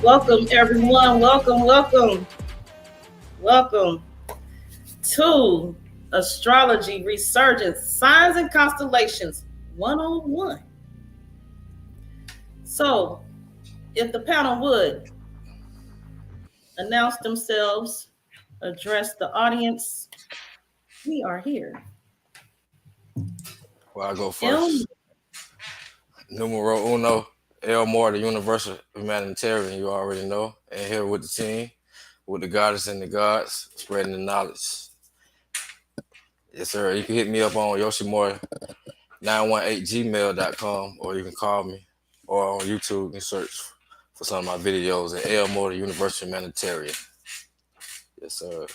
Welcome, everyone. Welcome to Astrology Resurgence, Signs and Constellations 101. So, if the panel would announce themselves, address the audience, we are here. Well, I go first. Numero uno, Moore, the Universal Humanitarian, you already know. And here with the team, with the goddess and the gods, spreading the knowledge. Yes, sir. You can hit me up on yoshimore918gmail.com, or you can call me, or on YouTube and search for some of my videos at Moore, the Universal Humanitarian. Yes, sir.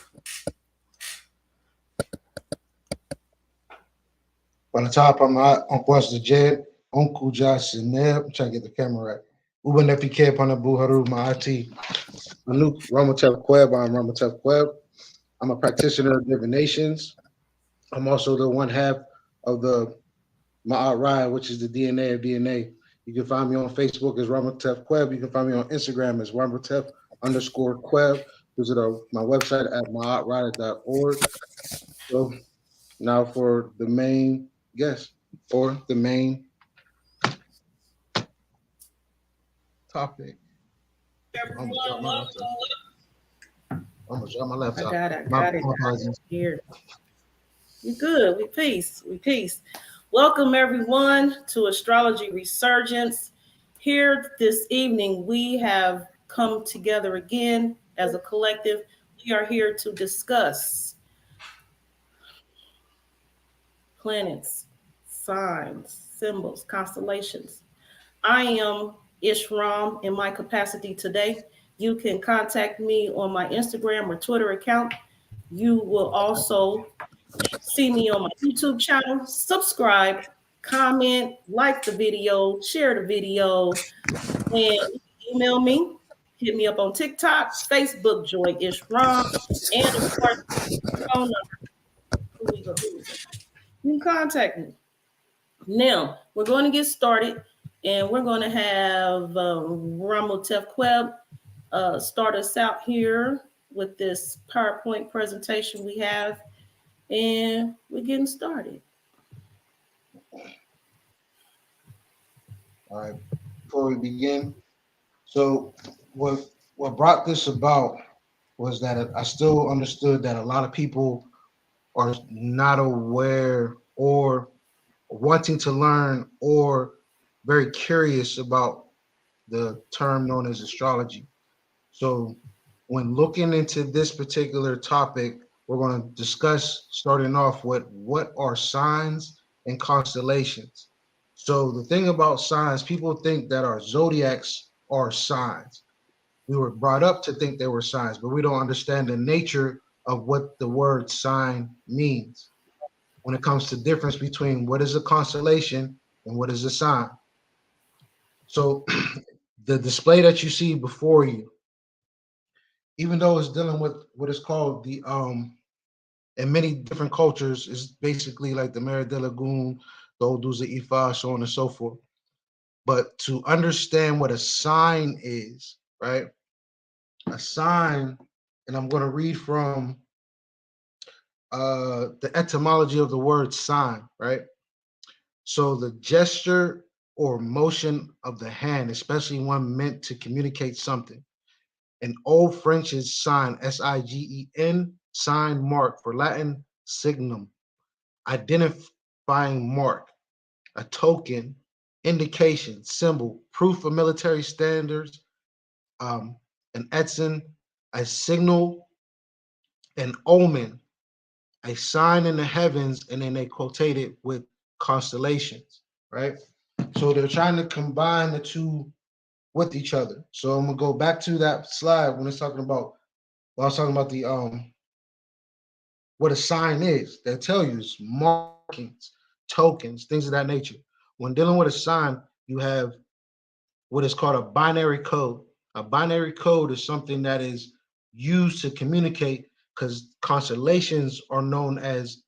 On the top, I'm Uncle Jed, Uncle Josh Chanel. I'm trying to get the camera right. Uba Nefi upon the Buharu Maati. Anuk Ramatev Kweb. I'm Ramatev Kweb. I'm a practitioner of divinations. I'm also the one half of the Ma'at Raya, which is the DNA of DNA. You can find me on Facebook as Ramatev Kweb. You can find me on Instagram as Ramatev_Kweb. Visit my website at ma'atraya.org. So now for the main guest or the main topic. I'm gonna drop my laptop. I got it. Here. We good. We peace. Welcome, everyone, to Astrology Resurgence. Here this evening, we have come together again as a collective. We are here to discuss planets, signs, symbols, constellations. I am Ishram in my capacity today. You can contact me on my Instagram or Twitter account. You will also see me on my YouTube channel. Subscribe, comment, like the video, share the video, and email me. Hit me up on TikTok, Facebook, Joy Ishram, and of course, phone number. You can contact me. Now, we're going to get started, and we're going to have Ramatev Kweb start us out here with this PowerPoint presentation we have, and we're getting started. All right, before we begin, so what brought this about was that I still understood that a lot of people are not aware or wanting to learn or very curious about the term known as astrology. So when looking into this particular topic, we're going to discuss, starting off with, what are signs and constellations. So the thing about signs, people think that our zodiacs are signs. We were brought up to think they were signs, but we don't understand the nature of what the word sign means when it comes to difference between what is a constellation and what is a sign. So the display that you see before you, even though it's dealing with what is called the in many different cultures, is basically like the Mare de Lagoon, the Oduza Ifa, so on and so forth. But to understand what a sign is, right? A sign, and I'm going to read from the etymology of the word sign, right? So the gesture or motion of the hand, especially one meant to communicate something. In Old French is sign, S-I-G-E-N, sign, mark, for Latin signum, identifying mark, a token, indication, symbol, proof of military standards, an etson, a signal, an omen, a sign in the heavens, and then they quotate it with constellations, right? So they're trying to combine the two with each other. So I'm gonna go back to that slide when it's talking about, I was talking about the what a sign is. They tell you it's markings, tokens, things of that nature. When dealing with a sign, you have what is called a binary code. A binary code is something that is used to communicate, because constellations are known as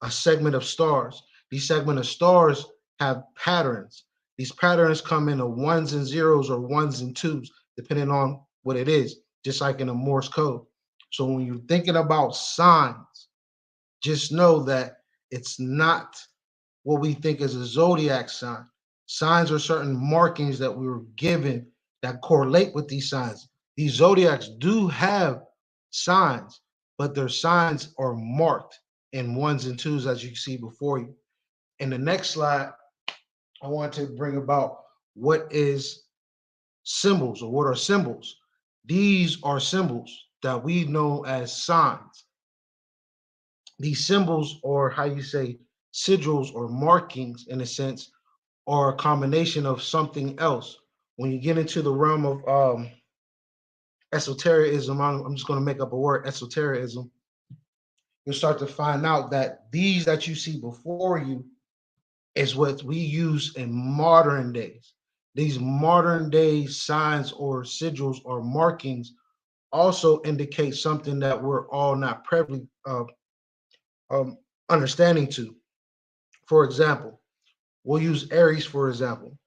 a segment of stars. These segment of stars have patterns. These patterns come in ones and zeros or ones and twos. depending on what it is, just like in a Morse code. So when you're thinking about signs, just know that it's not what we think is a zodiac sign. Signs are certain markings that we were given that correlate with these signs. These zodiacs do have signs, but their signs are marked in ones and twos, as you see before you. In the next slide, I want to bring about what is symbols, or what are symbols. These are symbols that we know as signs. These symbols, or how you say sigils or markings in a sense, are a combination of something else. When you get into the realm of esotericism, I'm just going to make up a word, esotericism, you'll start to find out that these that you see before you is what we use in modern days. These modern day signs or sigils or markings also indicate something that we're all not privy understanding to. For example, we'll use Aries for example.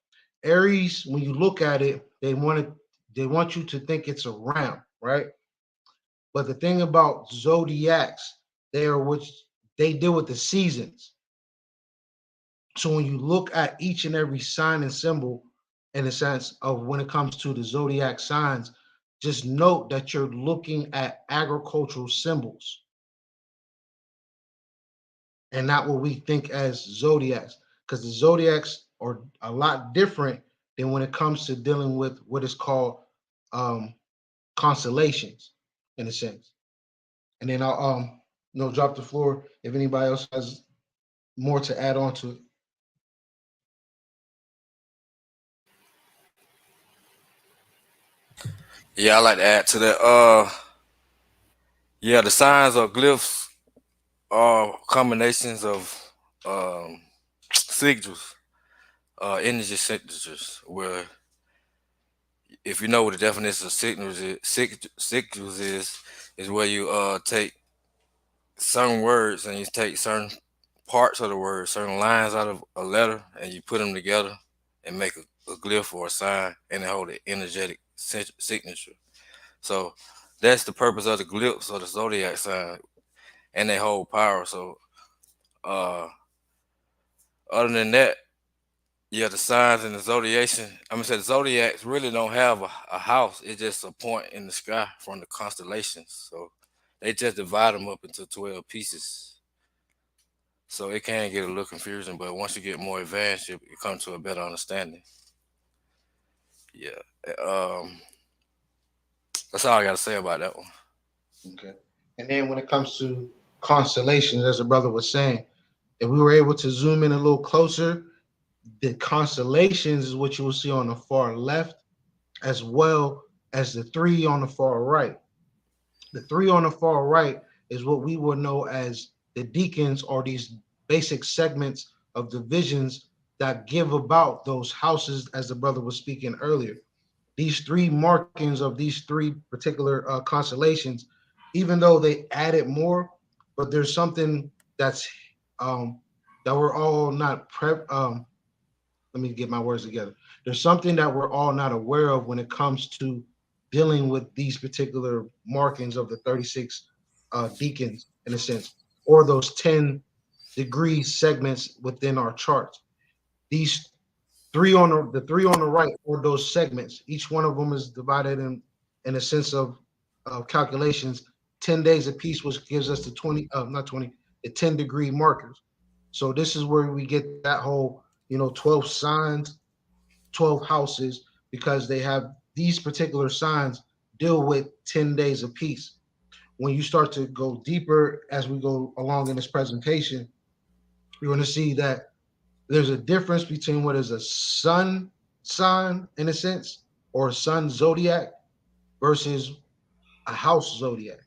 Aries, when you look at it, they want you to think it's a round, right? But the thing about zodiacs, they deal with the seasons. So when you look at each and every sign and symbol, in the sense of when it comes to the zodiac signs, just note that you're looking at agricultural symbols and not what we think as zodiacs, because the zodiacs are a lot different than when it comes to dealing with what is called constellations, in a sense. And then I'll drop the floor if anybody else has more to add on to it. Yeah, I like to add to that. Yeah, the signs or glyphs are combinations of signals, energy signatures. Where, if you know what the definition of signals is where you take certain words and you take certain parts of the word, certain lines out of a letter, and you put them together and make a glyph or a sign, and they hold an energetic signature. So that's the purpose of the glyphs or the zodiac sign, and they hold power. So uh, other than that, yeah, the signs and the zodiaction. I'm gonna say the zodiacs really don't have a house. It's just a point in the sky from the constellations. So they just divide them up into 12 pieces. So it can get a little confusing, but once you get more advanced, you come to a better understanding. Yeah. That's all I gotta say about that one. Okay. And then when it comes to constellations, as the brother was saying, if we were able to zoom in a little closer, the constellations is what you will see on the far left, as well as the three on the far right. The three on the far right is what we will know as the deacons, or these basic segments of divisions that give about those houses, as the brother was speaking earlier. These three markings of these three particular constellations, even though they added more, but there's something that's that we're all not let me get my words together. There's something that we're all not aware of when it comes to dealing with these particular markings of the 36 deacons, in a sense, or those 10 degree segments within our charts. These three on the three on the right, or those segments, each one of them is divided in a sense of calculations, 10 days apiece, which gives us the 20, not 20, the 10 degree markers. So this is where we get that whole, 12 signs, 12 houses, because they have these particular signs deal with 10 days apiece. When you start to go deeper as we go along in this presentation, you're going to see that there's a difference between what is a sun sign, in a sense, or a sun zodiac versus a house zodiac.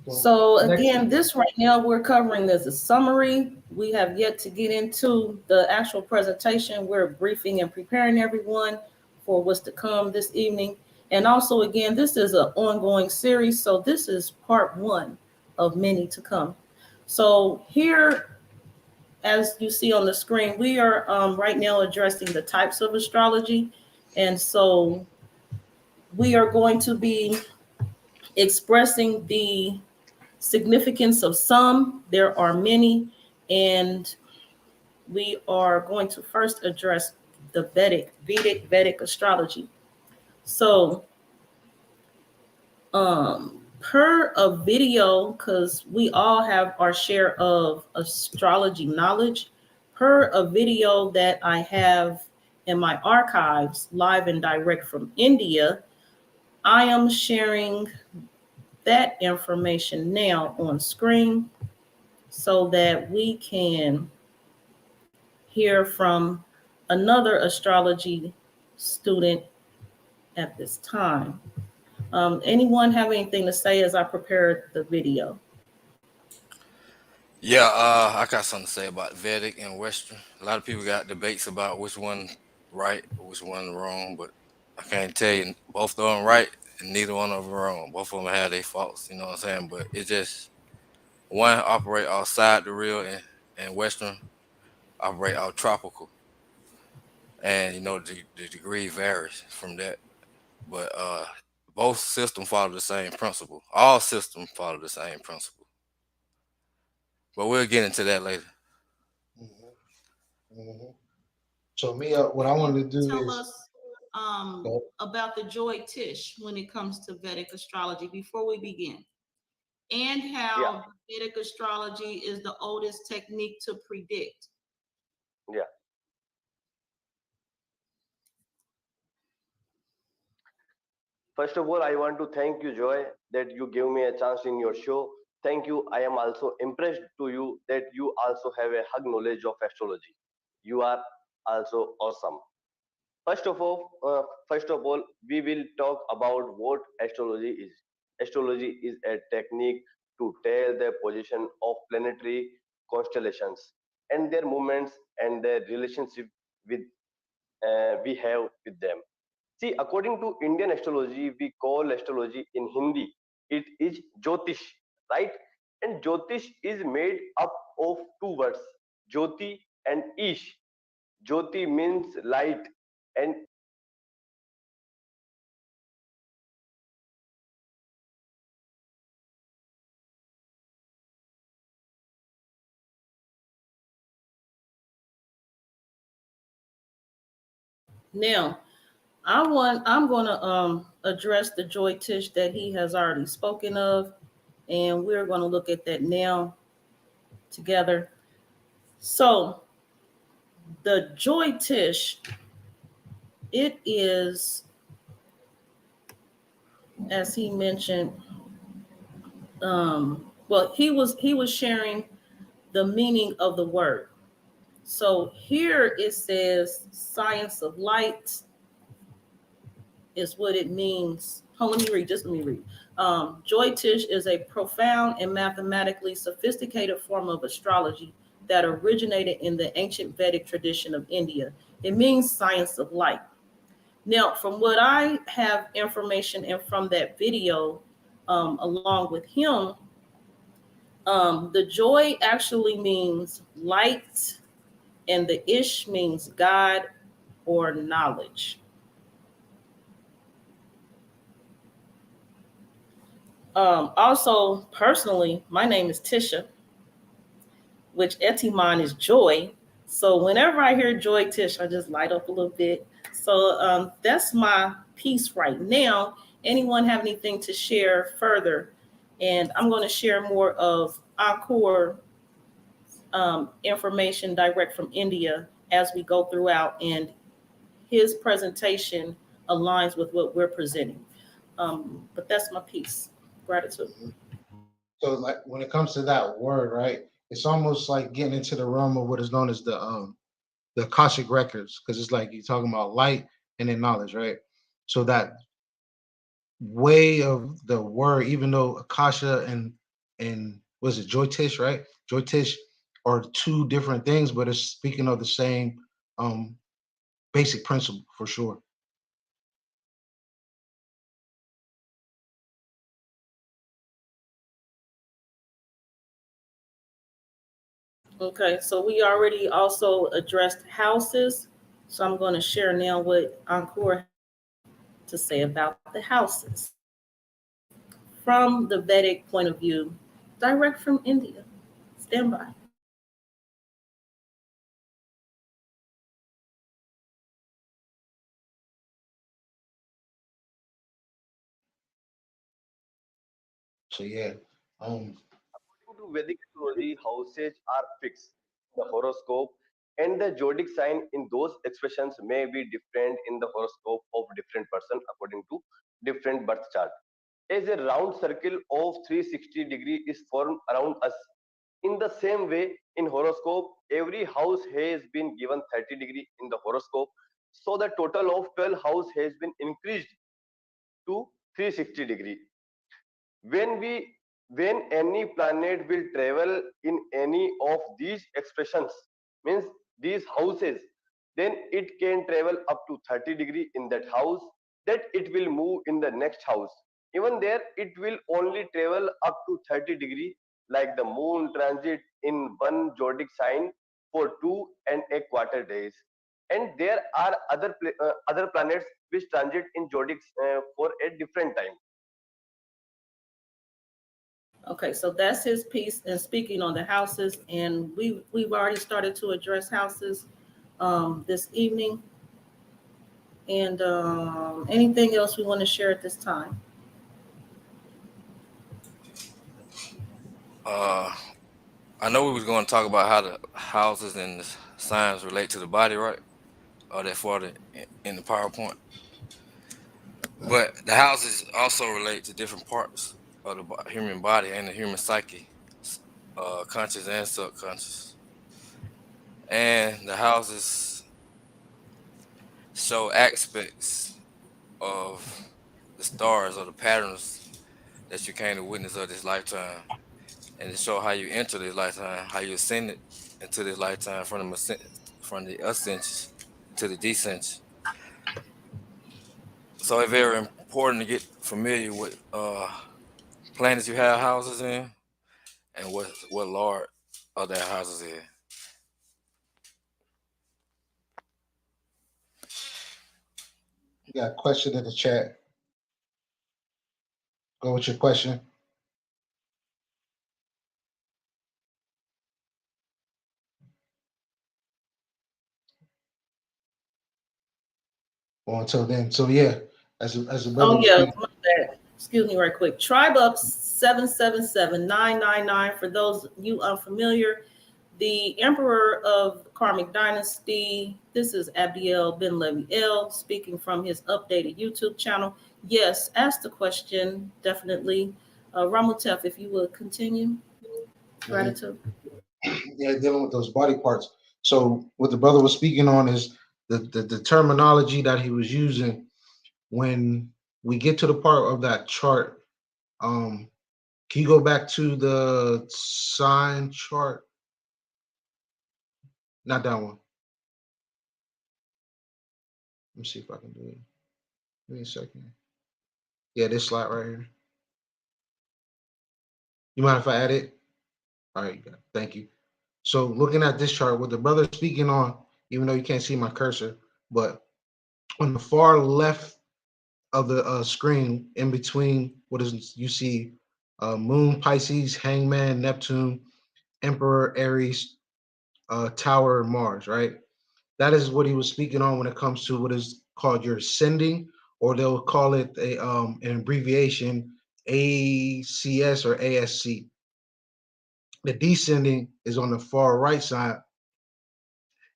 So again, this right now we're covering as a summary. We have yet to get into the actual presentation. We're briefing and preparing everyone for what's to come this evening. And also, again, this is an ongoing series. So this is part one of many to come. So here, as you see on the screen, we are right now addressing the types of astrology. And so we are going to be expressing the significance of some. There are many, and we are going to first address the Vedic astrology. So per a video, because we all have our share of astrology knowledge, per a video that I have in my archives, live and direct from India, I am sharing that information now on screen so that we can hear from another astrology student at this time. Anyone have anything to say as I prepared the video? Yeah, I got something to say about Vedic and Western. A lot of people got debates about which one right, which one wrong, but I can't tell you both of them right and neither one of them wrong. Both of them have their faults, you know what I'm saying? But it's just one operate outside the real and Western operate out tropical. And you know the degree varies from that. But both systems follow the same principle. All systems follow the same principle. But we'll get into that later. Mm-hmm. Mm-hmm. So me, what I wanted to do Tell is, us about the Joy Tish when it comes to Vedic astrology before we begin, and how Yeah, Vedic astrology is the oldest technique to predict. yeah. First of all, I want to thank you, Joy, that you gave me a chance in your show. Thank you. I am also impressed to you that you also have a hug knowledge of astrology. You are also awesome. First of all, we will talk about what astrology is. Astrology is a technique to tell the position of planetary constellations and their movements and their relationship with we have with them. See, according to Indian astrology, we call astrology in Hindi, it is Jyotish, right? And Jyotish is made up of two words, Jyoti and Ish. Jyoti means light, and Now, I'm going to address the Joy Tish that he has already spoken of, and we're going to look at that now together. So, the Joy Tish, it is, as he mentioned, well, he was sharing the meaning of the word. So here it says science of light is what it means. Oh, let me read. Just let me read. Jyotish is a profound and mathematically sophisticated form of astrology that originated in the ancient Vedic tradition of India. It means science of light. Now, from what I have information and from that video, along with him, the joy actually means light, and the ish means God or knowledge. Also, personally, my name is Tisha, which Etimon is joy. So whenever I hear Joy Tish, I just light up a little bit. So that's my piece right now. Anyone have anything to share further? And I'm going to share more of Encore information direct from India as we go throughout, and his presentation aligns with what we're presenting. But that's my piece. Gratitude. so like when it comes to that word, right? It's almost like getting into the realm of what is known as the Akashic records, because it's like you're talking about light and then knowledge, right? So that way of the word, even though Akasha and was it Joytish, right? Joytish are two different things, but it's speaking of the same um basic principle for sure. Okay, so we already also addressed houses. So I'm going to share now what Encore to say about the houses from the Vedic point of view, direct from India. Stand by. So yeah, According to Vedic astrology, houses are fixed. The horoscope and the zodiac sign in those expressions may be different in the horoscope of different person according to different birth chart. As a round circle of 360 degree is formed around us. In the same way, in horoscope, every house has been given 30 degree in the horoscope. So the total of 12 house has been increased to 360 degree. When we when any planet will travel in any of these expressions, means these houses, then it can travel up to 30 degree in that house, that it will move in the next house. Even there it will only travel up to 30 degree, like the moon transit in one zodiac sign for 2.25 days, and there are other planets which transit in zodiacs for a different time. Okay, so that's his piece and speaking on the houses, and we've already started to address houses this evening. And anything else we want to share at this time? Uh, I know we was going to talk about how the houses and the signs relate to the body, right? Or that for the in the PowerPoint. But the houses also relate to different parts of the human body and the human psyche, conscious and subconscious. And the houses show aspects of the stars or the patterns that you came to witness of this lifetime, and to show how you enter this lifetime, how you ascended into this lifetime from the ascension to the descension. So it's very important to get familiar with planets you have houses in and what lord of that houses is. we got a question in the chat. Go with your question. Well, until then, so yeah, as a brother Oh was yeah, speaking, my bad. Excuse me, right quick. Tribe up 777-999. For those of you unfamiliar, the Emperor of Karmic Dynasty. This is Abdiel Ben Levi speaking from his updated YouTube channel. Yes, ask the question definitely. Ramutef, if you would continue. Gratitude. yeah, dealing with those body parts. So what the brother was speaking on is the terminology that he was using when we get to the part of that chart. Can you go back to the sign chart? Not that one. Let me see if I can do it. Give me a second. Yeah, this slide right here. You mind if I add it? All right, thank you. So looking at this chart, what the brother speaking on, even though you can't see my cursor, but on the far left of the screen, in between what is you see, Moon, Pisces, Hangman, Neptune, Emperor, Aries, Tower, Mars. Right. That is what he was speaking on when it comes to what is called your ascending, or they'll call it an abbreviation, ACS or ASC. The descending is on the far right side,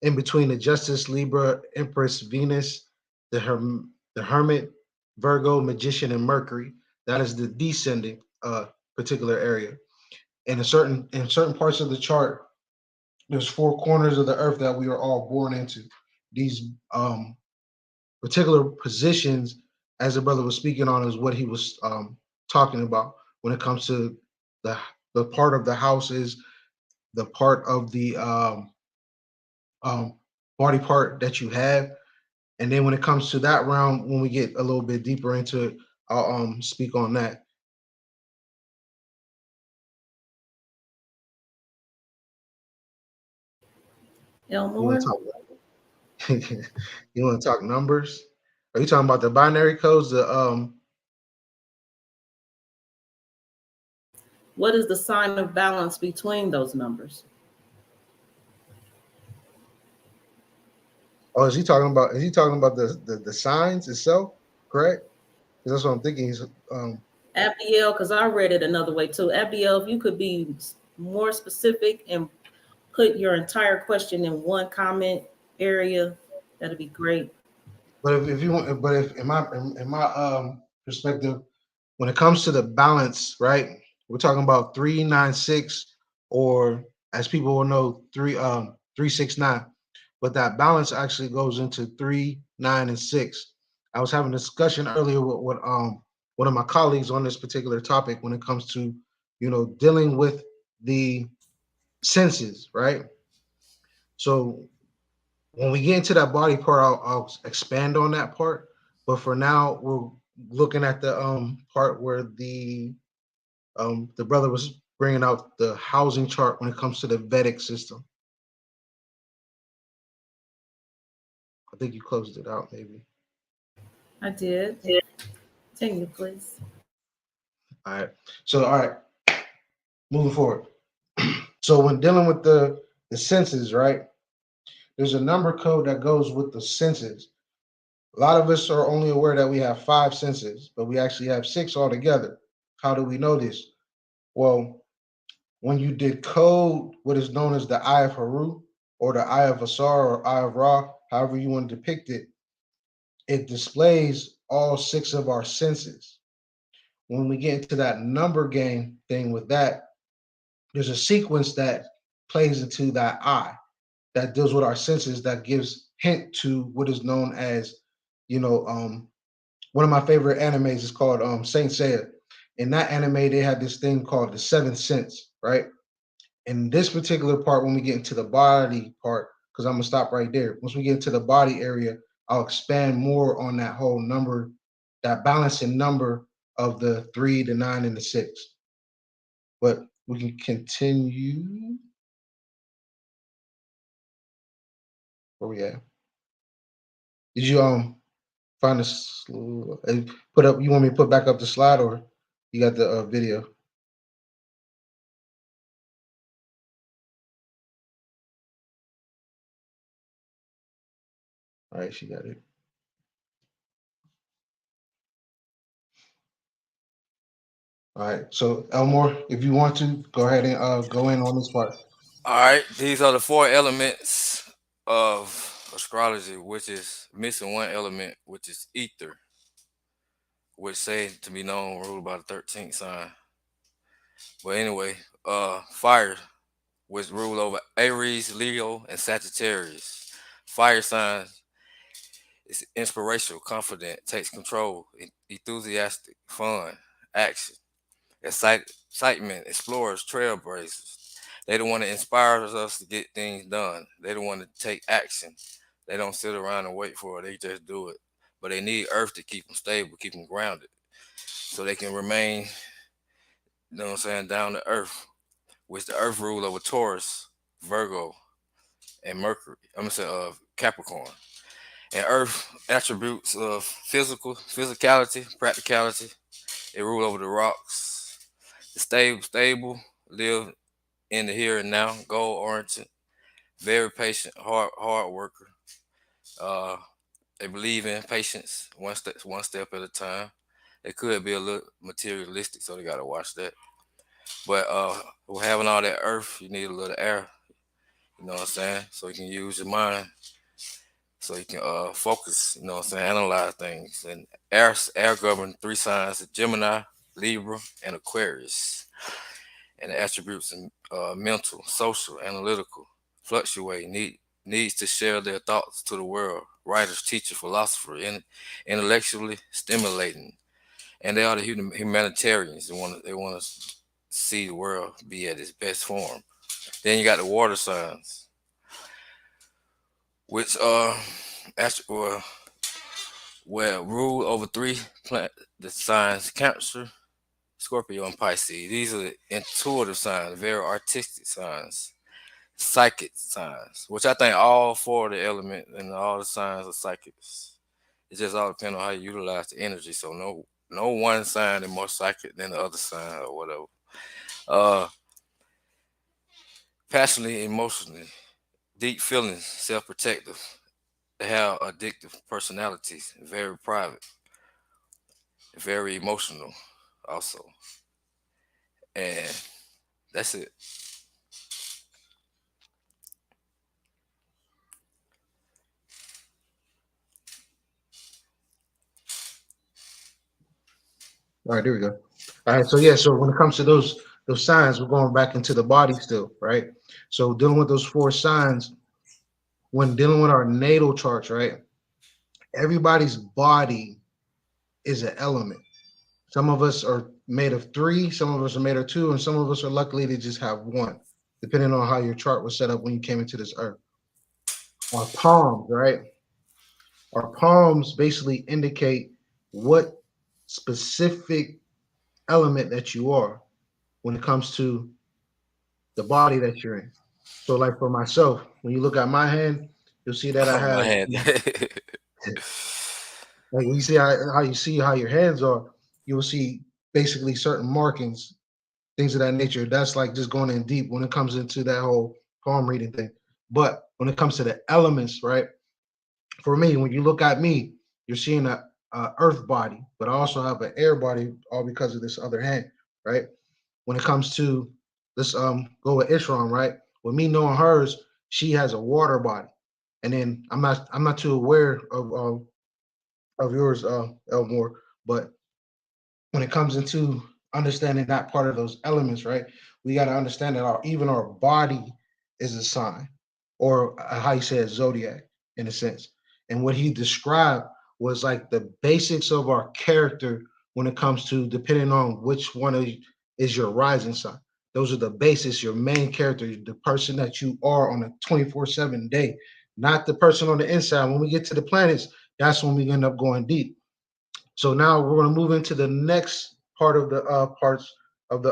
in between the Justice, Libra, Empress, Venus, the Hermit, Virgo, Magician, and Mercury. That is the descending particular area. In certain parts of the chart, there's four corners of the earth that we are all born into. These particular positions, as the brother was speaking on, is what he was talking about when it comes to the the part of the houses, the part of the um, body part that you have. And then when it comes to that round, when we get a little bit deeper into it, I'll speak on that. You want Elmore? to talk? You want to talk numbers? Are you talking about the binary codes? What is the sign of balance between those numbers? Oh, is he talking about? Is he talking about the signs itself? Correct? Because that's what I'm thinking. He's Abdiel, because I read it another way too. Abdiel, if you could be more specific and put your entire question in one comment area, that'd be great. But if you want, but if in my perspective, when it comes to the balance, right? We're talking about 396, or as people will know, 369. But that balance actually goes into 3, 9, and 6. I was having a discussion earlier with one of my colleagues on this particular topic when it comes to dealing with the senses, right? So when we get into that body part, I'll expand on that part. But for now, we're looking at the part where the brother was bringing out the housing chart when it comes to the Vedic system. I think you closed it out, maybe. I did. Continue, please. All right. So, all right, moving forward. So, when dealing with the senses, right? There's a number code that goes with the senses. A lot of us are only aware that we have 5 senses, but we actually have 6 altogether. How do we know this? Well, when you decode what is known as the Eye of Haru, or the Eye of Asar, or Eye of Ra, however you want to depict it, it displays all 6 of our senses. When we get into that number game thing with that, there's a sequence that plays into that eye that deals with our senses that gives hint to what is known as, one of my favorite animes is called Saint Seiya. In that anime, they had this thing called the seventh sense, right? In this particular part, when we get into the body part, because I'm gonna stop right there. Once we get into the body area, I'll expand more on that whole number, that balancing number of the 3, the 9, and the 6. But we can continue. Where we at? Did you find this? Put up? You want me to put back up the slide, or you got the video? All right, she got it. All right. So Elmore, if you want to, go ahead and go in on this part. All right, these are the 4 elements of astrology, which is missing one element, which is ether, which say to be known ruled by the 13th sign. But anyway, fire, which rule over Aries, Leo, and Sagittarius. Fire signs is inspirational, confident, takes control, enthusiastic, fun, action, excitement, explorers, trailblazers. They don't want to inspire us to get things done. They don't want to take action. They don't sit around and wait for it. They just do it. But they need Earth to keep them stable, keep them grounded, so they can remain, down to Earth, which the Earth rule over Taurus, Virgo, and Mercury. I'm gonna say Capricorn. And Earth attributes of physicality, practicality. They rule over the rocks. The stable, live in the here and now, goal oriented, very patient, hard worker. Uh, they believe in patience, one step at a time. They could be a little materialistic, so they gotta watch that. But with having all that earth, you need a little air. You know what I'm saying? So you can use your mind, so you can focus. You know what I'm saying? Analyze things. And air govern 3 signs: Gemini, Libra, and Aquarius. And the attributes mental, social, analytical, fluctuate, needs to share their thoughts to the world. Writers, teacher, philosopher, intellectually stimulating, and they are the humanitarians. They want to see the world be at its best form. Then you got the water signs, which well, rule over 3 the signs: Cancer, Scorpio, and Pisces. These are the intuitive signs, very artistic signs. psychic signs, which I think all four of the elements and all the signs are psychics. It just all depends on how you utilize the energy. So no one sign is more psychic than the other sign or whatever. Uh, Passionately, emotionally, deep feelings, self-protective. They have addictive personalities, very private, very emotional, also, and that's it. All right, there we go. All right, so yeah, so when it comes to those signs, we're going back into the body still, right? So dealing with those four signs, when dealing with our natal charts, right? Everybody's body is an element. Some of us are made of three, some of us are made of two, and some of us are luckily to just have one, depending on how your chart was set up when you came into this earth. Our palms, right? Our palms basically indicate what specific element that you are when it comes to the body that you're in. So, like for myself, when you look at my hand, you'll see that I Oh, my have, hand. like when you see how you see how your hands are, you will see basically certain markings, things of that nature. That's like just going in deep when it comes into that whole palm reading thing. But when it comes to the elements, right? For me, when you look at me, you're seeing a earth body, but I also have an air body, all because of this other hand, right? When it comes to let's go with Ishram, right? With me knowing hers, she has a water body, and then I'm not too aware of yours, Elmore, but when it comes into understanding that part of those elements, right? We got to understand that even our body is a sign, or how you say it, zodiac, in a sense. And what he described was like the basics of our character when it comes to depending on which one is your rising sign. Those are the basis, your main character, the person that you are on a 24/7 day, not the person on the inside. When we get to the planets, that's when we end up going deep. So now we're going to move into the next part of the parts of the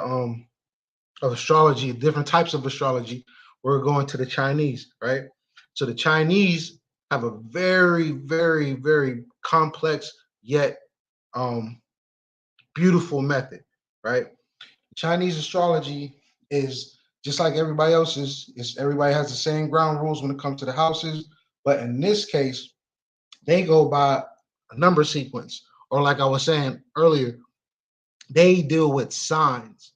of astrology, different types of astrology. We're going to the Chinese, right? So the Chinese have a very, very, very complex yet um, beautiful method, right? Chinese astrology is just like everybody else's. It's everybody has the same ground rules when it comes to the houses, but in this case, they go by a number sequence, or like I was saying earlier, they deal with signs,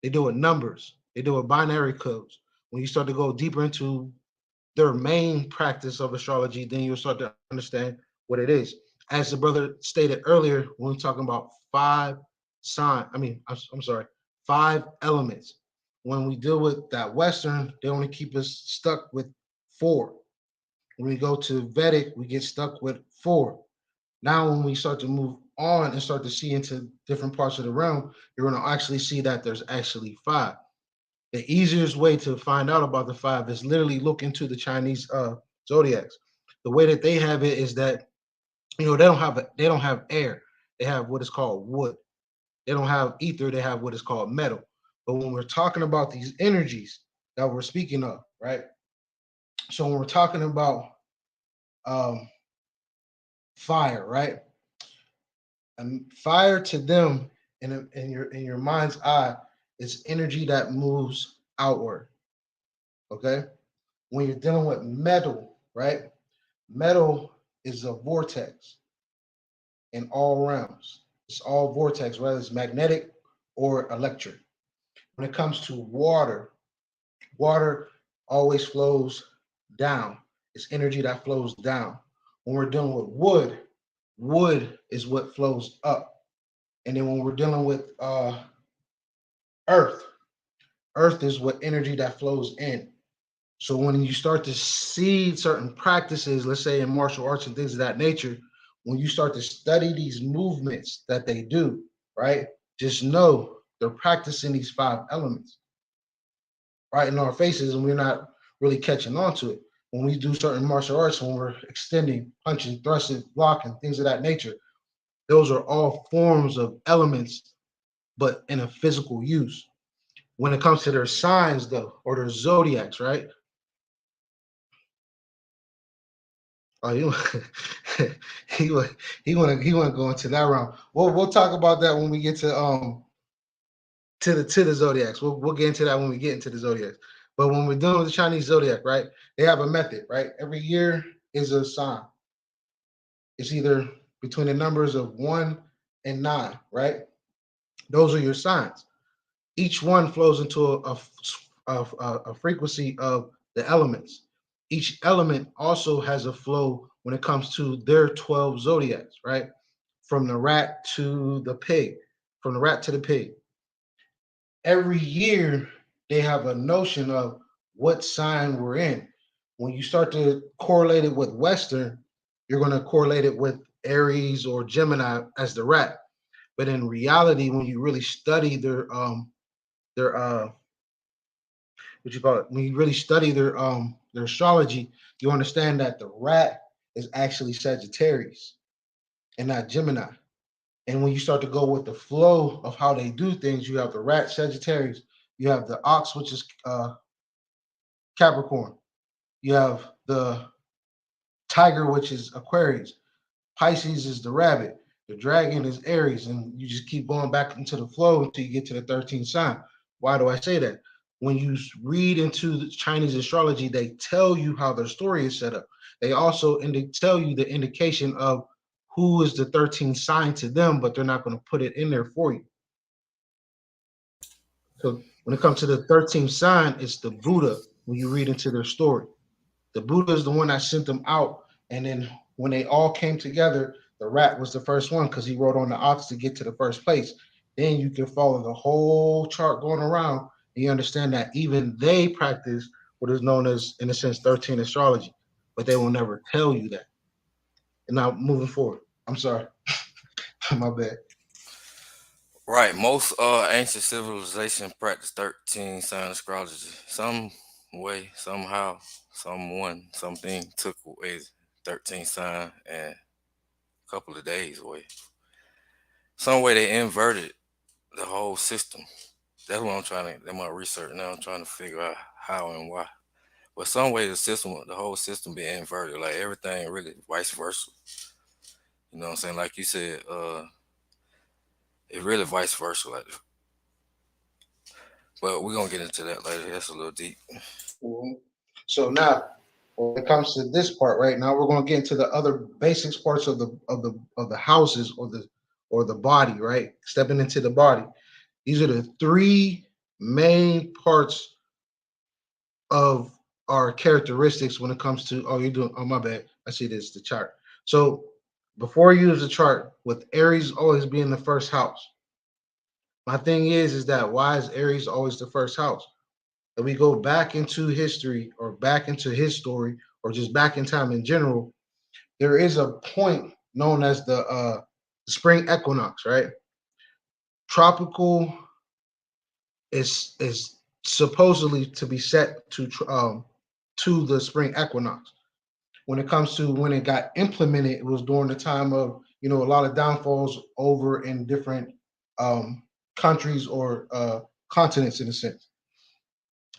they deal with numbers, they deal with binary codes. When you start to go deeper into their main practice of astrology, then you'll start to understand what it is. As the brother stated earlier, when we're talking about I'm sorry, five elements. When we deal with that Western, they only keep us stuck with four. When we go to Vedic, we get stuck with four. Now, when we start to move on and start to see into different parts of the realm, you're going to actually see that there's actually five. The easiest way to find out about the five is literally look into the Chinese zodiacs. The way that they have it is that they don't have air. They have what is called wood. They don't have ether. They have what is called metal. But when we're talking about these energies that we're speaking of, right? So when we're talking about um, fire, right? And fire to them in your mind's eye is energy that moves outward. Okay. When you're dealing with metal, right? Metal is a vortex in all realms. It's all vortex, whether it's magnetic or electric. When it comes to water, water always flows down. It's energy that flows down. When we're dealing with wood, wood is what flows up. And then when we're dealing with earth, earth is what energy that flows in. So when you start to see certain practices, let's say in martial arts and things of that nature, when you start to study these movements that they do, right? Just know they're practicing these five elements right in our faces, and we're not really catching on to it. When we do certain martial arts, when we're extending, punching, thrusting, blocking, things of that nature, those are all forms of elements, but in a physical use. When it comes to their signs, though, or their zodiacs, right? Oh, you he want to go into that round. We'll talk about that when we get to the zodiacs. We'll get into that when we get into the zodiacs. But when we're dealing with the Chinese zodiac, right? They have a method, right? Every year is a sign. It's either between the numbers of 1 and 9, right? Those are your signs. Each one flows into a frequency of the elements. Each element also has a flow when it comes to their 12 zodiacs, right? From the rat to the pig, from the rat to the pig. Every year, they have a notion of what sign we're in. When you start to correlate it with Western, you're going to correlate it with Aries or Gemini as the rat. But in reality, when you really study their what you call it, when you really study their astrology, you understand that the rat is actually Sagittarius and not Gemini. And when you start to go with the flow of how they do things, you have the rat Sagittarius, you have the ox, which is Capricorn, you have the tiger, which is Aquarius, Pisces is the rabbit, the dragon is Aries, and you just keep going back into the flow until you get to the 13th sign. Why do I say that? When you read into the Chinese astrology, they tell you how their story is set up. They also tell you the indication of who is the 13th sign to them, but they're not going to put it in there for you. So when it comes to the 13th sign, it's the Buddha when you read into their story. The Buddha is the one that sent them out. And then when they all came together, the rat was the first one because he rode on the ox to get to the first place. Then you can follow the whole chart going around, and you understand that even they practice what is known as, in a sense, 13 astrology, but they will never tell you that. And now moving forward, I'm sorry, my bad. Right. Most ancient civilizations practice 13 sign astrology. Some way, somehow, someone, something took away 13 sign and a couple of days away. Some way they inverted the whole system. That's what I'm trying to, that's my research now. I'm trying to figure out how and why. But some way the whole system be inverted. Like everything really vice versa. You know what I'm saying? Like you said, it's really vice versa. Like, but we're gonna get into that later. That's a little deep. Mhm. So now, when it comes to this part, right now, we're going to get into the other basics parts of the houses or the body, right? Stepping into the body. These are the three main parts of our characteristics when it comes to. Oh, you're doing. Oh, my bad. I see this the chart. So before you use the chart, with Aries always being the first house. My thing is that why is Aries always the first house? If we go back into history or back into his story or just back in time in general, there is a point known as the spring equinox, right? Tropical is supposedly to be set to the spring equinox. When it comes to when it got implemented, it was during the time of a lot of downfalls over in different countries or continents in a sense.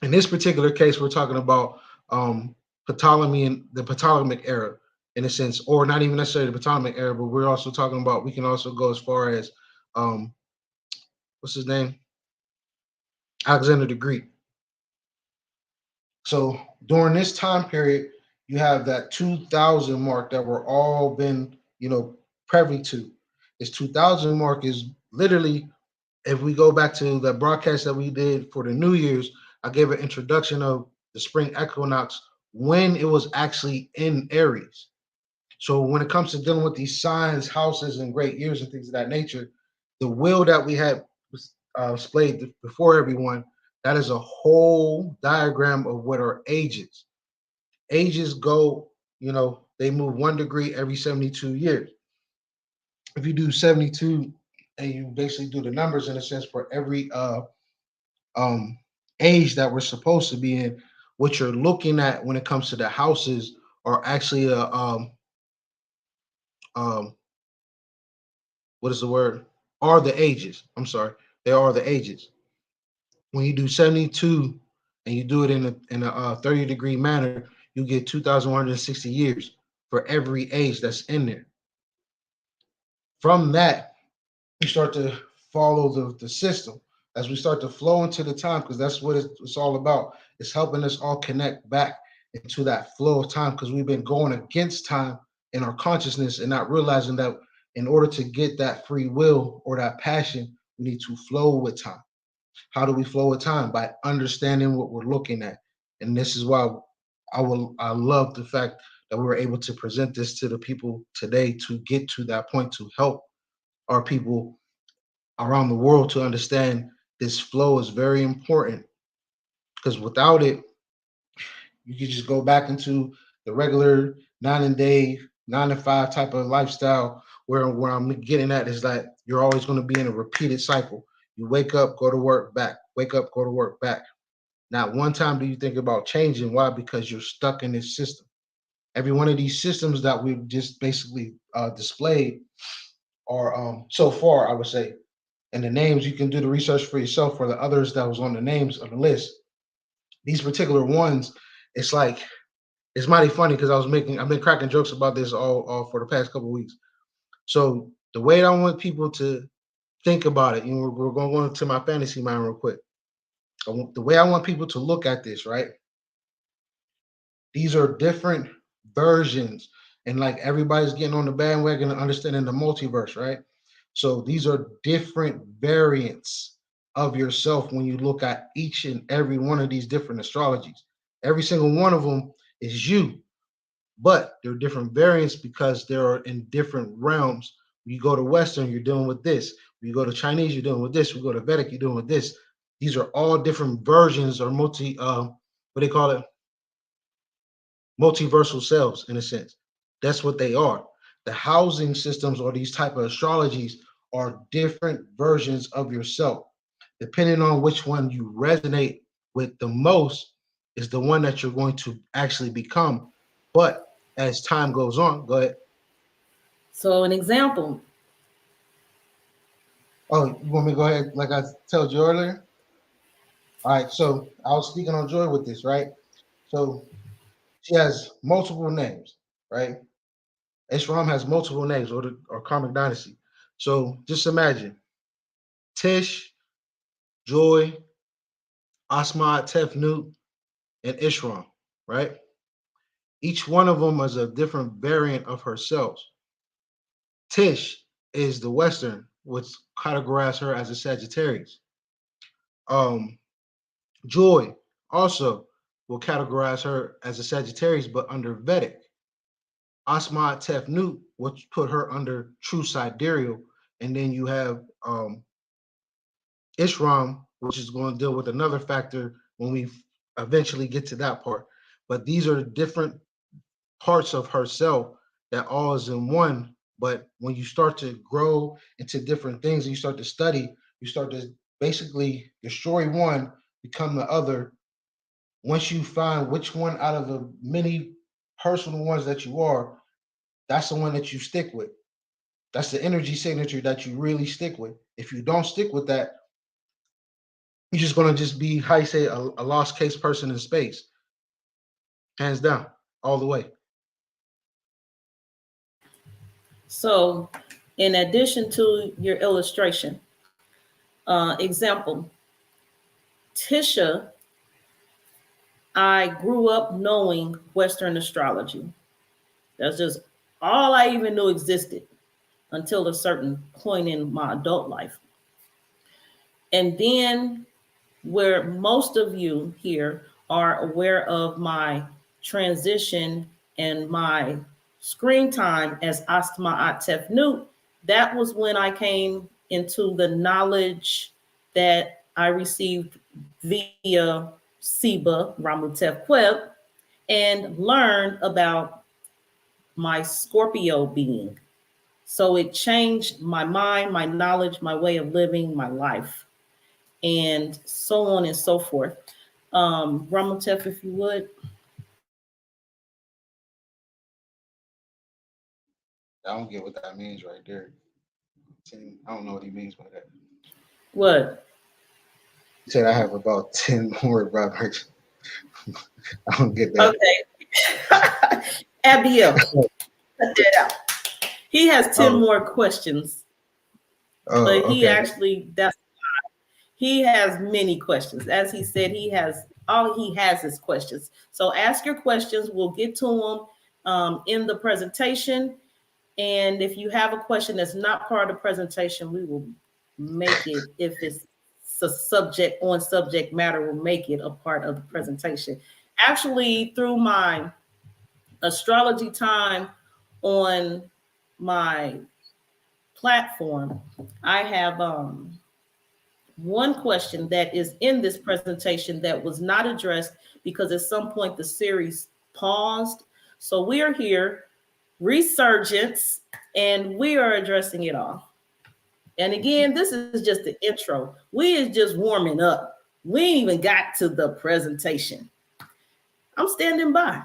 In this particular case, we're talking about Ptolemy and the Ptolemaic era, in a sense, or not even necessarily the Ptolemaic era, but we're also talking about. We can also go as far as what's his name, Alexander the Greek. So during this time period, you have that 2000 mark that we're all been privy to. This 2000 mark is literally, if we go back to the broadcast that we did for the New Year's, I gave an introduction of the spring equinox when it was actually in Aries. So when it comes to dealing with these signs, houses, and great years and things of that nature, the wheel that we had displayed before everyone, that is a whole diagram of what our ages. Ages go, they move 1 degree every 72 years. If you do 72 and you basically do the numbers in a sense for every age that we're supposed to be in, what you're looking at when it comes to the houses are actually um what is the word? Are the ages. I'm sorry. They are the ages. When you do 72 and you do it in a 30-degree manner, you get 2,160 years for every age that's in there. From that, you start to follow the system as we start to flow into the time, because that's what it's all about. It's helping us all connect back into that flow of time, because we've been going against time in our consciousness and not realizing that in order to get that free will or that passion, we need to flow with time. How do we flow with time? By understanding what we're looking at. And this is why I love the fact that we were able to present this to the people today to get to that point, to help our people around the world to understand this flow is very important, because without it, you can just go back into the regular 9 to 5 type of lifestyle where I'm getting at is that you're always going to be in a repeated cycle. You wake up, go to work, back, wake up, go to work, back. Not one time do you think about changing. Why? Because you're stuck in this system. Every one of these systems that we've just basically displayed are so far, I would say, and the names, you can do the research for yourself for the others that was on the names of the list. These particular ones, it's like, it's mighty funny because I've been cracking jokes about this all for the past couple of weeks. So the way I want people to think about it, we're going to go into my fantasy mind real quick. The way I want people to look at this, right? These are different versions, and like everybody's getting on the bandwagon and understanding the multiverse, right? So these are different variants of yourself when you look at each and every one of these different astrologies. Every single one of them is you, but they're different variants because they're in different realms. When you go to Western, you're dealing with this. When you go to Chinese, you're dealing with this. When you go to Vedic, you're dealing with this. These are all different versions or what they call it? Multiversal cells, in a sense. That's what they are. The housing systems or these type of astrologies are different versions of yourself. Depending on which one you resonate with the most is the one that you're going to actually become. But as time goes on, go ahead. So an example. Oh, you want me to go ahead like I told you earlier? All right, so I was speaking on Joy with this, right? So she has multiple names, right? Ishram has multiple names, or Karmic Dynasty. So just imagine Tish, Joy, Asma, Tefnut, and Ishram, right? Each one of them is a different variant of herself. Tish is the Western, which categorize her as a Sagittarius. Joy also will categorize her as a Sagittarius, but under Vedic. Asma Tefnut, which put her under true sidereal, and then you have Ishram, which is going to deal with another factor when we eventually get to that part. But these are different parts of herself that all is in one. But when you start to grow into different things and you start to study, you start to basically destroy one, become the other. Once you find which one out of the many personal ones that you are, that's the one that you stick with. That's the energy signature that you really stick with. If you don't stick with that, you're just gonna just be, how you say, a lost case person in space, hands down, all the way. So in addition to your illustration, example, Tisha, I grew up knowing Western astrology. That's just all I even knew existed until a certain point in my adult life. And then where most of you here are aware of my transition and my screen time as Astma Tefnut, that was when I came into the knowledge that I received via Siba Ramutef Queb and learned about my Scorpio being. So it changed my mind, my knowledge, my way of living, my life, and so on and so forth. Ramutef, if you would. I don't get what that means right there. I don't know what he means by that. What? He said I have about 10 more vibrations. I don't get that. Okay. Abdiel, Cut that out. He has 10 Oh. more questions, Oh, but he okay. actually he has many questions. As he said, he has is questions. So ask your questions. We'll get to them in the presentation. And if you have a question that's not part of the presentation, we will make it, if it's a subject matter, we'll make it a part of the presentation. Actually, through my astrology time on my platform, I have one question that is in this presentation that was not addressed because at some point the series paused. So we are here, Resurgence, and we are addressing it all. And again, this is just the intro. We is just warming up. We ain't even got to the presentation. I'm standing by.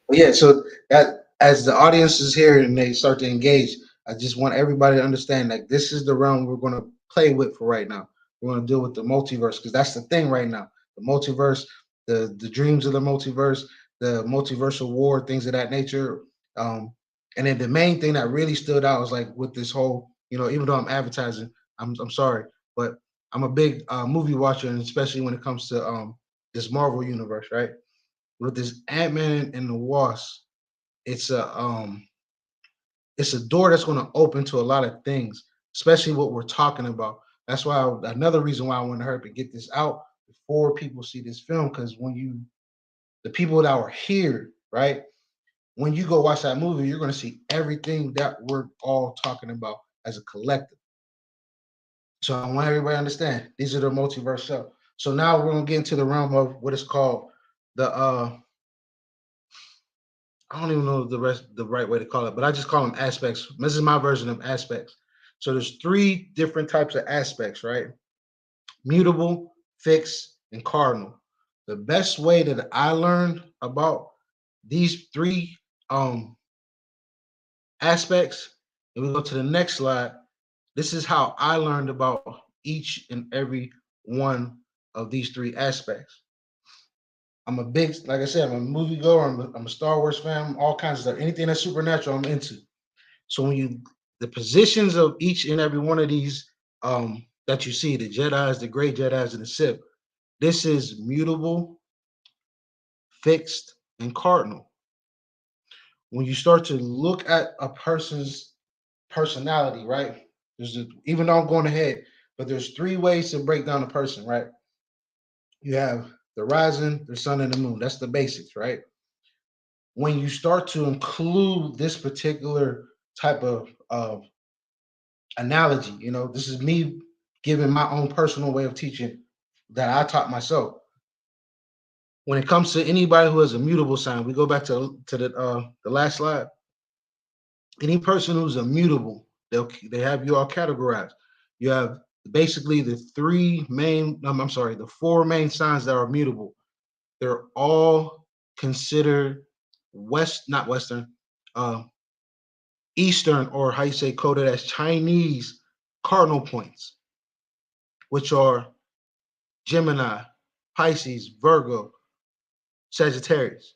Yeah, so that as the audience is here and they start to engage, I just want everybody to understand that this is the realm we're going to play with for right now. We're going to deal with the multiverse because that's the thing right now. The multiverse, the dreams of the multiverse, the multiversal war, things of that nature. And then the main thing that really stood out was like with this whole, even though I'm advertising, I'm sorry, but I'm a big movie watcher, and especially when it comes to this Marvel universe, right? With this Ant-Man and the Wasp, it's a door that's going to open to a lot of things, especially what we're talking about. That's why another reason why I want to hurry up and get this out before people see this film, because the people that were here, right, when you go watch that movie, you're going to see everything that we're all talking about as a collective. So I want everybody to understand these are the multiverse show. So now we're going to get into the realm of what is called the I don't even know the right way to call it, but I just call them aspects. This is my version of aspects. So there's 3 different types of aspects, right? Mutable, fixed, and cardinal. The best way that I learned about these 3 aspects, and we go to the next slide. This is how I learned about each and every one of these 3 aspects. I'm a big, like I said, I'm a movie goer. I'm a Star Wars fan. All kinds of stuff. Anything that's supernatural, I'm into. So the positions of each and every one of these that you see, the Jedis, the Great Jedis, and the Sith, this is mutable, fixed, and cardinal. When you start to look at a person's personality, right? Even though I'm going ahead, but there's 3 ways to break down a person, right? You have the rising, the sun, and the moon. That's the basics, right? When you start to include this particular type of analogy, this is me giving my own personal way of teaching that I taught myself. When it comes to anybody who has a mutable sign, we go back to the last slide. Any person who's immutable, they have you all categorized. You have basically the 4 main signs that are mutable. They're all considered Eastern, or how you say coded as Chinese cardinal points, which are Gemini, Pisces, Virgo, Sagittarius.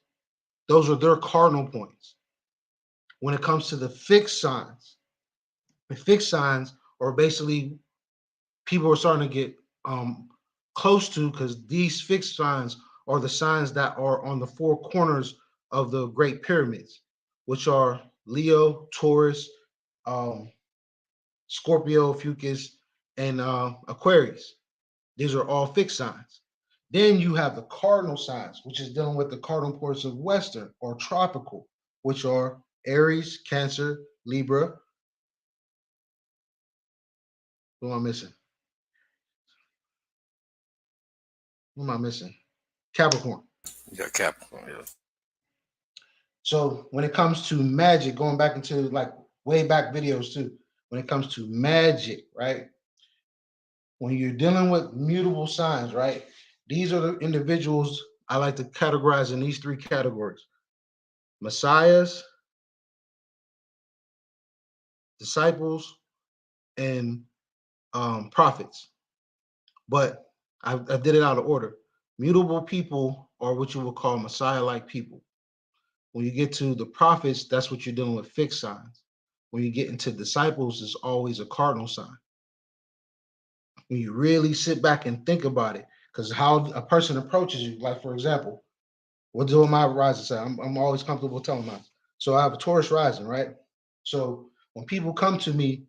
Those are their cardinal points. When it comes to the fixed signs are basically people are starting to get close to, because these fixed signs are the signs that are on the 4 corners of the Great Pyramids, which are Leo, Taurus, Scorpio, Fucus, and Aquarius. These are all fixed signs. Then you have the cardinal signs, which is dealing with the cardinal points of Western or tropical, which are Aries, Cancer, Libra. Who am I missing? Capricorn. Yeah, Capricorn. Yeah. So when it comes to magic, going back into like way back videos too, when it comes to magic, right? When you're dealing with mutable signs, right? These are the individuals I like to categorize in these 3 categories: messiahs, disciples, and prophets. But I did it out of order. Mutable people are what you would call messiah-like people. When you get to the prophets, that's what you're dealing with, fixed signs. When you get into disciples, it's always a cardinal sign. When you really sit back and think about it, because how a person approaches you, like for example, what do my rising say? I'm always comfortable telling mine. So I have a Taurus rising, right? So when people come to me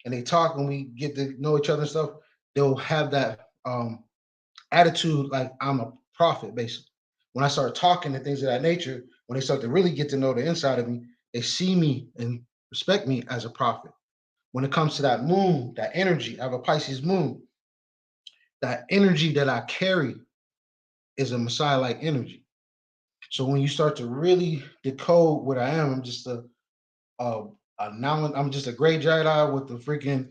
and they talk and we get to know each other and stuff, they'll have that attitude like I'm a prophet, basically. When I start talking and things of that nature, when they start to really get to know the inside of me, they see me and respect me as a prophet. When it comes to that moon, that energy, I have a Pisces moon. That energy that I carry is a Messiah-like energy. So when you start to really decode what I am, I'm just a gray Jedi with the freaking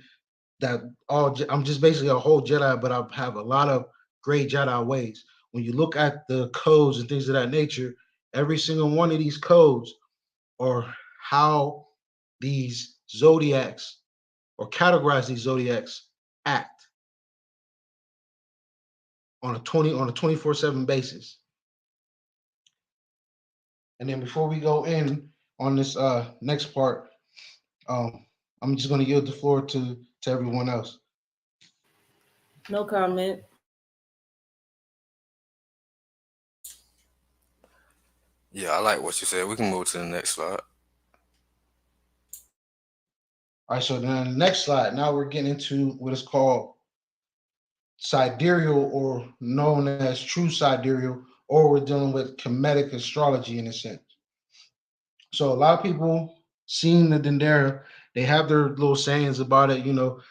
I'm just basically a whole Jedi, but I have a lot of gray Jedi ways. When you look at the codes and things of that nature, every single one of these codes or how these zodiacs or categorize these zodiacs act on a 24/7 basis. And then before we go in on this next part, I'm just going to yield the floor to everyone else. No comment. Yeah, I like what you said. We can move to the next slide. All right, so then the next slide, now we're getting into what is called sidereal, or known as true sidereal, or we're dealing with Kemetic astrology in a sense. So a lot of people seeing the Dendera, they have their little sayings about it,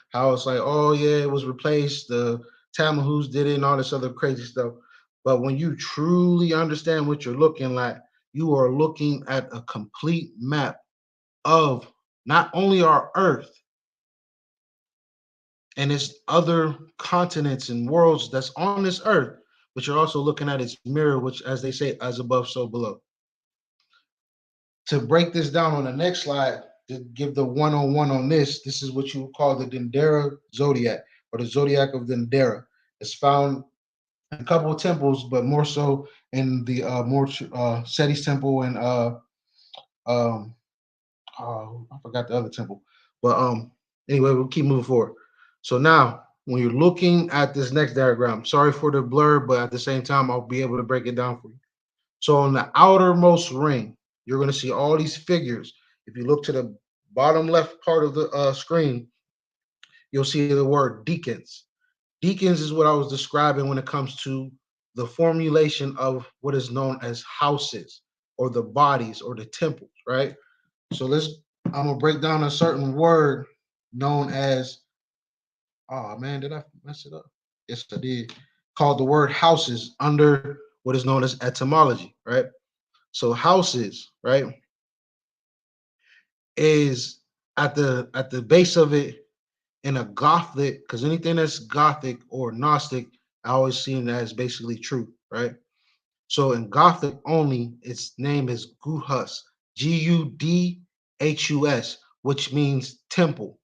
how it's like, oh yeah, it was replaced, the Tamahus did it and all this other crazy stuff. But when you truly understand what you're looking at, you are looking at a complete map of not only our Earth and its other continents and worlds that's on this Earth, but you're also looking at its mirror, which, as they say, as above, so below. To break this down on the next slide, to give the one-on-one on this is what you would call the Dendera zodiac, or the zodiac of Dendera. It's found in a couple of temples, but more so in the Seti's temple and I forgot the other temple. But anyway, we'll keep moving forward. So now, when you're looking at this next diagram, sorry for the blur, but at the same time, I'll be able to break it down for you. So on the outermost ring, you're going to see all these figures. If you look to the bottom left part of the screen, you'll see the word deacons. Deacons is what I was describing when it comes to the formulation of what is known as houses, or the bodies, or the temples, right? So I'm gonna break down a certain word known as, oh man, did I mess it up? Yes, I did. Called the word houses under what is known as etymology, right? So houses, right, is at the base of it in a Gothic, because anything that's Gothic or Gnostic, I always see it as basically true, right? So in Gothic only, its name is Guhus, Gudhus, which means temple.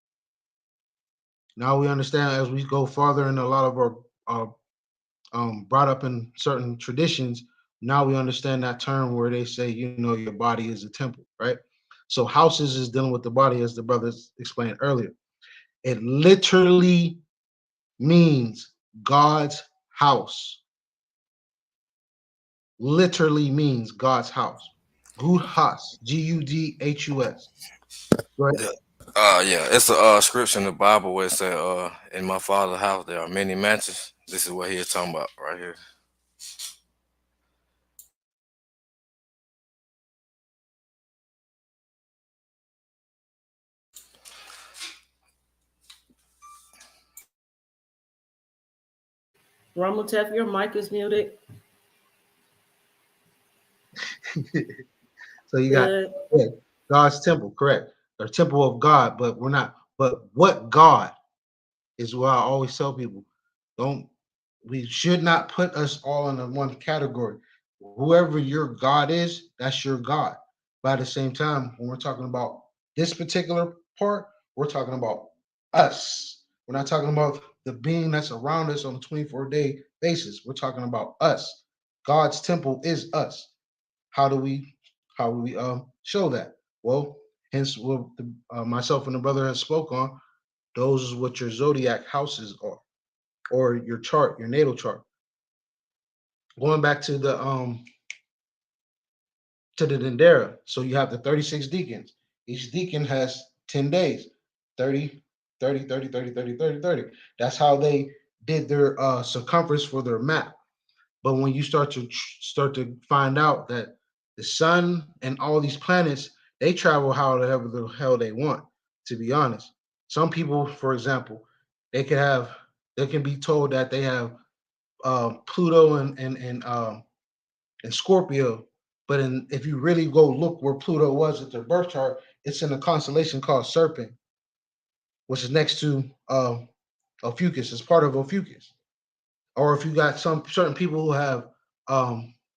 Now we understand as we go farther in a lot of our brought up in certain traditions. Now we understand that term where they say, your body is a temple, right? So houses is dealing with the body, as the brothers explained earlier. It literally means God's house. Literally means God's house. Gudhus, Gudhus. Right? Yeah, it's a scripture in the Bible where it said, in my father's house there are many mansions. This is what he's talking about right here. Ramutef, your mic is muted. So you Good. got God's temple, correct? Or temple of God, but we're not. But what God is what I always tell people. We should not put us all in one category. Whoever your God is, that's your God. But at the same time, when we're talking about this particular part, we're talking about us. We're not talking about the being that's around us on a 24-day basis. We're talking about us. God's temple is us. How do we how we show that? Well, hence what myself and the brother has spoke on. Those is what your zodiac houses are, or your chart, your natal chart. Going back to the Dendera. So you have the 36 deacons. Each deacon has 10 days, 30, 30, 30, 30, 30, 30, 30. That's how they did their circumference for their map. But when you start to find out that the sun and all these planets, they travel however the hell they want, to be honest. Some people, for example, they can be told that they have Pluto and Scorpio, but if you really go look where Pluto was at their birth chart, it's in a constellation called Serpent, which is next to Ophiuchus. It's part of Ophiuchus. Or if you got some certain people who have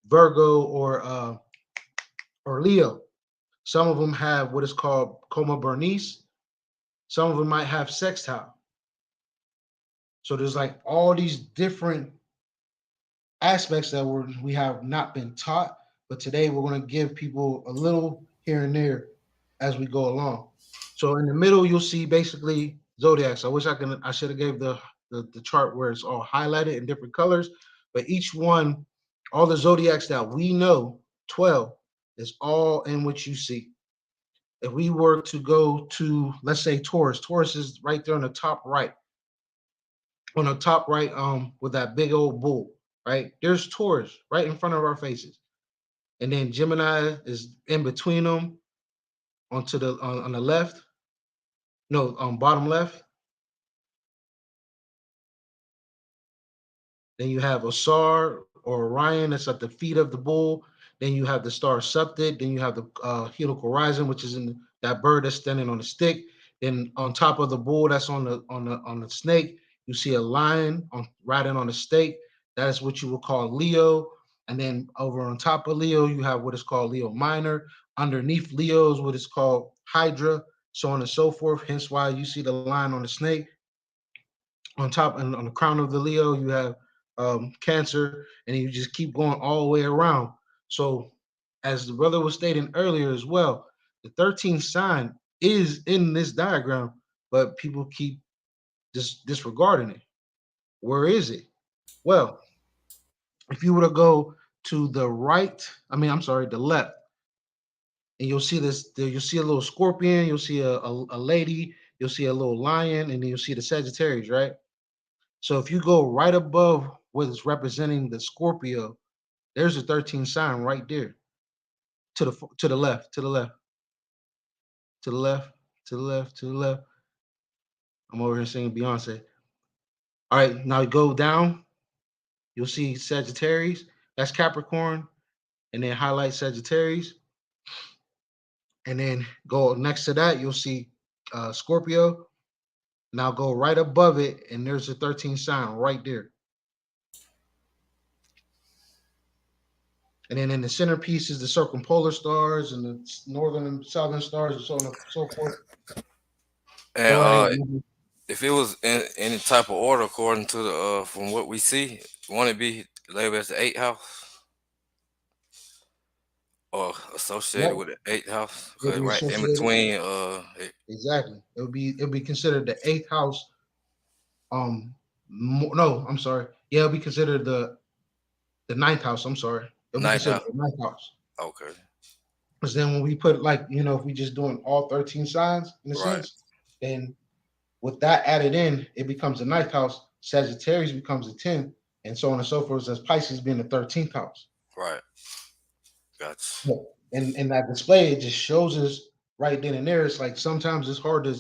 Virgo or Leo, some of them have what is called Coma Bernice. Some of them might have sextile. So there's like all these different aspects that we have not been taught, but today we're going to give people a little here and there as we go along. So in the middle, you'll see basically zodiacs. I should have gave the chart where it's all highlighted in different colors, but each one, all the zodiacs that we know, 12, is all in what you see. If we were to go to, let's say Taurus is right there on the top right, with that big old bull, right? There's Taurus right in front of our faces. And then Gemini is in between them on the left. No, bottom left. Then you have Osar or Orion that's at the feet of the bull. Then you have the star Septet. Then you have the helical horizon, which is in that bird that's standing on the stick. Then on top of the bull that's on the snake, you see a lion riding on a stake. That is what you will call Leo. And then over on top of Leo, you have what is called Leo Minor. Underneath Leo is what is called Hydra, so on and so forth. Hence why you see the line on the snake. On top and on the crown of the Leo, you have Cancer, and you just keep going all the way around. So, as the brother was stating earlier as well, the 13th sign is in this diagram, but people keep just disregarding it. Where is it? Well, if you were to go to the the left, and you'll see you'll see a little scorpion, you'll see a lady, you'll see a little lion, and then you'll see the Sagittarius, right? So if you go right above what is representing the Scorpio, there's a 13 sign right there. To the left, to the left, to the left, to the left, to the left. I'm over here singing Beyonce. All right, now go down. You'll see Sagittarius. That's Capricorn. And then highlight Sagittarius. And then go next to that, you'll see Scorpio. Now go right above it, and there's a 13 sign right there. And then in the centerpiece is the circumpolar stars and the northern and southern stars and so on and so forth. And if it was in any type of order according to the from what we see, won't it be labeled as the 8th house or associated with the 8th house? It'll be Right in associated. between. Exactly. It'll be considered the 8th house. No, I'm sorry. Yeah, it'll be considered the 9th house. I'm sorry. It'll be considered the 9th house. Okay. Because then when we put if we just doing all 13 signs in a sense, then with that added in, it becomes the 9th house. Sagittarius becomes the 10th, and so on and so forth. As Pisces being the 13th house. Right. Gotcha. And in that display, it just shows us right then and there. It's like sometimes it's hard to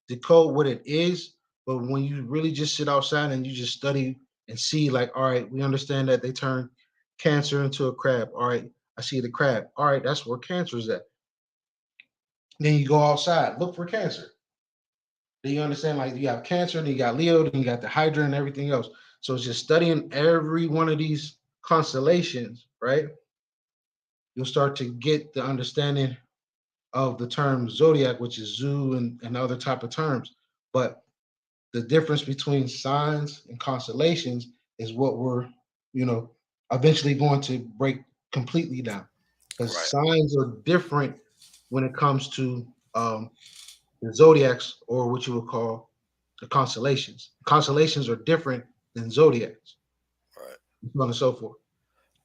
decode what it is, but when you really just sit outside and you just study and see, like, all right, we understand that they turn Cancer into a crab. All right, I see the crab. All right, that's where Cancer is at. Then you go outside, look for Cancer. Then you understand, like, you have Cancer, then you got Leo, then you got the Hydra and everything else. So it's just studying every one of these constellations, right? You'll start to get the understanding of the term zodiac, which is zoo and other type of terms. But the difference between signs and constellations is what we're, eventually going to break completely down. because Right. signs are different when it comes to the zodiacs, or what you would call the constellations. Constellations are different than zodiacs, Right. so on and so forth.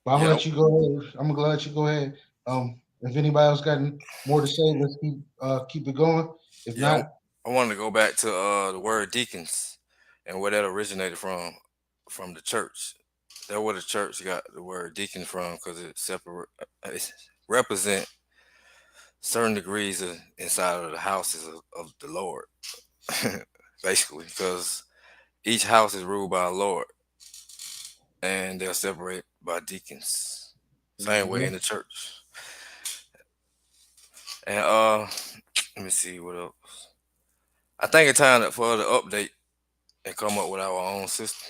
But I'm gonna Yeah. let you go ahead. I'm gonna let you go ahead. If anybody else got more to say, let's keep it going. If Yeah. not, I wanted to go back to the word deacons and where that originated from the church. That's where the church got the word deacon from, because it represent certain degrees of inside of the houses of the Lord, basically, because each house is ruled by a Lord, and they're separated by deacons. Same way mhm, in the church. And let me see what else. I think it's time for us to update and come up with our own system.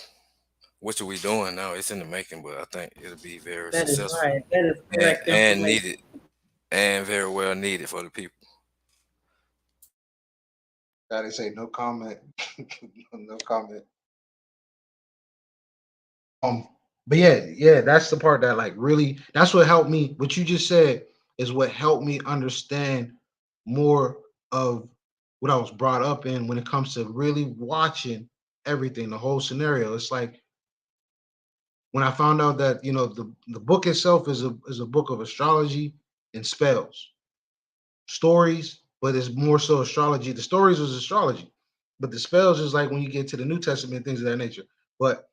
Which are we doing now? It's in the making, but I think it'll be very That is successful right. That is and, correct and information. needed, and very well needed for the people. gotta say no comment, no comment. But yeah, that's the part that like really, that's what helped me. What you just said is what helped me understand more of what I was brought up in when it comes to really watching everything, the whole scenario. It's like when I found out that the book itself is a book of astrology and spells, stories, but it's more so astrology. The stories is astrology, but the spells is like when you get to the New Testament, things of that nature. But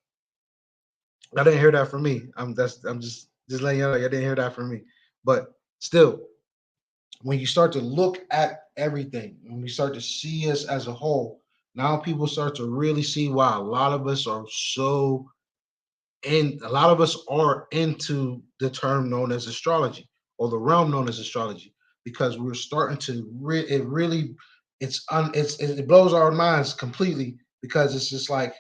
I didn't hear that from me. I'm just letting you know I didn't hear that from me. But still, when you start to look at everything, when we start to see us as a whole, now people start to really see why a lot of us are so and a lot of us are into the term known as astrology, or the realm known as astrology, because we're starting to it really it blows our minds completely, because it's just like,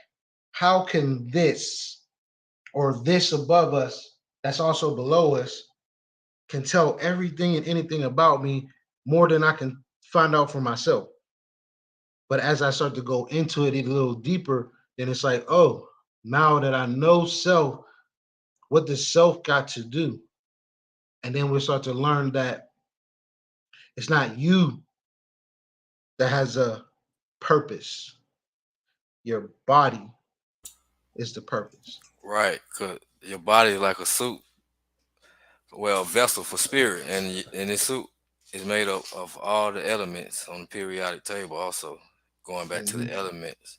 how can this or this above us that's also below us can tell everything and anything about me more than I can find out for myself? But as I start to go into it a little deeper, then it's like, oh, now that I know self, what does self got to do? And then we start to learn that it's not you that has a purpose. Your body is the purpose. Right, cause your body is like a suit, well, vessel for spirit, and and this suit is made up of all the elements on the periodic table. Also, going back to the Mhm. elements,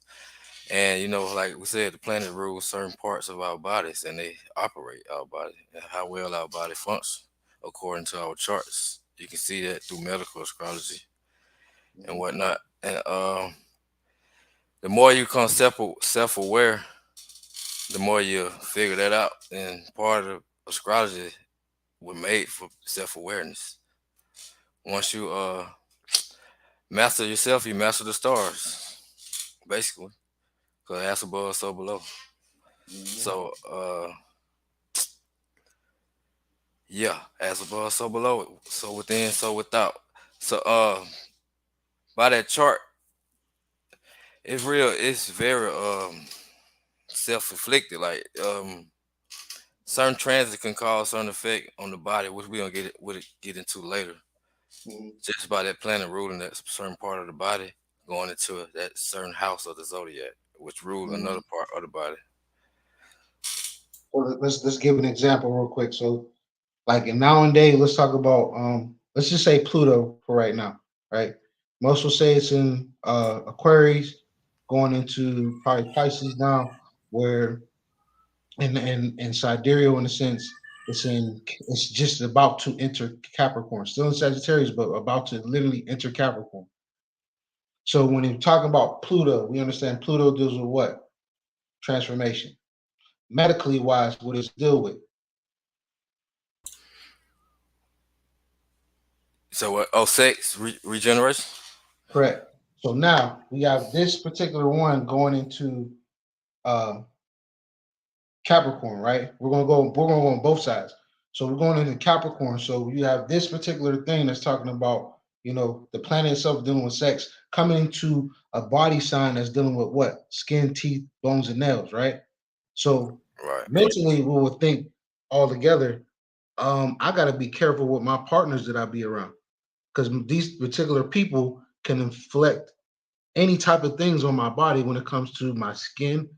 and like we said, the planet rules certain parts of our bodies, and they operate our body and how well our body functions according to our charts. You can see that through medical astrology and Mhm. whatnot. And the more you become self aware, the more you figure that out. And part of astrology was made for self awareness. Once you master yourself, you master the stars, basically. Cause as above, so below. Mhm. So yeah, as above, so below, so within, so without. So by that chart, it's real. It's very self-inflicted. Like certain transit can cause certain effect on the body, which we don't get into later. Mhm. Just by that planet ruling that certain part of the body, going into that certain house of the zodiac, which rule another Mhm. part of the body. So let's give an example real quick. So like in nowadays, let's talk about let's just say Pluto for right now, right? Most will say it's in Aquarius, going into probably Pisces now, where in sidereal, in a sense, it's just about to enter Capricorn, still in Sagittarius, but about to literally enter Capricorn. So when you talk about Pluto, we understand Pluto deals with what? Transformation. Medically wise, what does it deal with? So what? Oh, sex regeneration. Correct. So now we have this particular one going into uh, Capricorn, right? We're gonna go on both sides. So we're going into Capricorn. So you have this particular thing that's talking about, the planet itself dealing with sex, coming into a body sign that's dealing with what? Skin, teeth, bones, and nails, right? So Right. mentally we will think all together. I gotta be careful with my partners that I be around because these particular people can inflict any type of things on my body when it comes to my skin,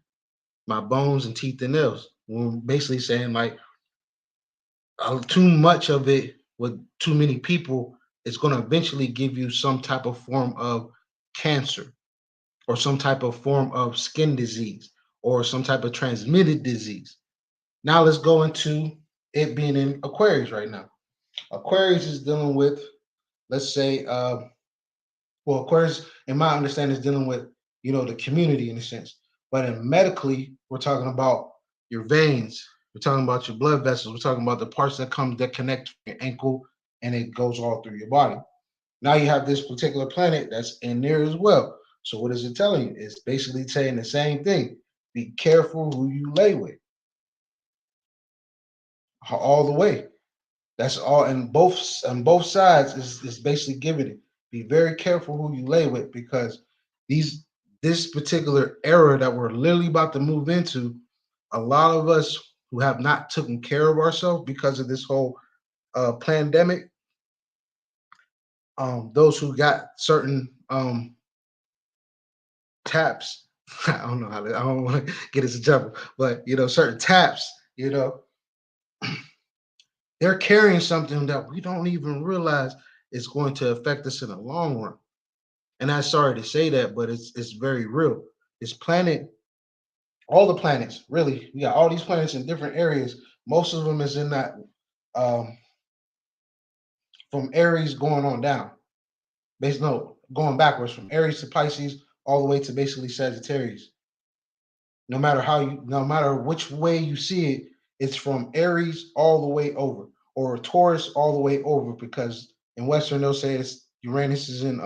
my bones, and teeth and nails. We're basically saying like too much of it with too many people is going to eventually give you some type of form of cancer or some type of form of skin disease or some type of transmitted disease. Now let's go into it being in Aquarius right now. Aquarius is dealing with, let's say, well, Aquarius, in my understanding, is dealing with, the community in a sense. But in medically, we're talking about your veins. We're talking about your blood vessels. We're talking about the parts that connect your ankle and it goes all through your body. Now you have this particular planet that's in there as well. So what is it telling you? It's basically saying the same thing. Be careful who you lay with all the way. That's all, and both sides is basically giving it. Be very careful who you lay with because these this particular era that we're literally about to move into, a lot of us who have not taken care of ourselves because of this whole pandemic, those who got certain taps, I don't know I don't want to get into trouble, but certain taps, they're carrying something that we don't even realize is going to affect us in the long run. And I'm sorry to say that, but it's very real. This planet, all the planets, really, we got all these planets in different areas. Most of them is in that um, from Aries going on down. Going backwards from Aries to Pisces, all the way to basically Sagittarius. No matter which way you see it, it's from Aries all the way over, or Taurus all the way over, because in Western they'll say it's Uranus is in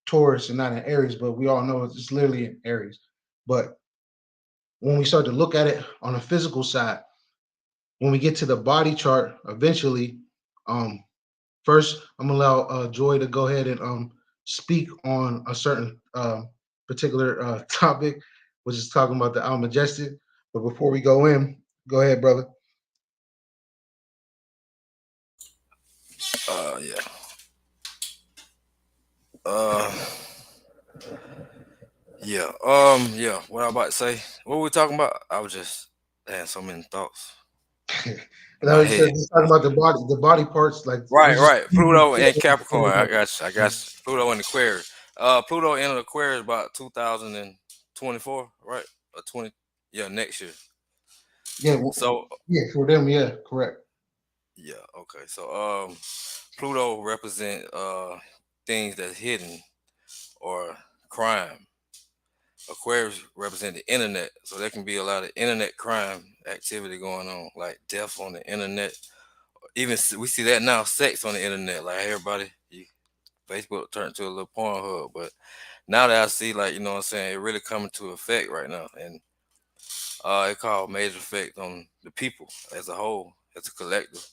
Taurus and not in Aries, but we all know it's literally in Aries. But when we start to look at it on a physical side, when we get to the body chart, eventually, first I'm gonna allow Joy to go ahead and speak on a certain particular topic, which is talking about the Al Majestic. But before we go in, go ahead, brother. Yeah. Uh, yeah. Yeah. What I about to say? What were we talking about? I was just had so many thoughts in Now my he said head. he's talking about the body parts, like we Right, just right. Pluto and Capricorn. I got you. I got you. Pluto and Aquarius. Pluto entered Aquarius about 2024, right? Or 20. Yeah, next year. yeah, So yeah, for them, yeah, correct. yeah, okay. So Pluto represent things that's hidden or crime. Aquarius represent the internet, so there can be a lot of internet crime activity going on, like death on the internet. Even we see that now, sex on the internet. Like everybody, Facebook turned to a little porn hub, but now that I see, like, you know what I'm saying, it really coming to effect right now, and it called major effect on the people as a whole, as a collective.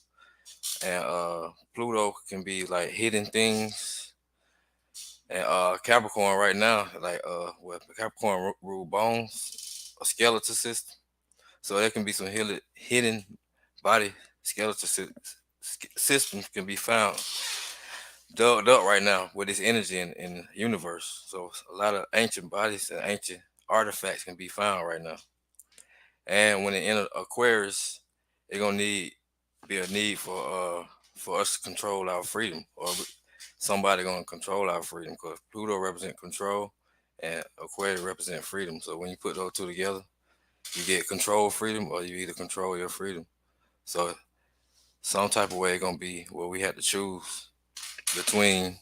And Pluto can be like hidden things, and Capricorn right now, like well, Capricorn rule bones, a skeletal system, so there can be some hidden body skeletal systems can be found dug up right now with this energy in the universe. So a lot of ancient bodies and ancient artifacts can be found right now. And when it enter Aquarius, it gonna be a need for us to control our freedom, or somebody gonna control our freedom, because Pluto represent control and Aquarius represent freedom. So when you put those two together, you get control freedom, or you either control your freedom. So some type of way it gonna be where we have to choose between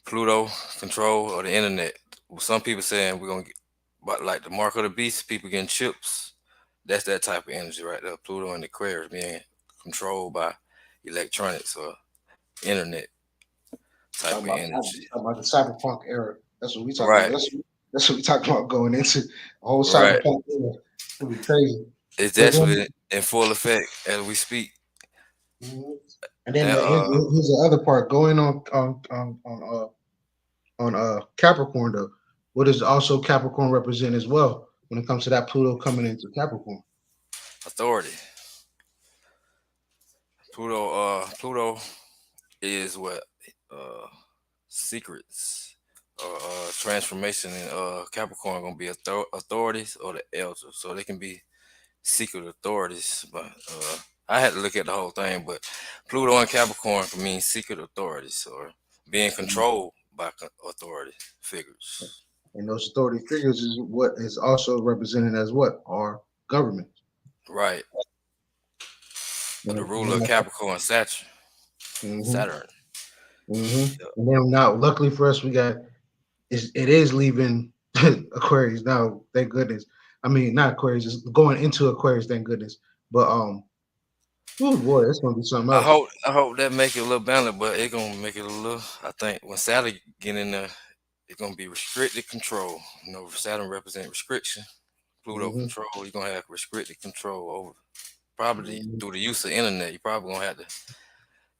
Pluto control or the internet. Some people saying we're gonna get, but like the mark of the beast, people getting chips. That's that type of energy right there. Pluto and Aquarius being controlled by electronics or internet type of energy. Talking about the cyberpunk era. That's what we talking about. Right, That's what we talking about going into a whole right. cyberpunk era. It'll be crazy. It's But then, actually in full effect as we speak. mhm. And then And here's the other part going on Capricorn though. What does also Capricorn represent as well when it comes to that Pluto coming into Capricorn? authority. Pluto is what secrets or transformation in Capricorn gonna be authorities or the elders, so they can be secret authorities. But I had to look at the whole thing, but Pluto and Capricorn can mean secret authorities or being controlled by authority figures. And those authority figures is what is also represented as what? Our government. Right. But the ruler of Mm-hmm. Capricorn, Saturn. Saturn. Mm-hmm. Yeah. And then now, luckily for us, it is leaving Aquarius now. Thank goodness. I mean, not Aquarius, it's going into Aquarius. Thank goodness. But oh boy, it's gonna be something else. I hope that make it a little balanced, but it gonna make it a little. I think when Saturn get in there, it's gonna be restricted control. You know, Saturn represent restriction. Pluto Mm-hmm. control. You're gonna have restricted control over probably Mm-hmm. through the use of internet. You probably gonna have to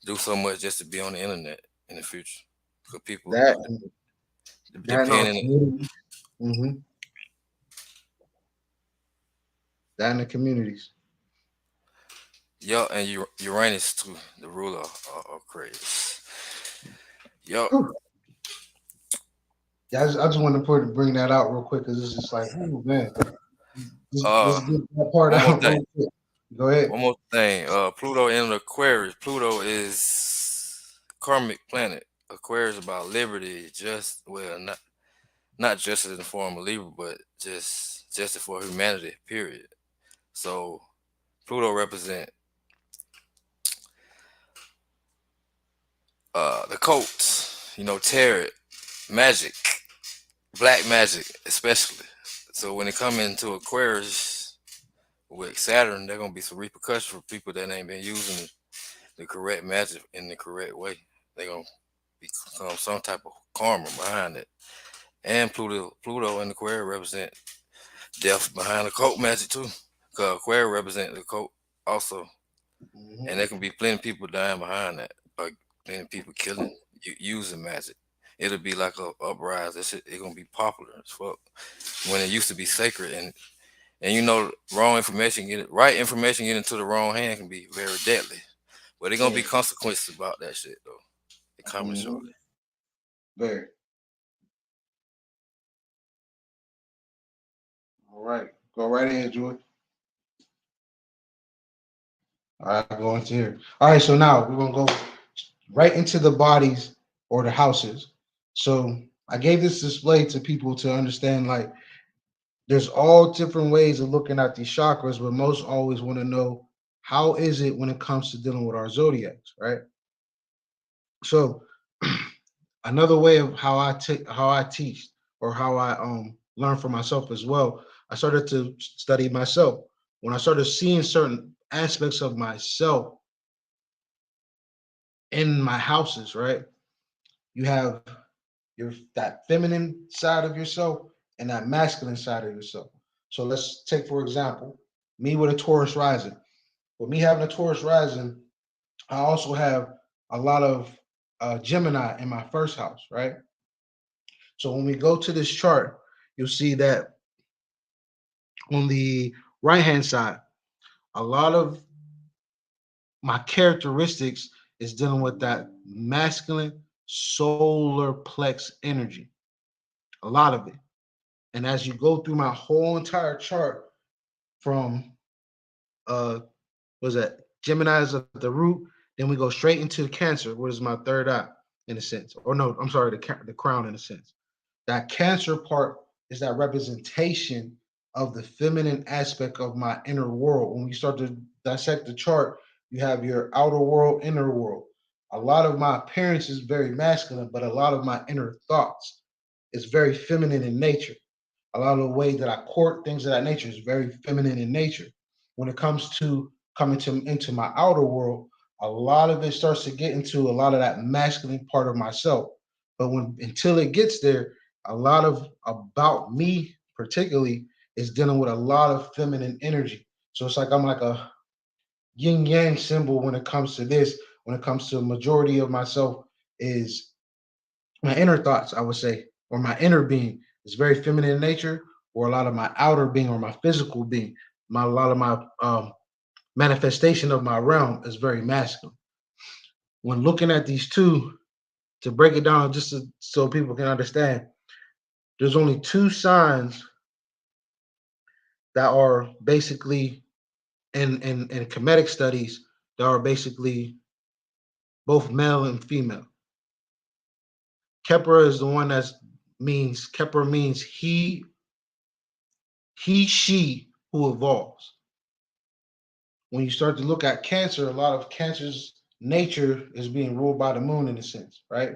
do so much just to be on the internet in the future. Because people That and our depending. community. Mm-hmm. That in the communities. Yeah, and Uranus too, the ruler of Aquarius. Yup. Whew. Yeah, I just wanted to bring that out real quick because it's just like, oh man, let's get that part One more out. thing. Go ahead. One more thing. Pluto in Aquarius. Pluto is karmic planet. Aquarius about liberty, not just in the form of Libra, but just for humanity. Period. So Pluto represent the cults. You know, tarot, magic, black magic, especially. So when it come into Aquarius with Saturn, there gonna be some repercussions for people that ain't been using the correct magic in the correct way. They gonna become some type of karma behind it. And Pluto and Aquarius represent death behind the cult magic too. Cause Aquarius represent the cult also, Mm-hmm. and there can be plenty of people dying behind that, or plenty of people killing using magic. It'll be like a uprising. It's gonna be popular as fuck when it used to be sacred. And you know, right information get into the wrong hand can be very deadly. But there's gonna be consequences about that shit though. It coming shortly. Very. All right. Go right ahead, George. All right, I'll go into here. All right, so now we're gonna go right into the bodies or the houses. So I gave this display to people to understand like there's all different ways of looking at these chakras, but most always want to know how is it when it comes to dealing with our zodiacs, right? So another way of how I teach or how I learn for myself as well, I started to study myself. When I started seeing certain aspects of myself in my houses, right? You have that feminine side of yourself and that masculine side of yourself. So let's take, for example, me with a Taurus rising. With me having a Taurus rising, I also have a lot of Gemini in my first house, right? So when we go to this chart, you'll see that on the right-hand side, a lot of my characteristics is dealing with that masculine solar plex energy, a lot of it. And as you go through my whole entire chart from was that Gemini is at the root, then we go straight into Cancer, which is my third eye in a sense. Or no, I'm sorry, the crown in a sense. That Cancer part is that representation of the feminine aspect of my inner world. When we start to dissect the chart, you have your outer world, inner world. A lot of my appearance is very masculine, but a lot of my inner thoughts is very feminine in nature. A lot of the way that I court things of that nature is very feminine in nature. When it comes to coming into my outer world, a lot of it starts to get into a lot of that masculine part of myself. But until it gets there, a lot of about me particularly is dealing with a lot of feminine energy. So it's like I'm like a yin yang symbol when it comes to this. When it comes to a majority of myself is my inner thoughts, I would say, or my inner being is very feminine in nature, or a lot of my outer being or my physical being, a lot of my manifestation of my realm is very masculine. When looking at these two, to break it down so people can understand, there's only two signs that are basically in Kemetic studies that are basically both male and female. Kepra is the one Kepra means he, she who evolves. When you start to look at Cancer, a lot of Cancer's nature is being ruled by the moon in a sense, right?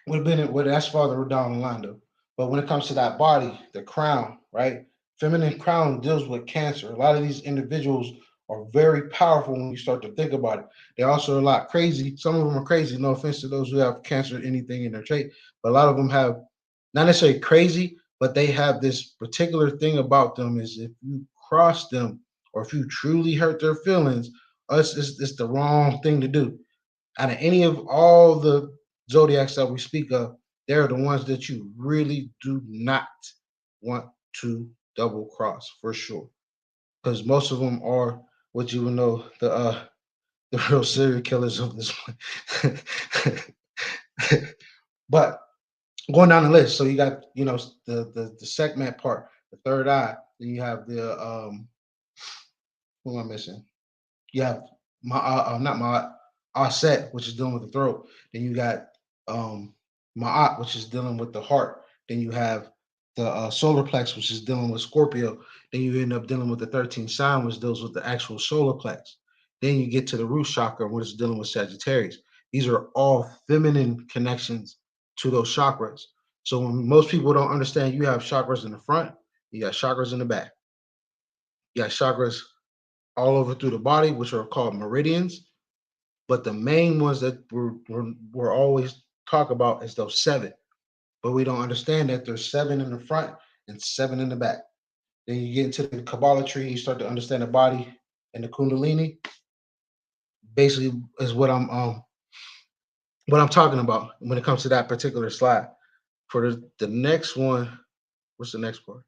That's farther down the line though. But when it comes to that body, the crown, right? Feminine crown deals with Cancer. A lot of these individuals are very powerful when you start to think about it. They're also a lot crazy. Some of them are crazy. No offense to those who have Cancer, anything in their trait, but a lot of them have not necessarily crazy, but they have this particular thing about them is if you cross them or if you truly hurt their feelings, it's the wrong thing to do. Out of any of all the zodiacs that we speak of, they're the ones that you really do not want to double cross for sure, because most of them are what you would know the real serial killers of this one. But going down the list, so you got the segment part, the third eye. Then you have the who am I missing? You have not my Aset, which is dealing with the throat. Then you got Ma'at, which is dealing with the heart. Then you have the solar plex, which is dealing with Scorpio. Then you end up dealing with the 13th sign, which deals with the actual solar plex. Then you get to the root chakra, which is dealing with Sagittarius. These are all feminine connections to those chakras. So when most people don't understand, you have chakras in the front, you got chakras in the back. You got chakras all over through the body, which are called meridians. But the main ones that we're always talk about is those seven. But we don't understand that there's seven in the front and seven in the back. Then you get into the Kabbalah tree, you start to understand the body and the Kundalini. Basically, is what I'm talking about when it comes to that particular slide. For the next one, what's the next part?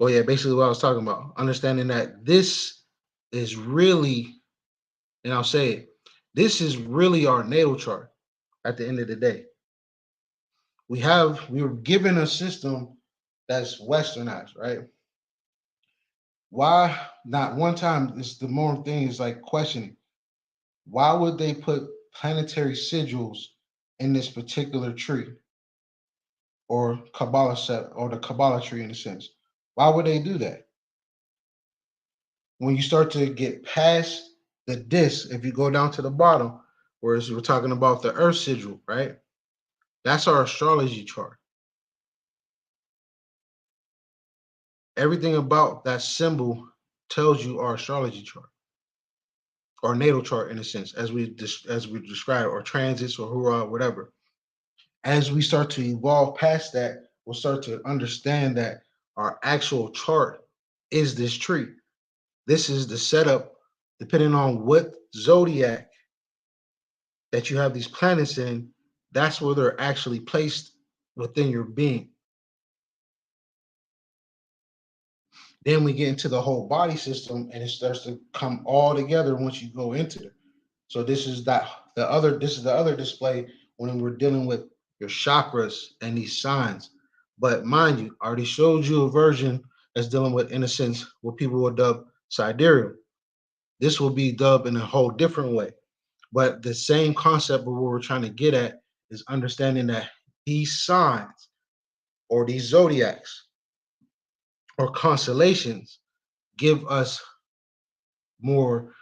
Oh yeah, basically what I was talking about. Understanding that this is really, and I'll say it, this is really our natal chart at the end of the day. We were given a system that's westernized, right? Why not one time it's the more thing is like questioning. Why would they put planetary sigils in this particular tree or Kabbalah set or the Kabbalah tree in a sense? Why would they do that? When you start to get past the disc, if you go down to the bottom, whereas we're talking about the Earth sigil, right? That's our astrology chart. Everything about that symbol tells you our astrology chart or natal chart in a sense, as we describe, or transits or hurrah, whatever. As we start to evolve past that, we'll start to understand that our actual chart is this tree. This is the setup, depending on what zodiac that you have these planets in, that's where they're actually placed within your being. Then we get into the whole body system and it starts to come all together once you go into it. So this is the other display when we're dealing with your chakras and these signs. But mind you, I already showed you a version that's dealing with, in a sense, what people would dub sidereal. This will be dubbed in a whole different way. But the same concept of what we're trying to get at is understanding that these signs or these zodiacs or constellations give us more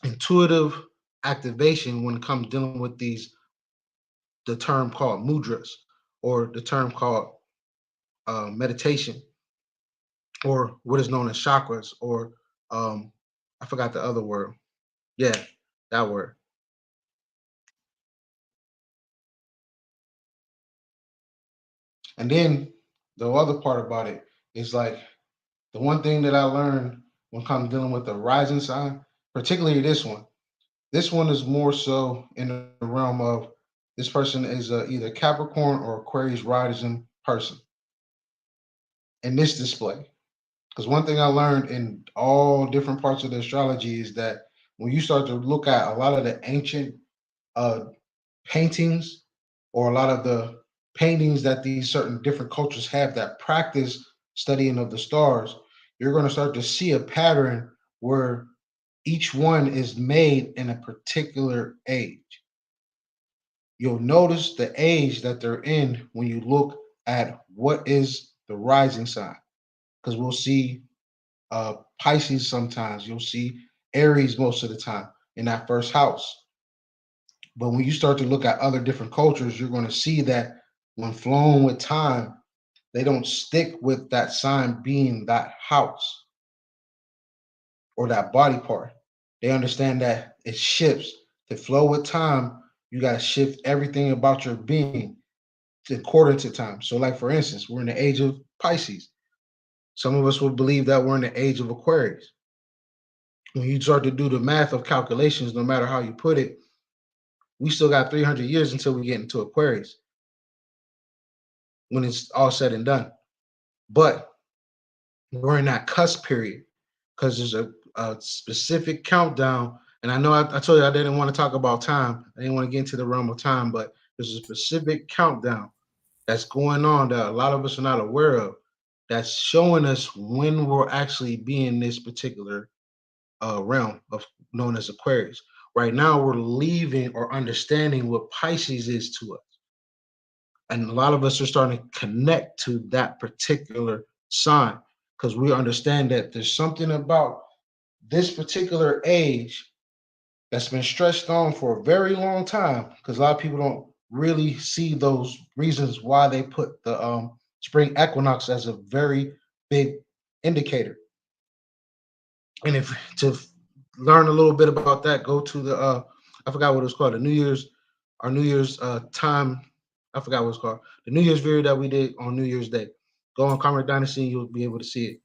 intuitive activation when it comes dealing with the term called mudras or the term called meditation or what is known as chakras or I forgot the other word. Yeah, that word. And then the other part about it is like the one thing that I learned when I'm dealing with the rising sign, particularly this one. This one is more so in the realm of this person is either Capricorn or Aquarius rising person. in this display. Because one thing I learned in all different parts of the astrology is that when you start to look at a lot of the ancient uh, paintings or a lot of the paintings that these certain different cultures have that practice studying of the stars, you're going to start to see a pattern where each one is made in a particular age. You'll notice the age that they're in when you look at what is the rising sign, because we'll see Pisces sometimes, you'll see Aries most of the time in that first house. But when you start to look at other different cultures, you're going to see that when flown with time, they don't stick with that sign being that house or that body part. They understand that it shifts. To flow with time, you got to shift everything about your being to according to time. So, like for instance, we're in the age of Pisces. Some of us would believe that we're in the age of Aquarius. When you start to do the math of calculations, no matter how you put it, we still got 300 years until we get into Aquarius when it's all said and done. But we're in that cusp period because there's a specific countdown. And I know I told you I didn't want to talk about time. I didn't want to get into the realm of time, but there's a specific countdown that's going on that a lot of us are not aware of that's showing us when we'll actually be in this particular realm of known as Aquarius. Right now, we're leaving or understanding what Pisces is to us. And a lot of us are starting to connect to that particular sign because we understand that there's something about this particular age that's been stretched on for a very long time because a lot of people don't really see those reasons why they put the spring equinox as a very big indicator. And if to learn a little bit about that, go to the I forgot what it was called, the New Year's, our New Year's time. I forgot what it's called. The New Year's video that we did on New Year's Day. Go on Karmic Dynasty, and you'll be able to see it.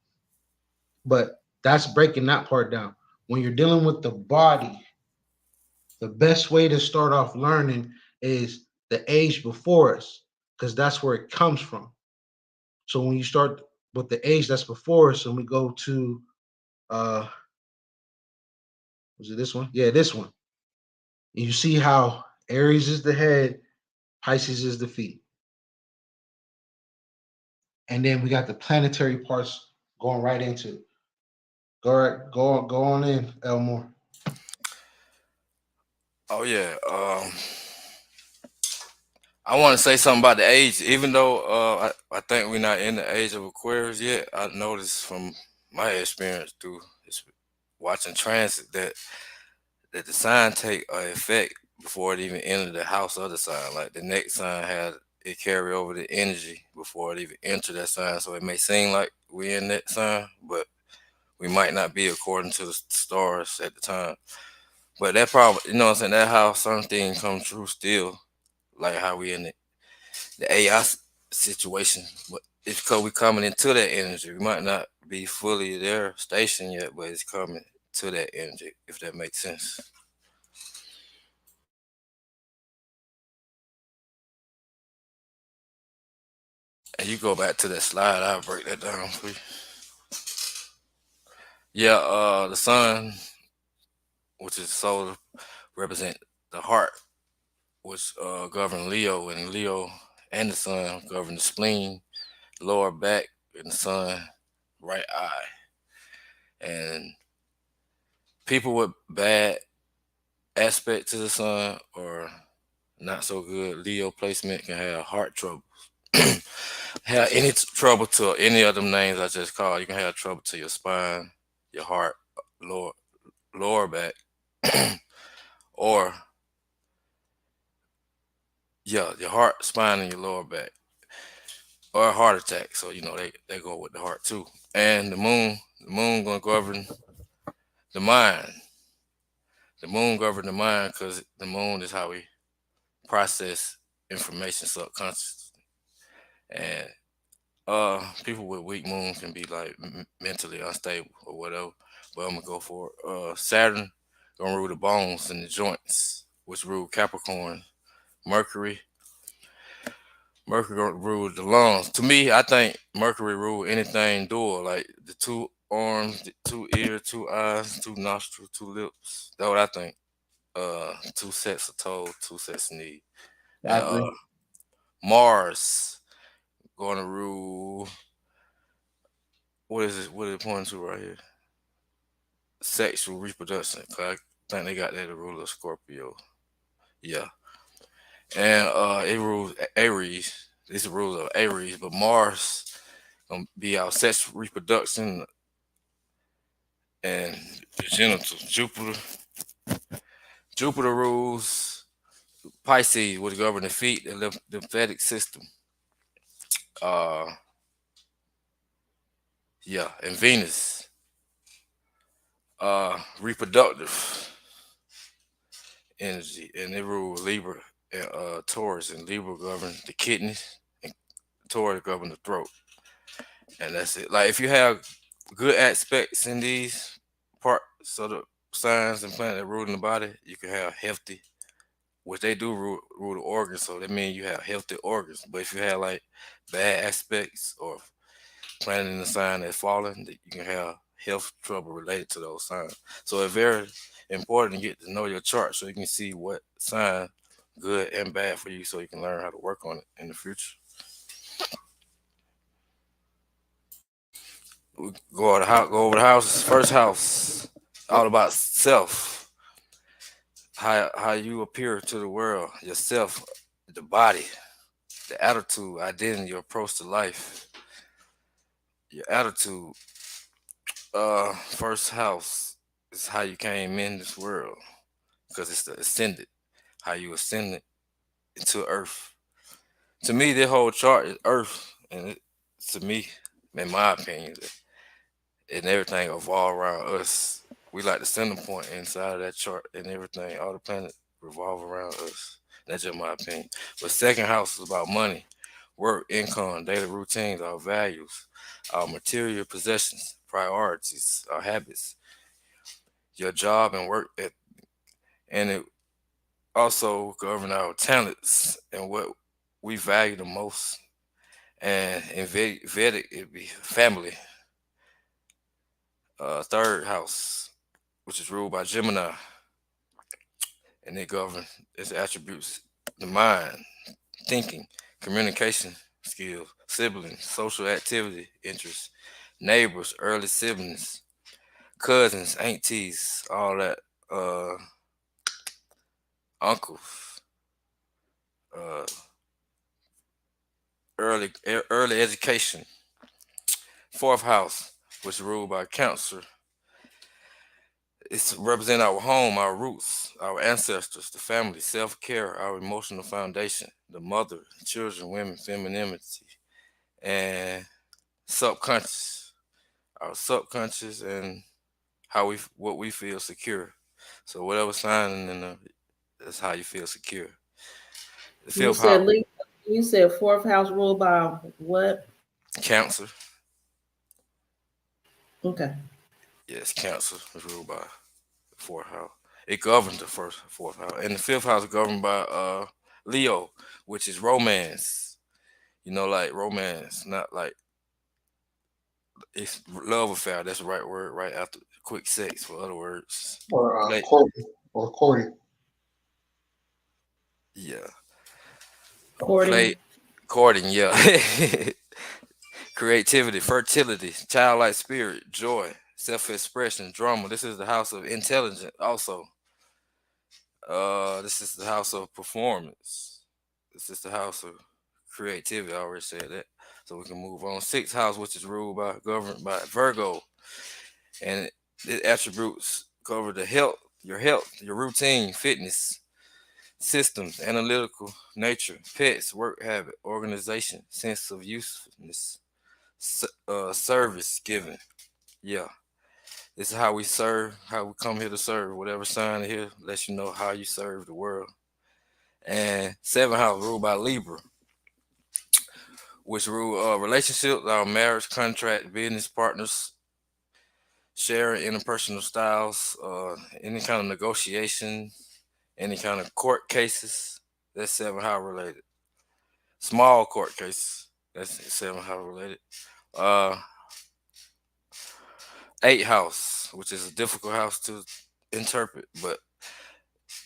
But that's breaking that part down. When you're dealing with the body, the best way to start off learning is the age before us, because that's where it comes from. So when you start with the age that's before us, and we go to was it this one? Yeah, this one. And you see how Aries is the head, Pisces is the feet. And then we got the planetary parts going right into it. Go on in, Elmore. Oh yeah. I want to say something about the age. Even though I think we're not in the age of Aquarius yet, I noticed from my experience through watching transit that the sign take effect before it even entered the house of the sign. Like the next sign had it carry over the energy before it even entered that sign. So it may seem like we're in that sign, but we might not be according to the stars at the time. But that probably, you know what I'm saying, that how certain things come true still, like how we in the AI situation. But it's because we coming into that energy. We might not be fully there station yet, but it's coming to that energy, if that makes sense. And you go back to that slide, I'll break that down for you. Yeah, the sun, which is solar, represent the heart, which govern Leo, and Leo and the sun govern the spleen, lower back, and the sun, right eye. And people with bad aspect to the sun or not so good Leo placement can have heart trouble. Have any trouble to any of them names I just called. You can have trouble to your spine, your heart, lower lower back, or yeah, your heart, spine, and your lower back, or a heart attack. So you know they go with the heart too. And the moon gonna govern the mind. The moon govern the mind because the moon is how we process information subconsciously. And people with weak moon can be like mentally unstable or whatever. But I'm gonna go for it. Saturn gonna rule the bones and the joints, which rule Capricorn. Mercury Mercury rules the lungs. To me, I think Mercury rule anything dual, like the two arms, the two ears, two eyes, two nostrils, two lips. That's what I think. Two sets of toes, two sets of knees. I And agree. Mars going to rule. What is it? What is it pointing to right here? Sexual reproduction. 'Cause I think they got that to rule of Scorpio. Yeah. And it rules Aries. It's the rules of Aries, but Mars gonna be our sexual reproduction and the genitals. Jupiter rules Pisces, which govern the feet, the lymphatic system. Uh, yeah, and Venus, reproductive energy, and they rule Libra and Taurus, and Libra govern the kidneys, and Taurus govern the throat, and that's it. Like if you have good aspects in these parts of the signs and planets that rule in the body, you can have healthy, which they do rule the organs, so that means you have healthy organs. But if you have like bad aspects or planet in the sign that's falling, that you can have health trouble related to those signs. So it's very important to get to know your chart so you can see what sign good and bad for you, so you can learn how to work on it in the future. We go over the houses. First house, all about self, how you appear to the world, yourself, the body, the attitude, identity, your approach to life, your attitude. First house is how you came in this world, because it's the ascended, how you ascended into Earth. To me, the whole chart is Earth, and to me, in my opinion, and everything evolve around us. We like the center point inside of that chart, and everything, all the planets revolve around us. That's just my opinion. But second house is about money, work, income, daily routines, our values, our material possessions, priorities, our habits, your job and work, and it also govern our talents and what we value the most. And in Vedic, it'd be family. Third house, which is ruled by Gemini, and it governs its attributes: the mind, thinking, communication skills, siblings, social activity, interests, neighbors, early siblings, cousins, aunties, all that, uh, uncles, uh, early education. Fourth house, which is ruled by Cancer, it's represent our home, our roots, our ancestors, the family, self-care, our emotional foundation, the mother, children, women, femininity, and subconscious, our subconscious, and how what we feel secure. So whatever sign in the, that's how you feel secure. The You fifth house, said you said fourth house ruled by what? Cancer. Okay. Yes, Cancer is ruled by the fourth house. It governs the fourth house, and the fifth house is governed by Leo, which is romance. You know, like romance, not like it's love affair. That's the right word. Right after quick sex, for other words. Or Play, courting. yeah, play Courting. courting. Yeah, creativity, fertility, childlike spirit, joy, self-expression, drama. This is the house of intelligence. Also, this is the house of performance. This is the house of creativity. I already said that. So we can move on. Sixth house, which is ruled by, governed by Virgo, and it attributes cover the health, your routine, fitness, systems, analytical nature, pets, work habit, organization, sense of usefulness, service given. Yeah, this is how we serve, how we come here to serve. Whatever sign here lets you know how you serve the world. And seventh house ruled by Libra, which rule relationships, our marriage, contract, business partners, sharing interpersonal styles, any kind of negotiation, any kind of court cases. That's seven house related. Small court cases. That's 7th house related. Uh, 8th house, which is a difficult house to interpret, but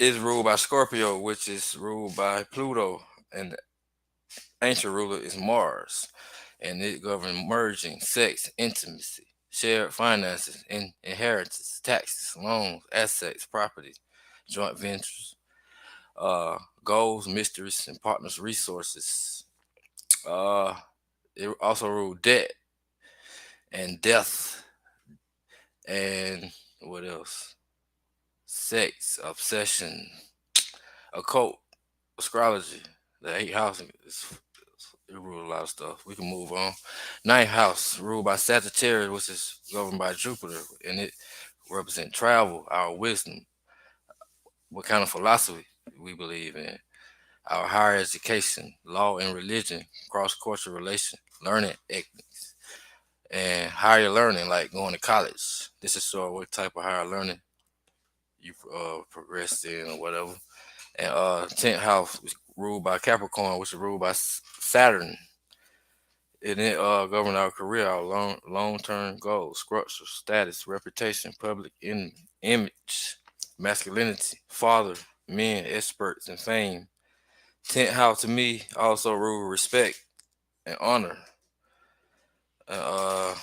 is ruled by Scorpio, which is ruled by Pluto, and the ancient ruler is Mars, and it governs merging, sex, intimacy, shared finances, inheritance, taxes, loans, assets, property, joint ventures, goals, mysteries, and partners' resources. Uh, it also ruled debt and death, and what else? Sex, obsession, occult, astrology. The 8th house is it rule a lot of stuff. We can move on. 9th house ruled by Sagittarius, which is governed by Jupiter, and it represents travel, our wisdom, what kind of philosophy we believe in, our higher education, law and religion, cross-cultural relation, learning ethics, and higher learning, like going to college. This is sort of what type of higher learning you progressed in or whatever. And 10th house was ruled by Capricorn, which is ruled by Saturn. And it govern our career, our long term goals, structure, status, reputation, public image, masculinity, father, men, experts, and fame. 10th house to me also rule respect and honor. Uh,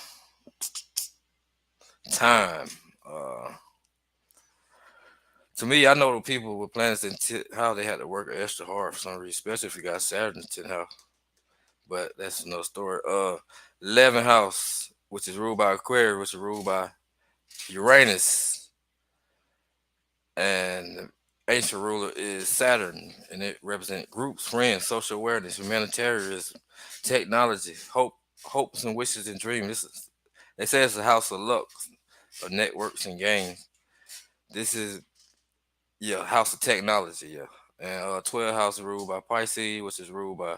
time. Uh, to me, I know the people with planets in 10th house, they had to work extra hard for some reason, especially if you got Saturn in 10th house. But that's another story. 11th house, which is ruled by Aquarius, which is ruled by Uranus, and the ancient ruler is Saturn, and it represents groups, friends, social awareness, humanitarianism, technology, hopes and wishes and dreams. They say it's a house of luck, of networks and games. This is house of technology, yeah. And 12th house is ruled by Pisces, which is ruled by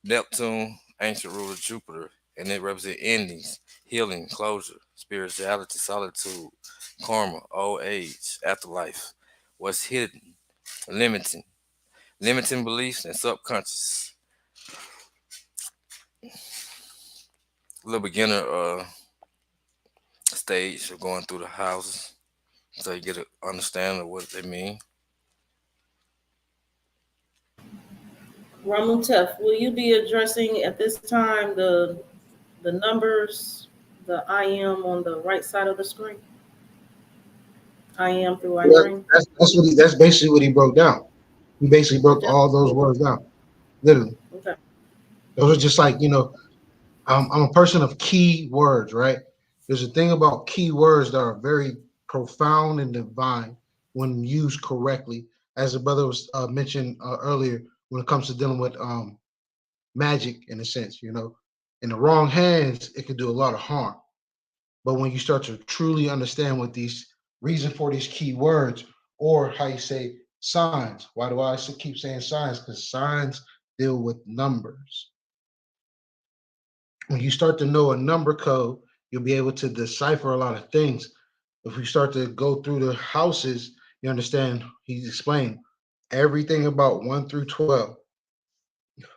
Neptune, ancient ruler Jupiter, and it represents endings, healing, closure, spirituality, solitude, karma, old age, afterlife, what's hidden, limiting, limiting beliefs, and subconscious. Little beginner stage of going through the houses, so you get an understanding of what they mean. Ramutef, will you be addressing at this time the numbers, the I am on the right side of the screen? I am through I Yeah, dream. that's basically what he broke down. He basically You broke just all those words down. Literally, okay. those are just like I'm a person of key words, right? There's a thing about key words that are very profound and divine when used correctly, as the brother was mentioned earlier. When it comes to dealing with magic, in a sense, in the wrong hands, it can do a lot of harm. But when you start to truly understand what these reason for these key words, or how you say signs. Why do I keep saying signs? Because signs deal with numbers. When you start to know a number code, you'll be able to decipher a lot of things. If we start to go through the houses, you understand he's explained everything about 1 through 12.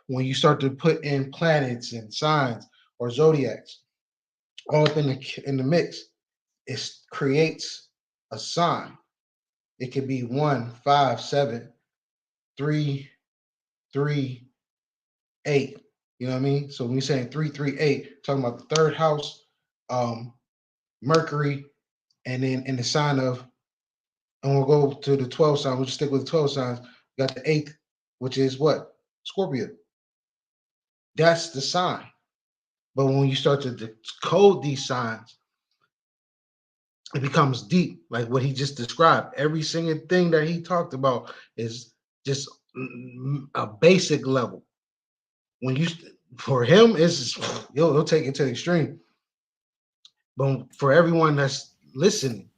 When you start to put in planets and signs or zodiacs all up in the mix, it creates a sign. It could be 1, 5, 7, 3, 3, 8. You know what I mean? So when you're saying 3, 3, 8, talking about the third house, Mercury, and then in the sign of, and we'll go to the 12 sign. We'll just stick with the 12 signs. We got the eighth, which is what? Scorpio. That's the sign. But when you start to decode these signs, it becomes deep, like what he just described. Every single thing that he talked about is just a basic level. When you, for him, it's he'll take it to the extreme. But for everyone that's listening,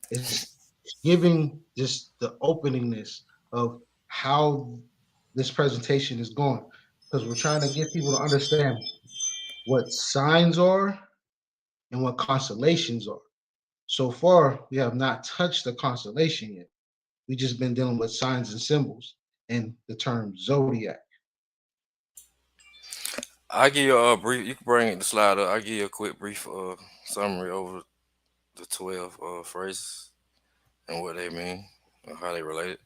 it's giving just the openingness of how this presentation is going, because we're trying to get people to understand what signs are and what constellations are. So far, we have not touched the constellation yet. We just been dealing with signs and symbols and the term zodiac. I give you a brief. You can bring the slide up. I give you a quick brief summary over the 12 phrases and what they mean and how they relate.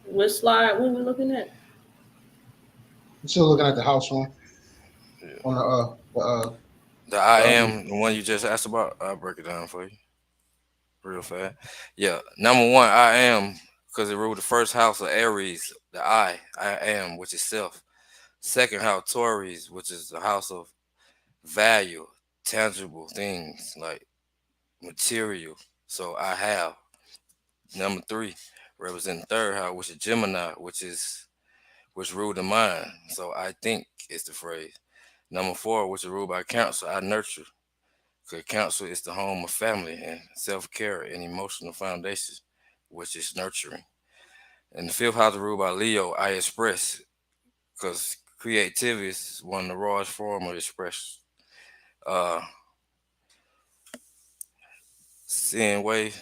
Which slide were we looking at? I'm still looking at the house one Yeah. on The I the other. am, the one you just asked about, I'll break it down for you real fast. Yeah, number one, I am, because it ruled the first house of Aries, the I am, which is self. Second house, Taurus, which is the house of value, tangible things like material. So I have. Number three, representing third house, which is Gemini, which ruled the mind. So I think is the phrase. Number four, which is ruled by Council, I nurture. Because Council is the home of family and self-care and emotional foundations, which is nurturing. And the fifth house is ruled by Leo, I express. Because creativity is one of the rawest form of expression. Uh, Seeing way.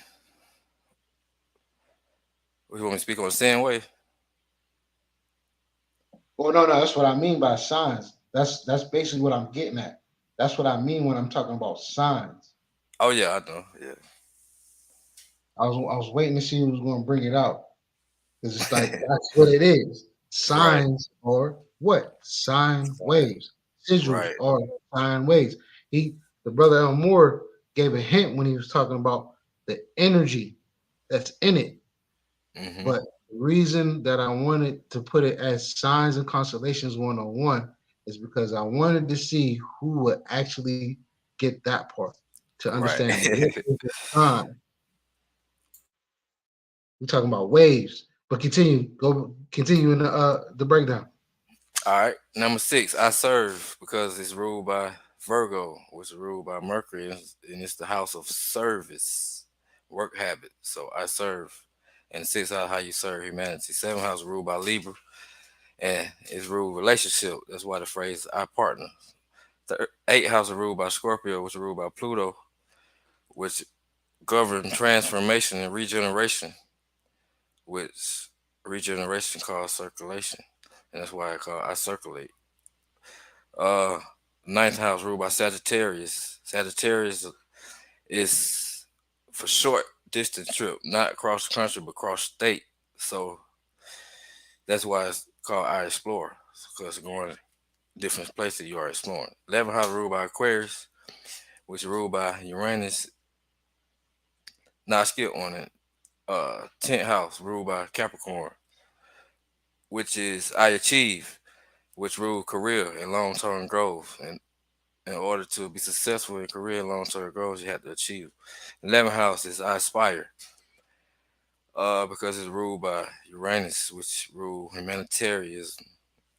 You want me to speak on seeing way? Well, no, that's what I mean by signs. That's basically what I'm getting at. That's what I mean when I'm talking about signs. Oh yeah, I know. Yeah. I was waiting to see who was going to bring it out because it's like that's what it is. Right. Signs or what? Sine waves. Sigils Right. or sine waves. The brother Elmore gave a hint when he was talking about the energy that's in it. Mm-hmm. But the reason that I wanted to put it as signs and constellations 101 is because I wanted to see who would actually get that part to Right. understand what is the sign. We're talking about waves. But continue in the breakdown. All right. Number six, I serve because it's ruled by Virgo, which is ruled by Mercury, and it's the house of service, work habit. So I serve. And six house, how you serve humanity. Seven house ruled by Libra, and it's ruled relationship. That's why the phrase I partner. Eight house is ruled by Scorpio, which is ruled by Pluto, which govern transformation and regeneration, which regeneration called circulation. And that's why I circulate. Uh, Ninth house ruled by Sagittarius. Sagittarius is for short distance trip, not cross country but cross state. So that's why it's called I Explore, because going different places you are exploring. 11th house ruled by Aquarius, which is ruled by Uranus. Now I skip on it. 10th house ruled by Capricorn, which is I achieve, which rule career and long term growth. And in order to be successful in career and long term goals, you have to achieve. 11th house is I aspire, because it's ruled by Uranus, which rule humanitarianism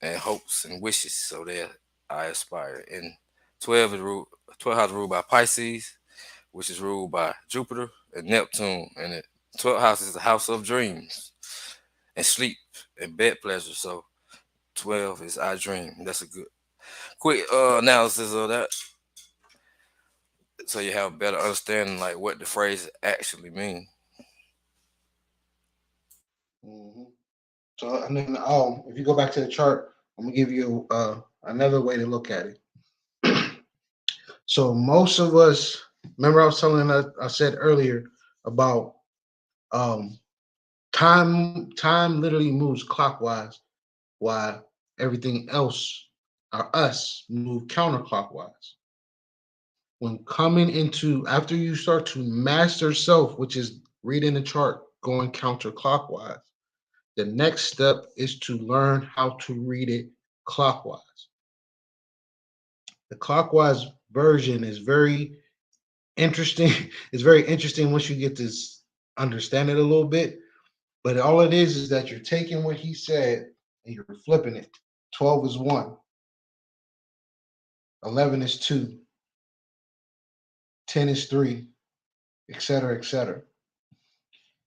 and hopes and wishes. So that I aspire. And 12 is ruled 12 house ruled by Pisces, which is ruled by Jupiter and Neptune. And the 12th house is the house of dreams and sleep and bed pleasure. So 12 is I dream. That's a good quick analysis of that. So you have a better understanding like what the phrase actually mean. Mhm. So and then if you go back to the chart, I'm gonna give you another way to look at it. So most of us, remember I said earlier about um time literally moves clockwise while everything else or us move counterclockwise. When coming into after you start to master self, which is reading the chart going counterclockwise, the next step is to learn how to read it clockwise. The clockwise version is very interesting. It's very interesting once you get to understand it a little bit. But all it is that you're taking what he said and you're flipping it. 12 is 1, 11 is 2, 10 is 3, etc., etc.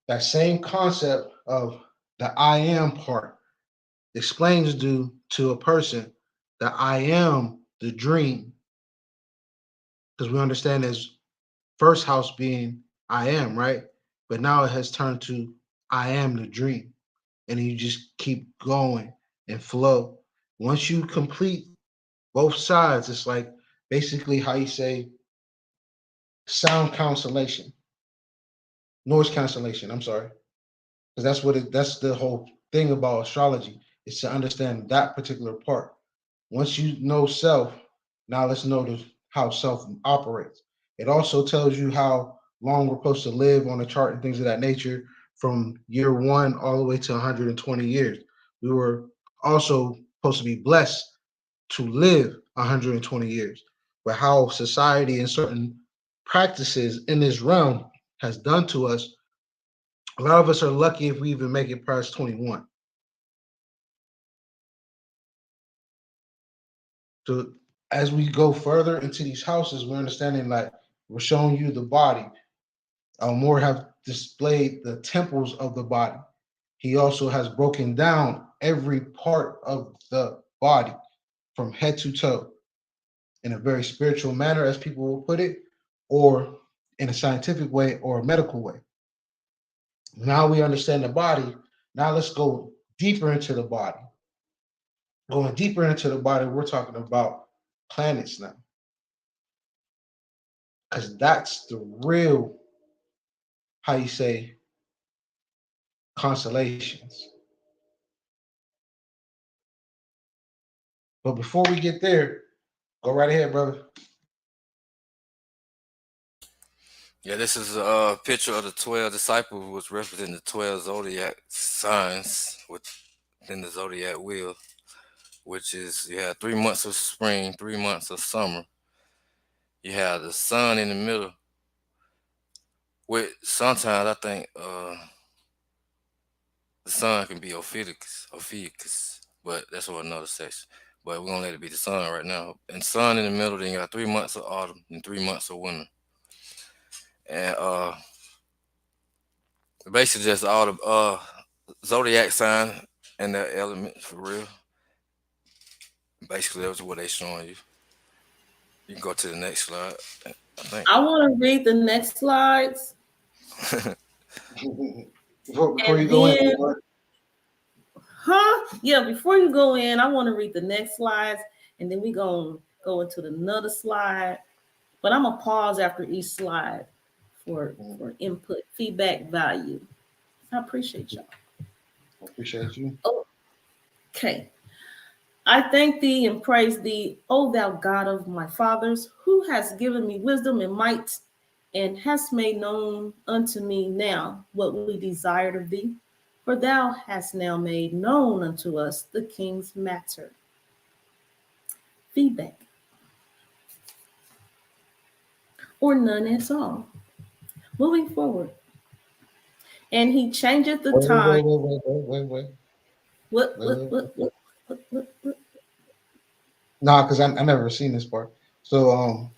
That same concept of the I am part explains to a person that I am the dream, because we understand as first house being I am, right? But now it has turned to I am the dream. And you just keep going and flow. Once you complete both sides, it's like basically how you say sound cancellation, noise cancellation. I'm sorry, because that's the whole thing about astrology is to understand that particular part. Once you know self, now let's know how self operates. It also tells you how long we're supposed to live on a chart and things of that nature from year one all the way to 120 years. We were also supposed to be blessed to live 120 years, but how society and certain practices in this realm has done to us, a lot of us are lucky if we even make it past 21. So as we go further into these houses, we're understanding like we're showing you the body. More have displayed the temples of the body. He also has broken down every part of the body from head to toe in a very spiritual manner, as people will put it, or in a scientific way or a medical way. Now we understand the body. Now let's go deeper into the body. Going deeper into the body, we're talking about planets now, because that's the real, how you say, constellations. But before we get there, go right ahead, brother. Yeah, this is a picture of the 12 disciples, which represent the 12 zodiac signs within the zodiac wheel, which is you have 3 months of spring, 3 months of summer. You have the sun in the middle, which sometimes I think the sun can be Ophiuchus, but that's for another section. But we're gonna let it be the sun right now. And sun in the middle, then you got 3 months of autumn and 3 months of winter. And basically just all the zodiac sign and their elements for real. Basically that's what they showing you. You can go to the next slide, I think. I want to read the next slides, Before you and go in, then, yeah, before you go in, I want to read the next slides, and then we gonna go into another slide. But I'm gonna pause after each slide for input, feedback, value. I appreciate y'all. I appreciate you. Okay. I thank thee and praise thee, O thou God of my fathers, who hast given me wisdom and might, and hast made known unto me now what we desired of thee. For thou hast now made known unto us the king's matter. Feedback, or none at all. Moving forward. And he changeth the time. Wait. What? Nah, because I never seen this part. So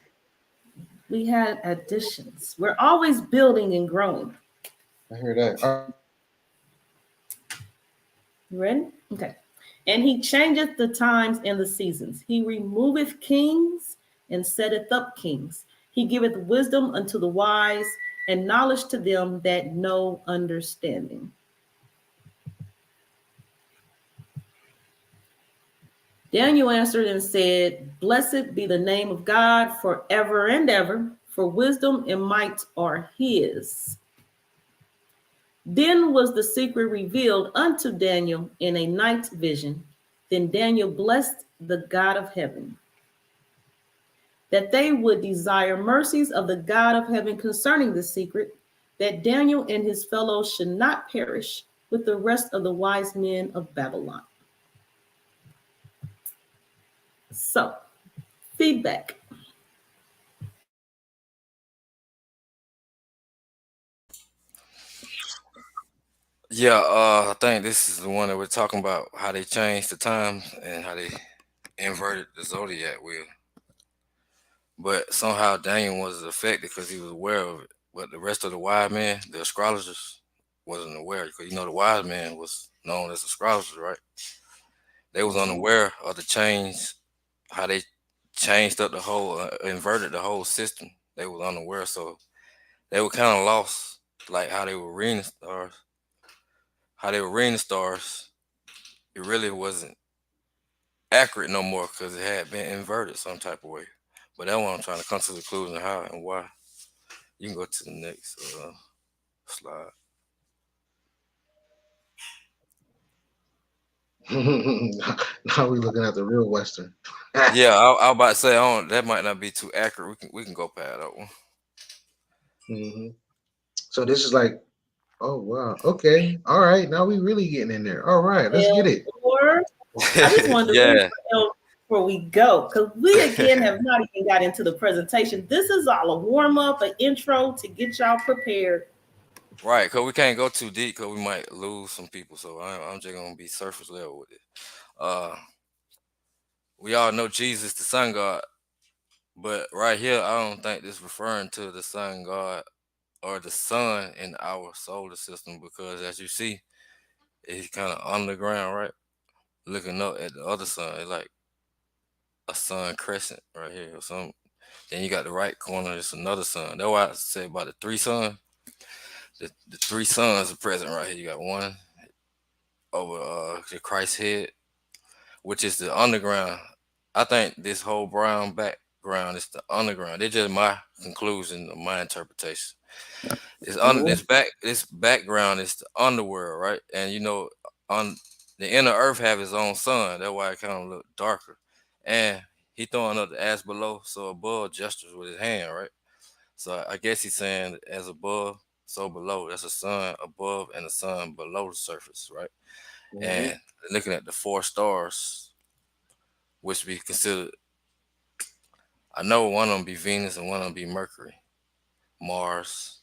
We had additions. We're always building and growing. I hear that. You ready? Okay. And he changeth the times and the seasons. He removeth kings and setteth up kings. He giveth wisdom unto the wise and knowledge to them that know understanding. Daniel answered and said, Blessed be the name of God forever and ever, for wisdom and might are his. Then was the secret revealed unto Daniel in a night vision. Then Daniel blessed the God of heaven, that they would desire mercies of the God of heaven concerning the secret, that Daniel and his fellows should not perish with the rest of the wise men of Babylon. So, feedback. Yeah, I think this is the one that we're talking about how they changed the times and how they inverted the zodiac wheel. But somehow Daniel wasn't affected because he was aware of it. But the rest of the wise men, the astrologers, wasn't aware because the wise man was known as astrologers, right? They was unaware of the change, how they changed up the whole, inverted the whole system. They was unaware, so they were kind of lost, like how they were reading the stars, it really wasn't accurate no more because it had been inverted some type of way. But that's what I'm trying to come to the conclusion how and why. You can go to the next slide. Now we looking at the real Western. Yeah, I was about to say that might not be too accurate. We can go past that one. hmm So this is like, oh wow, okay, all right. Now we really getting in there. All right, let's get it. Or I just wanted to read Yeah, for L before we go, because we again have not even got into the presentation. This is all a warm up, an intro to get y'all prepared. right. Cause we can't go too deep, cause we might lose some people. So I'm just gonna be surface level with it. Uh, we all know Jesus, the Sun God, but right here, I don't think this referring to the Sun God or the sun in our solar system because, as you see, it's kind of underground, right? Looking up at the other sun, it's like a sun crescent right here or something. Then you got the right corner, it's another sun. That's why I say about the three suns. The three suns are present right here. You got one over the Christ's head, which is the underground. I think this whole brown background is the underground. It's just my conclusion of my interpretation. It's on this background is the underworld, right? And on the inner earth have his own sun. That's why it kind of look darker. And he throwing up the ass below, so above gestures with his hand, right? So I guess he's saying as above, so below. That's a sun above and a sun below the surface, right? Mhm. And looking at the four stars, which we consider, I know one of them be Venus and one of them be Mercury, Mars,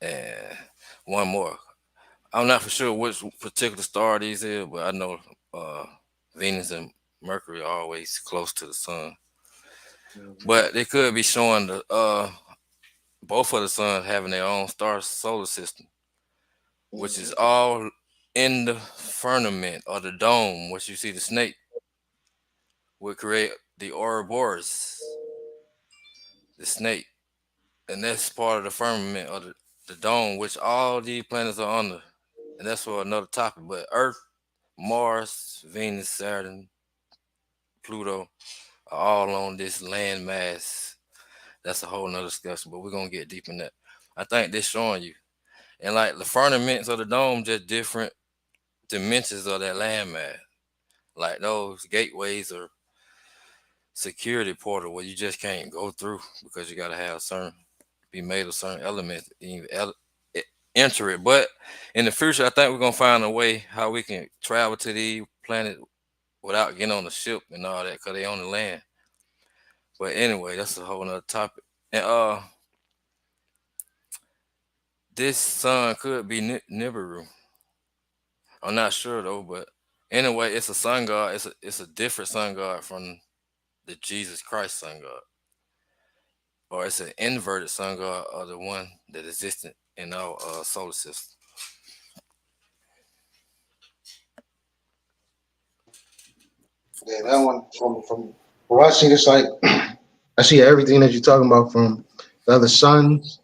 and one more. I'm not for sure which particular star these is, but I know uh, Venus and Mercury are always close to the sun. Mhm. But they could be showing the both of the suns having their own star solar system, which is Mhm. all in the firmament or the dome. What you see, the snake would create the Ouroboros, the snake, and that's part of the firmament or the dome, which all these planets are under. And that's for another topic. But Earth, Mars, Venus, Saturn, Pluto are all on this landmass. That's a whole nother discussion, but we're gonna get deep in that. I think this showing you. And like the firmaments of the dome, just different dimensions of that landmass. Like those gateways or security portal where you just can't go through because you gotta have certain be made of certain elements to even enter it. But in the future, I think we're gonna find a way how we can travel to the planet without getting on the ship and all that because they on the land. But anyway, that's a whole nother topic. And this sun could be Nibiru. I'm not sure though, but anyway, it's a sun god. It's a different sun god from the Jesus Christ sun god, or it's an inverted sun god of the one that existed in our solar system. Yeah, that one from what I see, it's like I see everything that you're talking about from the other suns.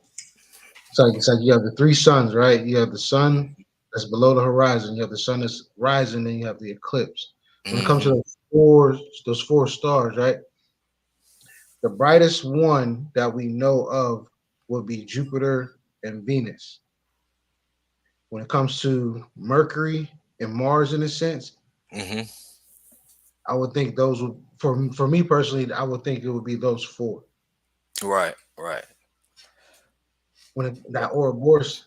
It's like you have the three suns, right? You have the sun that's below the horizon. You have the sun that's rising, then you have the eclipse. When it comes to Hmm. those four stars, right? The brightest one that we know of would be Jupiter and Venus. When it comes to Mercury and Mars, in a sense, Hmm. I would think those would for me personally, I would think it would be those four. Right, right, That Ouroboros,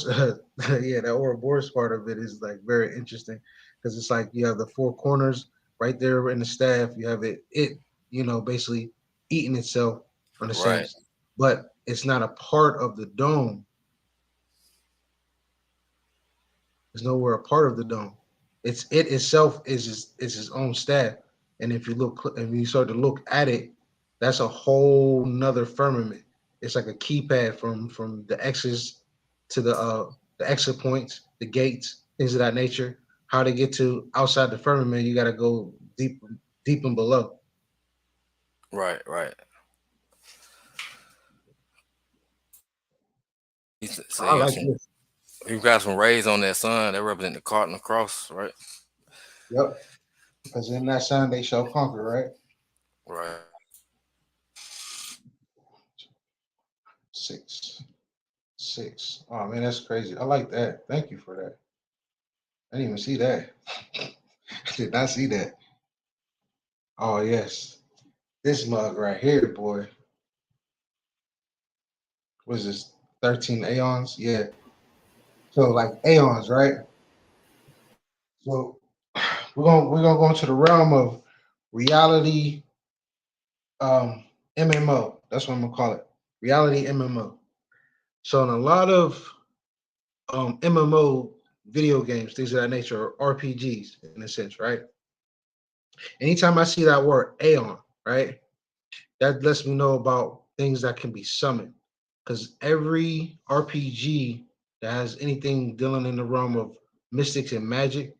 yeah, that Ouroboros part of it is like very interesting because it's like you have the four corners right there in the staff. You have it basically eating itself in a right, sense, but it's not a part of the dome. It's nowhere a part of the dome. It itself is its own staff. And if you start to look at it, that's a whole nother firmament. It's like a keypad from the X's to the exit points, the gates, things of that nature. How to get to outside the firmament, you gotta go deep and below. right, right. You I say you got like some. this. You got some rays on that sun that represent the cart and the cross, right? Yep. Because in that sign they shall conquer, right? Right. 6. 6. Oh man, that's crazy. I like that. Thank you for that. I didn't even see that. I did not see that. Oh yes. This mug right here, boy. What is this? 13 aeons? Yeah. So like aeons, right? So we're gonna go into the realm of reality MMO. That's what I'm gonna call it. Reality MMO. So in a lot of MMO video games, things of that nature, or RPGs in a sense, right? Anytime I see that word Aeon, right, that lets me know about things that can be summoned. Because every RPG that has anything dealing in the realm of mystics and magic,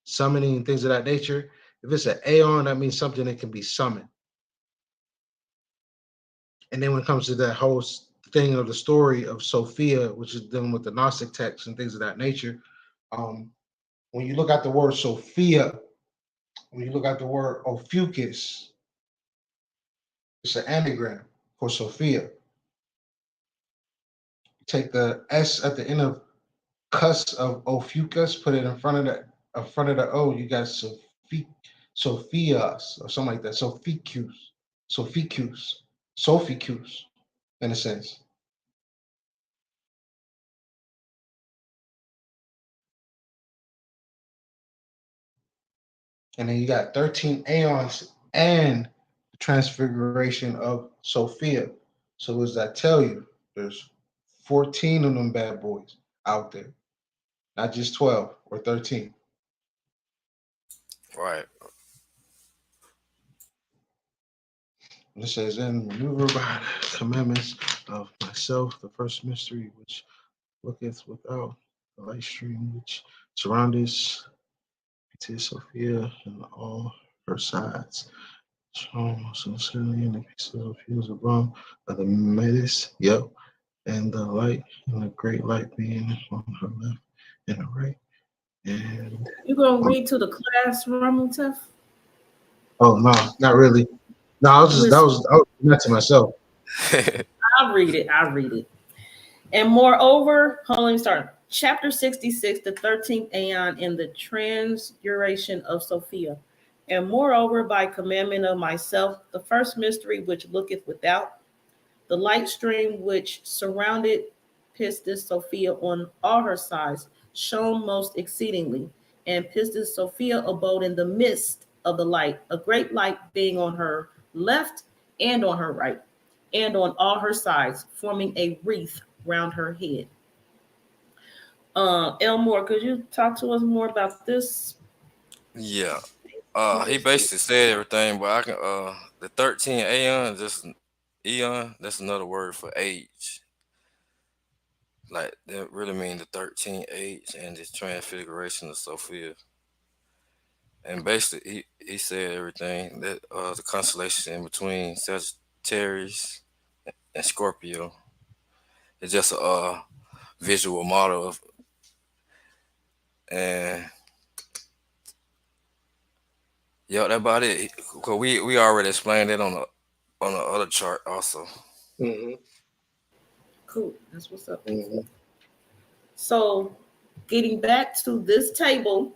summoning and things of that nature, if it's an Aeon, that means something that can be summoned. And then when it comes to that whole thing of the story of Sophia, which is dealing with the Gnostic texts and things of that nature, when you look at the word Sophia, when you look at the word Ophiuchus, it's an anagram for Sophia. Take the S at the end of cus of Ophiuchus, put it in front of the O, you got Sophias or something like that. Sophicus, in a sense. And then you got 13 aeons and the transfiguration of Sophia. So what does that tell you? There's 14 of them bad boys out there, not just 12 or 13. Right. And it says, and maneuver by the commandments of myself, the first mystery which looketh without the light stream which surroundeth to Sophia and all her sides. So certainly in the case of fields above of the Metis, yep, and the light and the great light being on her left and the right. And You gonna read to the class, Ramutef? oh no, not really. No, I was just Listen, I was not to myself. I'll read it. I'll read it. And moreover, hold on, let me start. Chapter 66, the 13th aeon in the transfiguration of Sophia. And moreover, by commandment of myself, the first mystery which looketh without, the light stream which surrounded Pistis Sophia on all her sides, shone most exceedingly. And Pistis Sophia abode in the midst of the light, a great light being on her left and on her right, and on all her sides, forming a wreath round her head. Elmore, could you talk to us more about this? Yeah. He basically said everything, but I can the 13 aeon, just eon, that's another word for age. Like that really mean the 13 age and the transfiguration of Sophia. And basically he said everything that the constellations in between Sagittarius and Scorpio. It's just a visual model of, and yeah, that about it. Cause we already explained it on the other chart also. Mm-hmm. Cool. That's what's up. Mm-hmm. So, getting back to this table,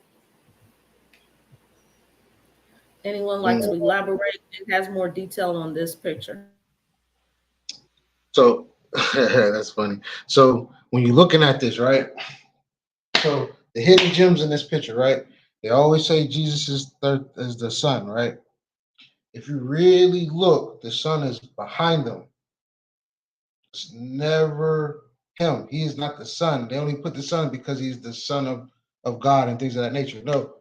anyone like to Mm-hmm. elaborate and has more detail on this picture? So that's funny. So when you're looking at this, right? So the hidden gems in this picture, right? They always say Jesus is the sun, right? If you really look, the sun is behind them. It's never him. He is not the son. They only put the son because he's the son of God and things of that nature. No,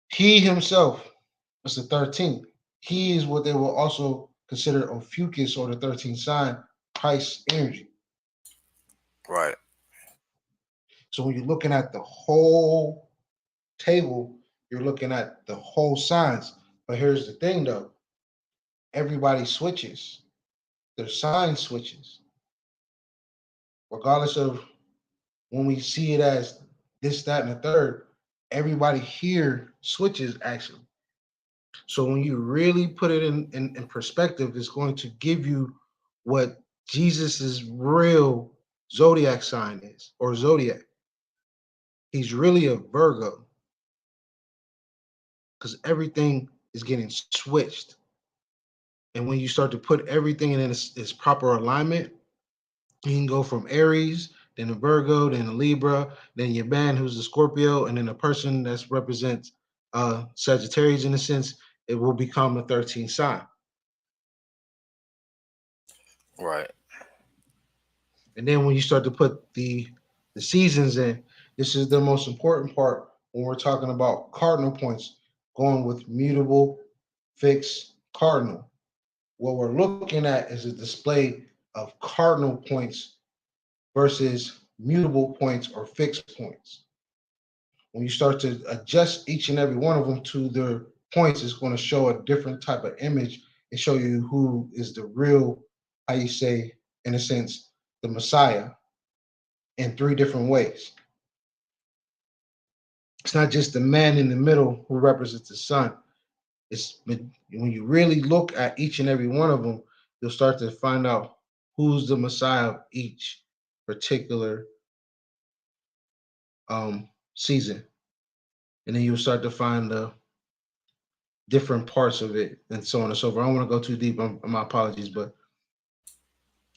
he himself is the 13th. He is what they will also consider Ophiuchus or the 13th sign, Christ's energy. Right. So when you're looking at the whole table, you're looking at the whole signs. But here's the thing though, everybody switches. Their sign switches. Regardless of when we see it as this, that, and the third, everybody here switches actually. So when you really put it in perspective, it's going to give you what Jesus's real zodiac sign is, or zodiac. He's really a Virgo because everything is getting switched. And when you start to put everything in its proper alignment, you can go from Aries, then a Virgo, then a Libra, then your man who's a Scorpio, and then a person that represents Sagittarius in a sense, it will become a 13th sign. Right. And then when you start to put the seasons in, this is the most important part when we're talking about cardinal points, going with mutable, fixed, cardinal. What we're looking at is a display of cardinal points versus mutable points or fixed points. When you start to adjust each and every one of them to their points, it's going to show a different type of image and show you who is the real, how you say, in a sense, the Messiah in three different ways. It's not just the man in the middle who represents the sun. It's when you really look at each and every one of them, you'll start to find out who's the Messiah of each particular season. And then you'll start to find the different parts of it and so on and so forth. I don't want to go too deep. My apologies, but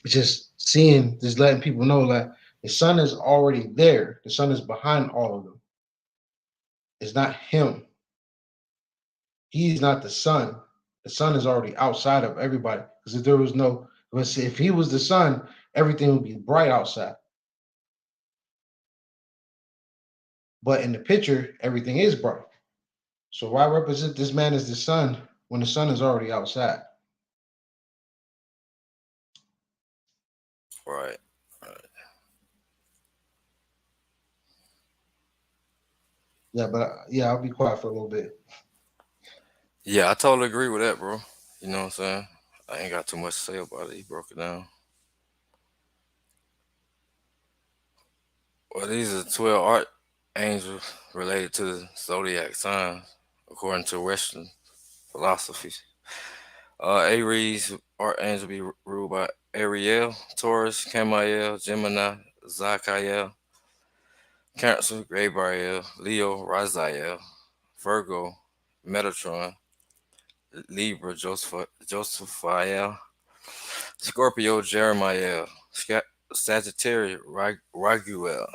it's just seeing, just letting people know that the sun is already there. The sun is behind all of them. It's not him. He is not the sun. The sun is already outside of everybody. Because if there was no, if he was the sun, everything would be bright outside. But in the picture, everything is bright. So why represent this man as the sun when the sun is already outside? Right. Yeah, but yeah, I'll be quiet for a little bit. Yeah, I totally agree with that, bro. You know what I'm saying? I ain't got too much to say about it. He broke it down. Well, these are 12 archangels related to the zodiac signs, according to Western philosophy. Aries archangel be ruled by Ariel, Taurus, Camael, Gemini, Zachariel, Cancer, Gabriel, Leo, Raziel, Virgo, Metatron, Libra, Josephiel, Scorpio, Jeremiah, Sagittarius, Raguel,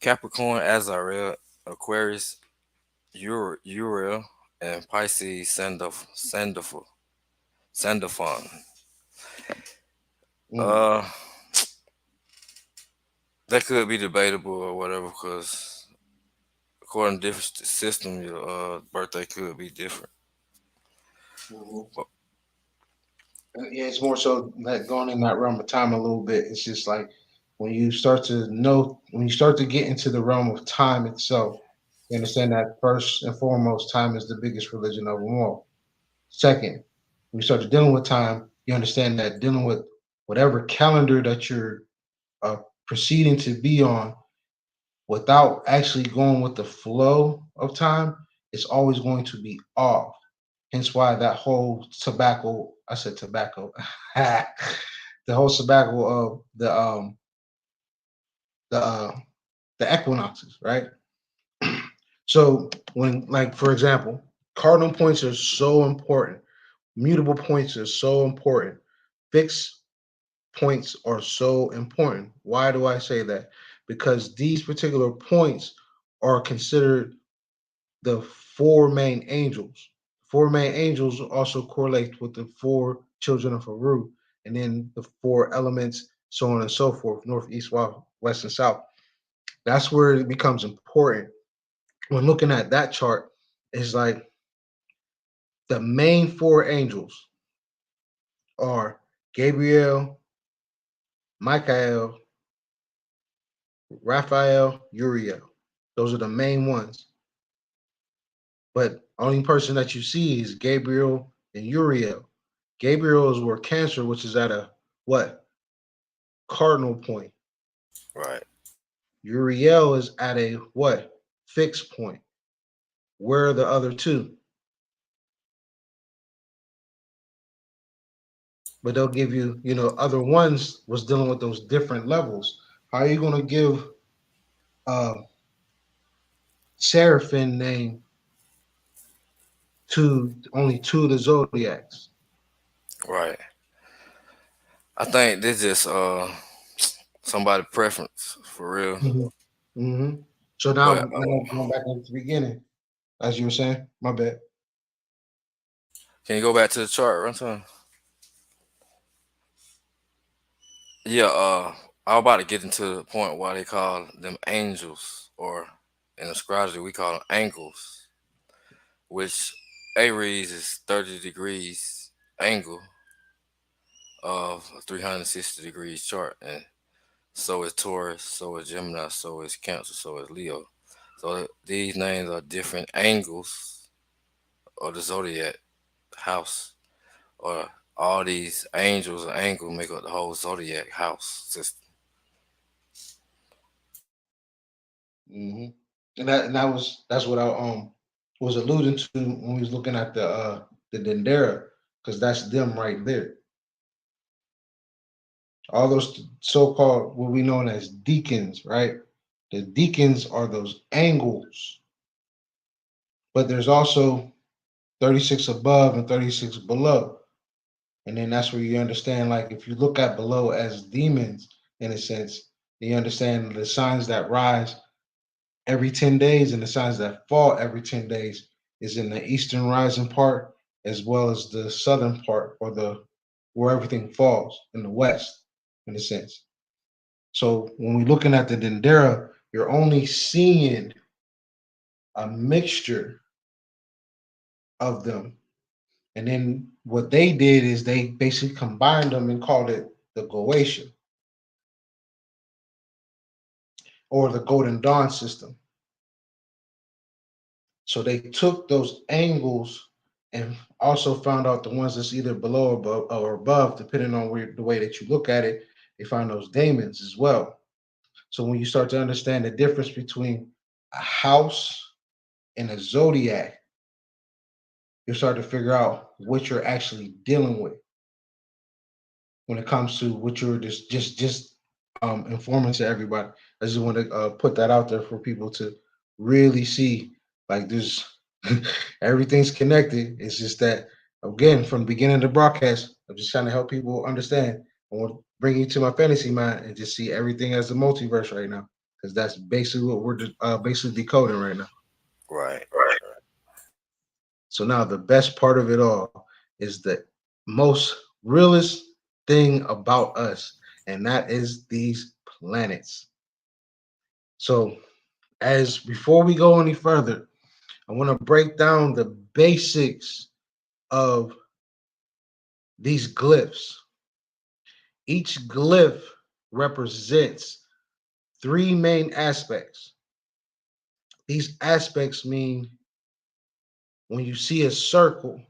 Capricorn, Azarel, Aquarius, Uriel, and Pisces, Sandalphon. Uh, that could be debatable or whatever, because according to different system, your birthday could be different. But, Yeah, it's more so like going in that realm of time a little bit. It's just like when you start to know, when you start to get into the realm of time itself, you understand that first and foremost, time is the biggest religion of them all. Second, when you start to dealing with time, you understand that dealing with whatever calendar that you're proceeding to be on without actually going with the flow of time, it's always going to be off. Hence why that whole tobacco, I said tobacco, the whole tobacco of the the equinoxes, right? So when, like for example, cardinal points are so important, mutable points are so important, fixed points are so important. Why do I say that? Because these particular points are considered the four main angels. Four main angels also correlate with the four children of Haru, and then the four elements, so on and so forth, north, east, west, and south. That's where it becomes important. When looking at that chart, it's like the main four angels are Gabriel, Michael, Raphael, Uriel. Those are the main ones. But only person that you see is Gabriel and Uriel. Gabriel is where Cancer, which is at a what? Cardinal point. right. Uriel is at a what? Fixed point. Where are the other two? But they'll give you, other ones was dealing with those different levels. How are you going to give Seraphim name to only two of the zodiacs? Right. I think this is somebody preference for real. Mm-hmm. So now, But going back into the beginning, as you were saying, my bad. can you go back to the chart, Runtime? Yeah, I was about to get into the point why they call them angels, or in astrology we call them angles, which Aries is 30 degrees angle of a 360 degrees chart, and so is Taurus, so is Gemini, so is Cancer, so is Leo. So these names are different angles of the zodiac house, or all these angels and angle make up the whole zodiac house system. Mm-hmm. And that's what I was alluding to when we was looking at the Dendera, because that's them right there. All those so-called what we know as deacons, right? The deacons are those angles, but there's also 36 above and 36 below. And then that's where you understand, like if you look at below as demons, in a sense, you understand the signs that rise every 10 days and the signs that fall every 10 days is in the eastern rising part as well as the southern part, or the where everything falls in the west, in a sense. So when we're looking at the Dendera, you're only seeing a mixture of them. And then what they did is they basically combined them and called it the Goetia, or the Golden Dawn system. So they took those angles and also found out the ones that's either below or above, depending on the way that you look at it. They find those daemons as well. So when you start to understand the difference between a house and a zodiac, you start to figure out what you're actually dealing with when it comes to what you're just informing to everybody. I just want to put that out there for people to really see, like, there's everything's connected. It's just that, again, from the beginning of the broadcast, I'm just trying to help people understand. I want to bring you to my fantasy mind and just see everything as the multiverse right now, because that's basically what we're basically decoding right now. Right. So now the best part of it all is the most realest thing about us, and that is these planets. So as before we go any further, I want to break down the basics of these glyphs. Each glyph represents three main aspects. These aspects mean when you see a circle,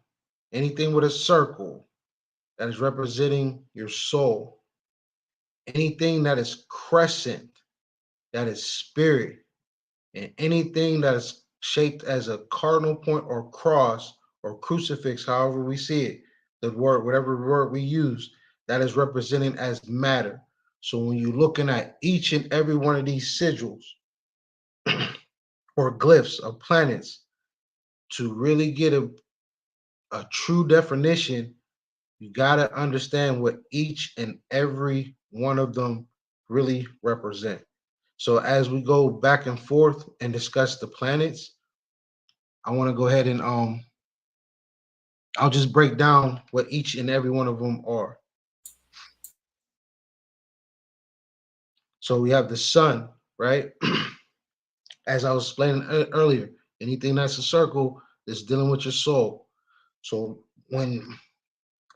anything with a circle, that is representing your soul. Anything that is crescent, that is spirit, and anything that is shaped as a cardinal point or cross or crucifix, however we see it, the word, whatever word we use, that is representing as matter. So when you're looking at each and every one of these sigils or glyphs of planets, to really get a true definition, you got to understand what each and every one of them really represent. So as we go back and forth and discuss the planets, I want to go ahead and I'll just break down what each and every one of them are. So we have the sun, right? As I was explaining earlier, anything that's a circle is dealing with your soul. So when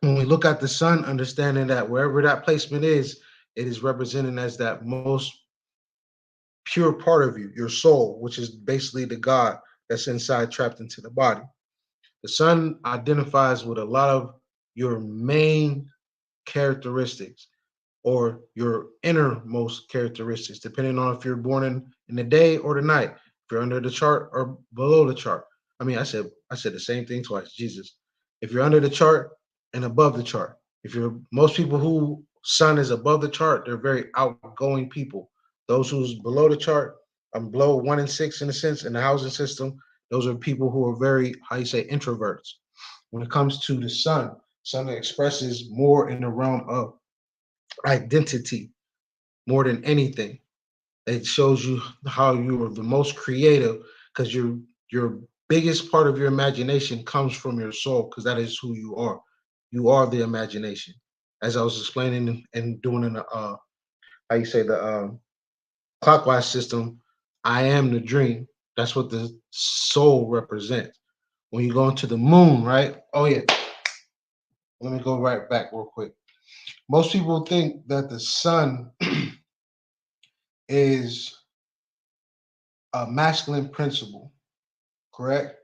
we look at the sun, understanding that wherever that placement is, it is representing as that most pure part of you, your soul, which is basically the God that's inside, trapped into the body. The sun identifies with a lot of your main characteristics. or your innermost characteristics, depending on if you're born in the day or the night, if you're under the chart or below the chart. I mean, I said the same thing twice. Jesus. If you're under the chart and above the chart. If you're most people who sun is above the chart, they're very outgoing people. Those who's below the chart, below 1 and 6 in a sense in the housing system, those are people who are very, how you say, introverts. When it comes to the sun expresses more in the realm of identity more than anything. It shows you how you are the most creative because your biggest part of your imagination comes from your soul because that is who you are. You are the imagination. As I was explaining and doing in the how you say the clockwise system, I am the dream. That's what the soul represents. When you go into the moon, right? Oh yeah. Let me go right back real quick. Most people think that the sun is a masculine principle, correct?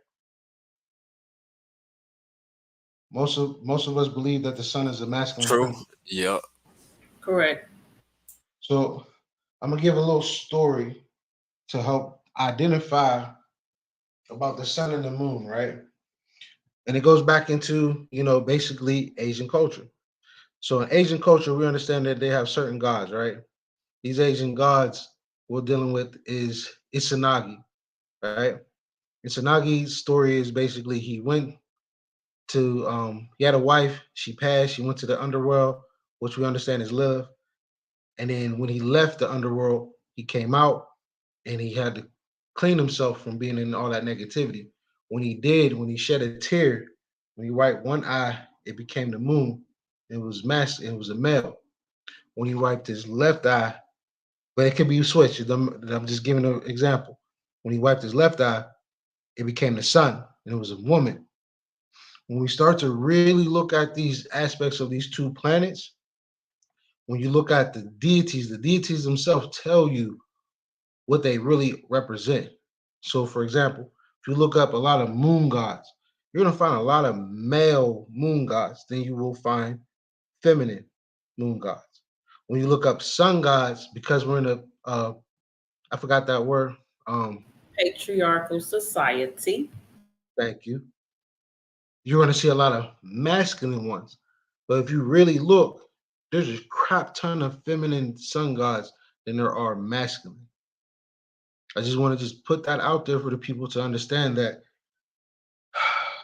Most of us believe that the sun is a masculine True. principle. Yep. Correct. So I'm gonna give a little story to help identify about the sun and the moon, right? And it goes back into, basically Asian culture. So in Asian culture, we understand that they have certain gods, right? These Asian gods we're dealing with is Isanagi, right? Isanagi's story is basically he went to he had a wife, she passed, she went to the underworld, which we understand is love. And then when he left the underworld, he came out and he had to clean himself from being in all that negativity. When he did, when he shed a tear, when he wiped one eye, it became the moon. It was it was a male. When he wiped his left eye, but it could be switched. I'm just giving an example. When he wiped his left eye, it became the sun, and it was a woman. When we start to really look at these aspects of these two planets, when you look at the deities themselves tell you what they really represent. So, for example, if you look up a lot of moon gods, you're going to find a lot of male moon gods. Then you will find feminine moon gods. When you look up sun gods, because we're in I forgot that word. Um, Patriarchal society. Thank you. You're going to see a lot of masculine ones. But if you really look, there's a crap ton of feminine sun gods than there are masculine. I just want to just put that out there for the people to understand that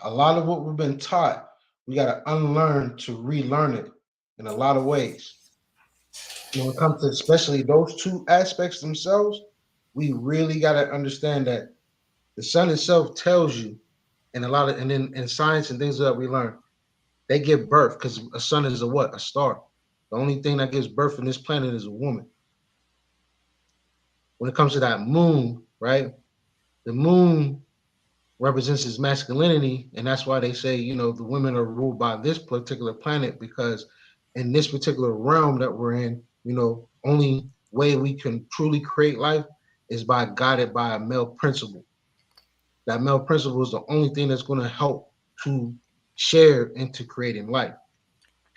a lot of what we've been taught, we got to unlearn to relearn it in a lot of ways. When it comes to especially those two aspects themselves, we really got to understand that the sun itself tells you, and a lot of, and then in science and things that we learn, they give birth because a sun is a what? A star. The only thing that gives birth in this planet is a woman. When it comes to that moon, right? The moon represents his masculinity, and that's why they say, the women are ruled by this particular planet because in this particular realm that we're in, only way we can truly create life is by guided by a male principle. That male principle is the only thing that's going to help to share into creating life.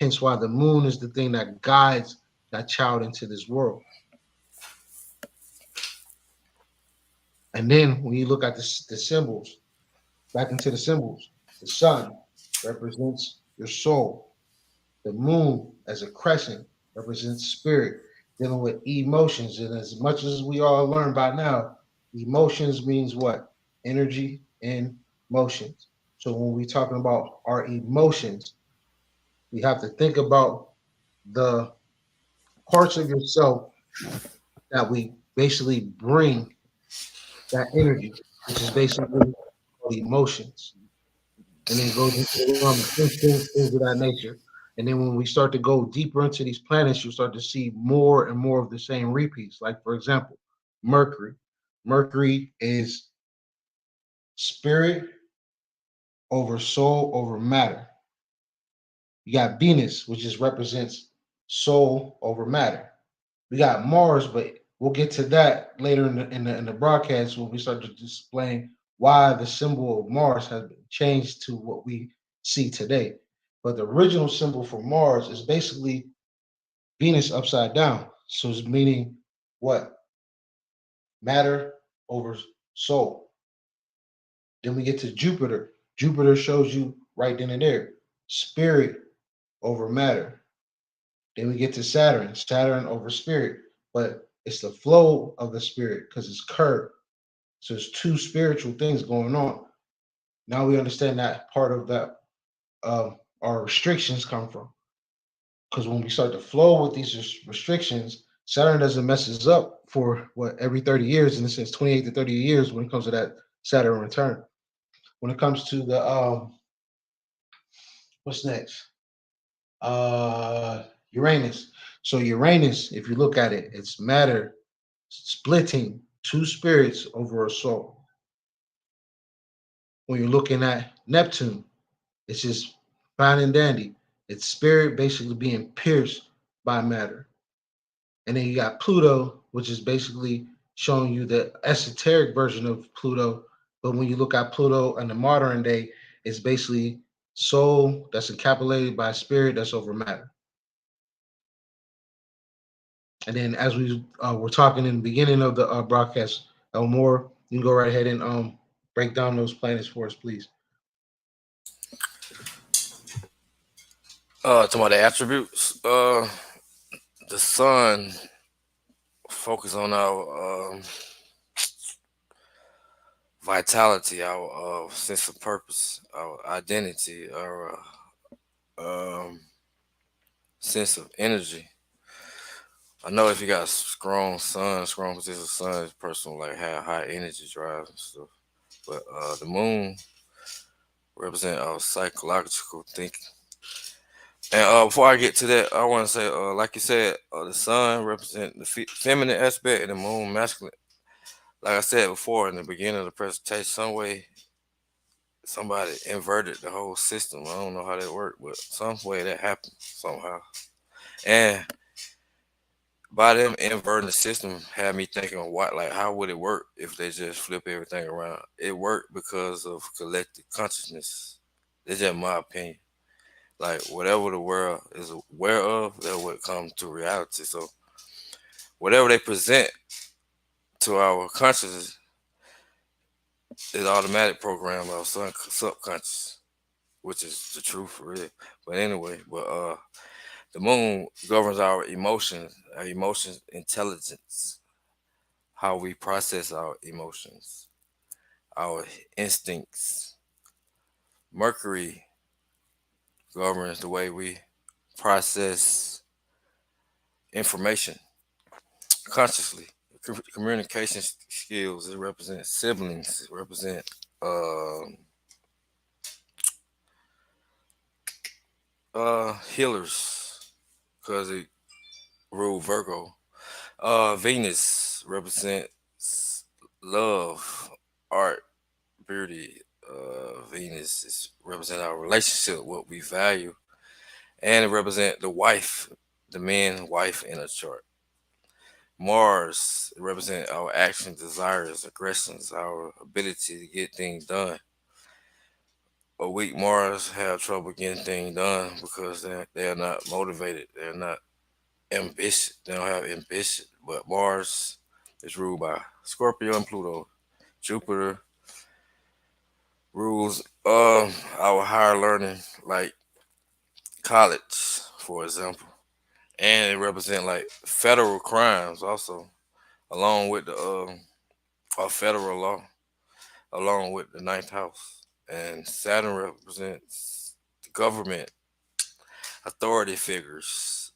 Hence why the moon is the thing that guides that child into this world. And then when you look at the symbols, back into the symbols, the sun represents your soul. The moon as a crescent represents spirit, dealing with emotions. And as much as we all learn by now, emotions means what? Energy and motions. So when we're talking about our emotions, we have to think about the parts of yourself that we basically bring that energy, which is basically the emotions. And then goes into the realm of instincts, things of that nature. And then when we start to go deeper into these planets, you'll start to see more and more of the same repeats. Like, for example, Mercury. Mercury is spirit over soul over matter. You got Venus, which just represents soul over matter. We got Mars, but we'll get to that later in the broadcast when we start to explain why the symbol of Mars has been changed to what we see today. But the original symbol for Mars is basically Venus upside down. So it's meaning what? Matter over soul. Then we get to Jupiter. Jupiter shows you right then and there. Spirit over matter. Then we get to Saturn. Saturn over spirit. But it's the flow of the spirit because it's curved. So there's two spiritual things going on. Now we understand that part of that our restrictions come from. Because when we start to flow with these restrictions, Saturn doesn't mess us up for what every 30 years, and it says 28 to 30 years when it comes to that Saturn return. When it comes to the what's next? Uranus. So Uranus, if you look at it, it's matter splitting two spirits over a soul. When you're looking at Neptune, it's just fine and dandy. It's spirit basically being pierced by matter. And then you got Pluto, which is basically showing you the esoteric version of Pluto. But when you look at Pluto in the modern day, it's basically soul that's encapsulated by spirit that's over matter. And then as we were talking in the beginning of the broadcast, Elmore, you can go right ahead and break down those planets for us, please. Talking about the attributes. The sun focus on our vitality, our sense of purpose, our identity, our sense of energy. I know if you got a strong sun, strong position of sun, this person will like have high energy drive and stuff. But the moon represent our psychological thinking. And before I get to that, I want to say, like you said, the sun represent the feminine aspect and the moon masculine. Like I said before in the beginning of the presentation, some way somebody inverted the whole system. I don't know how that worked, but some way that happened somehow. And by them inverting the system had me thinking, what, like, how would it work if they just flip everything around? It worked because of collective consciousness. It's just my opinion. Like, whatever the world is aware of, that would come to reality. So whatever they present to our consciousness is automatic program of subconscious, which is the truth for real. But anyway, the moon governs our emotions intelligence, how we process our emotions, our instincts. Mercury governs the way we process information consciously. Communication skills, it represents siblings, it represents healers, because it rule Virgo. Venus represents love, art, beauty. Venus is represent our relationship, what we value, and it represent the wife, the man, wife in a chart. Mars represent our actions, desires, aggressions, our ability to get things done. A weak Mars have trouble getting things done because they're not motivated. They're not ambitious. They don't have ambition. But Mars is ruled by Scorpio and Pluto. Jupiter rules our higher learning, like college, for example, and it represent like federal crimes also, along with the federal law, along with the ninth house. And Saturn represents the government, authority figures,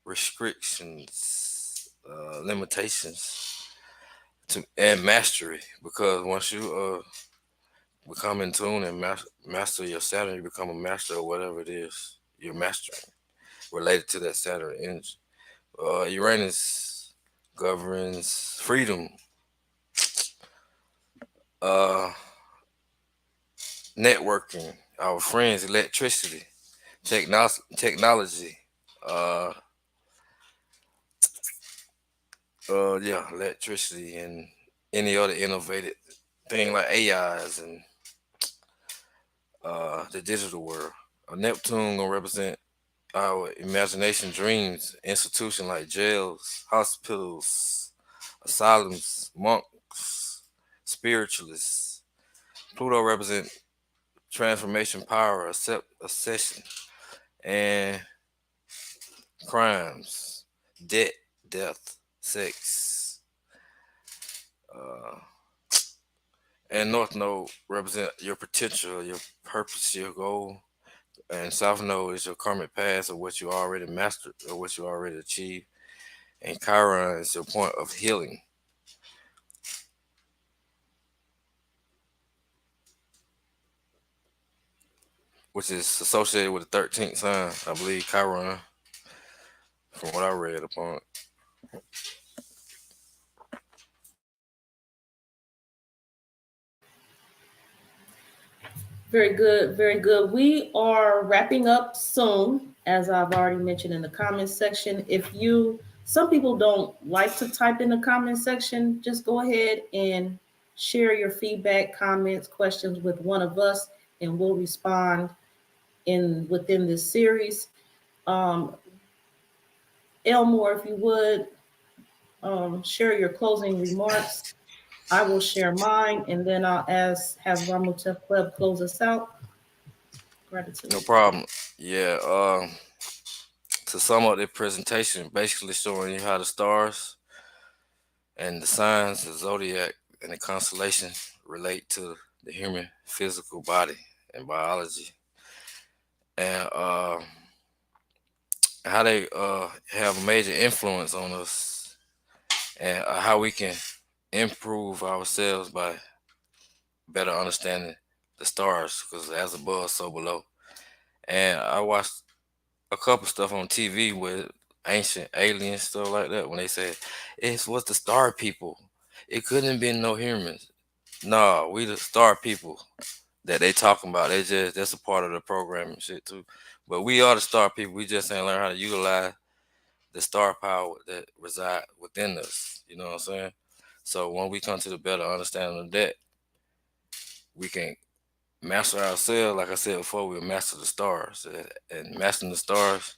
restrictions, limitations, and mastery. Because once you become in tune and master your Saturn, you become a master of whatever it is you're mastering related to that Saturn energy. Uranus governs freedom, uh, networking, our friends, electricity, technology, uh, yeah, electricity, and any other innovative thing like AIs and the digital world. Neptune gonna represent our imagination dreams, institutions like jails, hospitals, asylums, monks, spiritualists. Pluto represents transformation, power, accession, and crimes, debt, death, sex. Uh, and North Node represent your potential, your purpose, your goal. And South Node is your karmic past or what you already mastered or what you already achieved. And Chiron is your point of healing, which is associated with the 13th sign. I believe Chiron, from what I read upon it. Very good, very good. We are wrapping up soon, as I've already mentioned in the comments section. Some people don't like to type in the comment section, just go ahead and share your feedback, comments, questions with one of us, and we'll respond within this series. Elmore, if you would, share your closing remarks. I will share mine, and then I'll have Ramutef Club close us out. Gratitude. No problem. Yeah. To sum up the presentation, basically showing you how the stars and the signs, the zodiac, and the constellation relate to the human physical body and biology, and how they have a major influence on us, and how we can improve ourselves by better understanding the stars, because as above, so below. And I watched a couple stuff on TV with ancient alien stuff like that when they said it was the star people. It couldn't have been no humans. No, we the star people that they talking about. That's a part of the program and shit too. But we are the star people. We just ain't learn how to utilize the star power that reside within us. You know what I'm saying? So when we come to the better understanding of that, we can master ourselves. Like I said before, we'll master the stars. And mastering the stars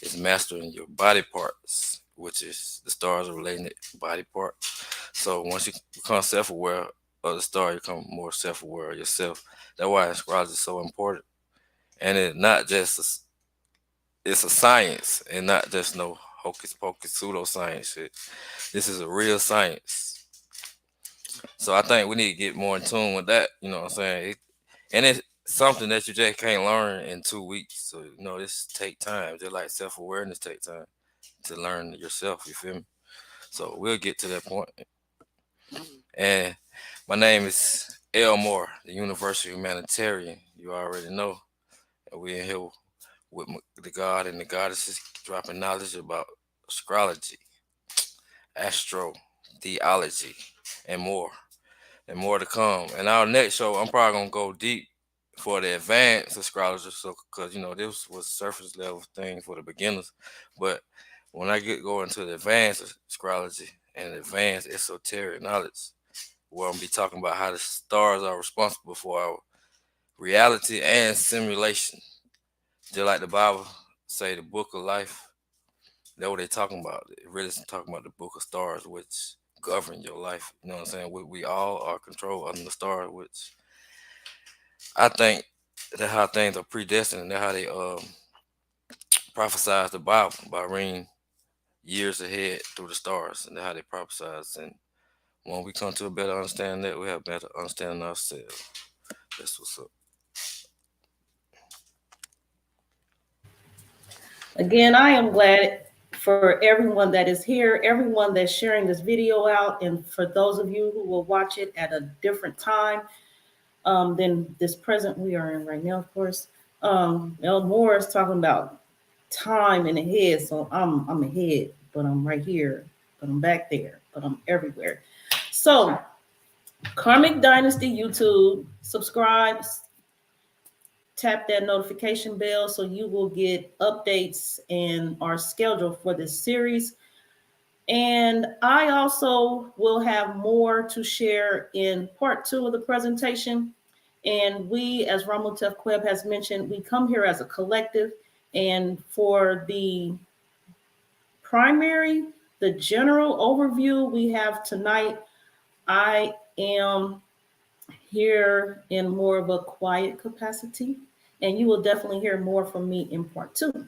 is mastering your body parts, which is the stars are related body parts. So once you become self-aware of the star, you become more self-aware of yourself. That's why astrology is so important. And it's not just it's a science and not just no hocus pocus pseudoscience shit. This is a real science. So I think we need to get more in tune with that. You know what I'm saying? And it's something that you just can't learn in 2 weeks. So this take time. Just like self-awareness take time to learn yourself. You feel me? So we'll get to that point. And my name is Elmore, the Universal Humanitarian. You already know. And we're in here with the God and the goddesses, dropping knowledge about astrology, astro, theology, and more. And more to come. And our next show, I'm probably gonna go deep for the advanced astrologers, so because this was surface level thing for the beginners, but when I get going to the advanced astrology and advanced esoteric knowledge, where I'm gonna be talking about how the stars are responsible for our reality and simulation, just like the Bible say, the book of life. That's what they talking about. It really is talking about the book of stars, which govern your life. You know what I'm saying? We all are controlled under the stars, which I think that's how things are predestined, and that's how they prophesize the Bible by reading years ahead through the stars, and that's how they prophesize. And when we come to a better understanding that, we have better understanding ourselves. That's what's up. Again, I am glad for everyone that is here, everyone that's sharing this video out, and for those of you who will watch it at a different time than this present we are in right now, of course. Elmore is talking about time in ahead, so I'm ahead, but I'm right here, but I'm back there, but I'm everywhere. So, Karmic Dynasty YouTube, subscribe, tap that notification bell so you will get updates and our schedule for this series. And I also will have more to share in part 2 of the presentation. And we, as Ramutef Queb has mentioned, we come here as a collective, And for the primary, the general overview we have tonight, I am here in more of a quiet capacity, and you will definitely hear more from me in part 2.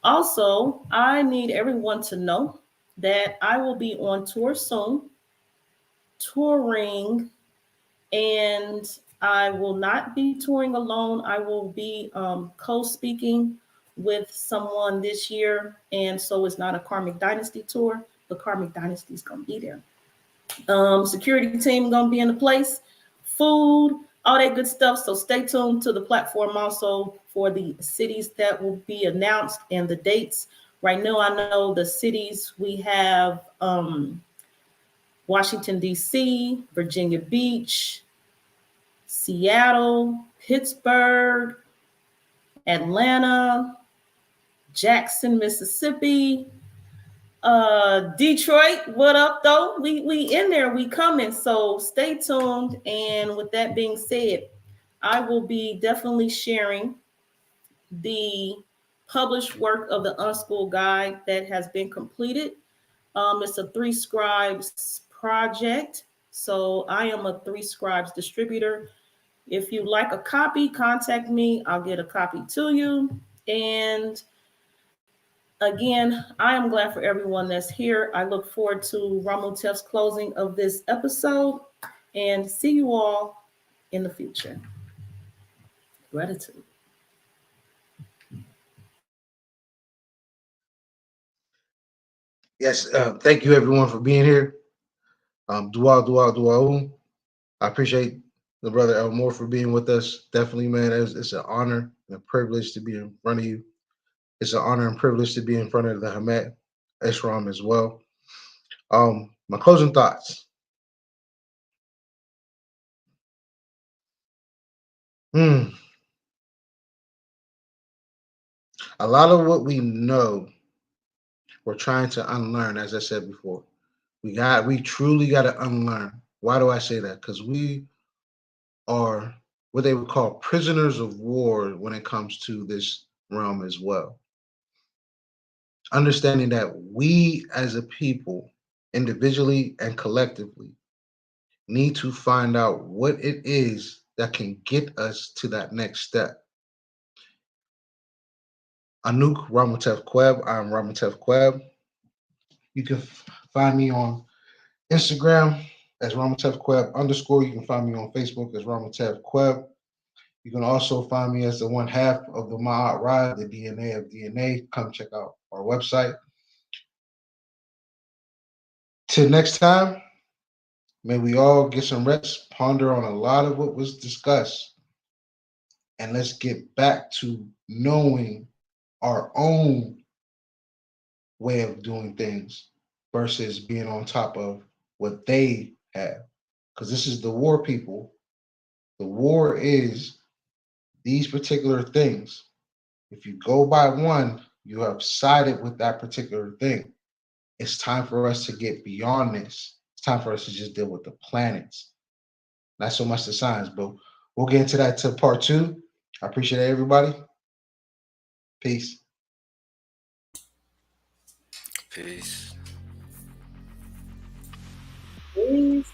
Also, I need everyone to know that I will be on tour soon, touring, and I will not be touring alone. I will be co-speaking with someone this year, and so it's not a Karmic Dynasty tour, but Karmic Dynasty is going to be there. Security team going to be in the place, food, all that good stuff. So stay tuned to the platform also for the cities that will be announced and the dates. Right now, I know the cities we have Washington, D.C., Virginia Beach, Seattle, Pittsburgh, Atlanta, Jackson, Mississippi, Detroit. What up though? We in there, we coming. So stay tuned. And with that being said, I will be definitely sharing the published work of the Unschooled Guide that has been completed. It's a 3 Scribes project. So I am a 3 Scribes distributor. If you like a copy, contact me. I'll get a copy to you. And again, I am glad for everyone that's here. I look forward to Ramutev's closing of this episode and see you all in the future. Gratitude. Yes, thank you everyone for being here. Dua. I appreciate the brother Elmore for being with us. Definitely, man, it's an honor and a privilege to be in front of you. It's an honor and privilege to be in front of the Hamet Esram as well. My closing thoughts. A lot of what we know, we're trying to unlearn, as I said before. We truly got to unlearn. Why do I say that? Because we are what they would call prisoners of war when it comes to this realm as well. Understanding that we as a people, individually and collectively, need to find out what it is that can get us to that next step. Anouk Ramatev Kweb. I'm Ramatev Kweb. You can find me on Instagram as Ramatev Kweb _. You can find me on Facebook as Ramatev Kweb. You can also find me as the one half of the Ma'at Ride, the DNA of DNA. Come check out our website. Till next time, may we all get some rest, ponder on a lot of what was discussed, and let's get back to knowing our own way of doing things versus being on top of what they have. Because this is the war, people. The war is these particular things. If you go by one, you have sided with that particular thing. It's time for us to get beyond this. It's time for us to just deal with the planets. Not so much the signs, but we'll get into that to part 2. I appreciate everybody. Peace. Peace. Peace.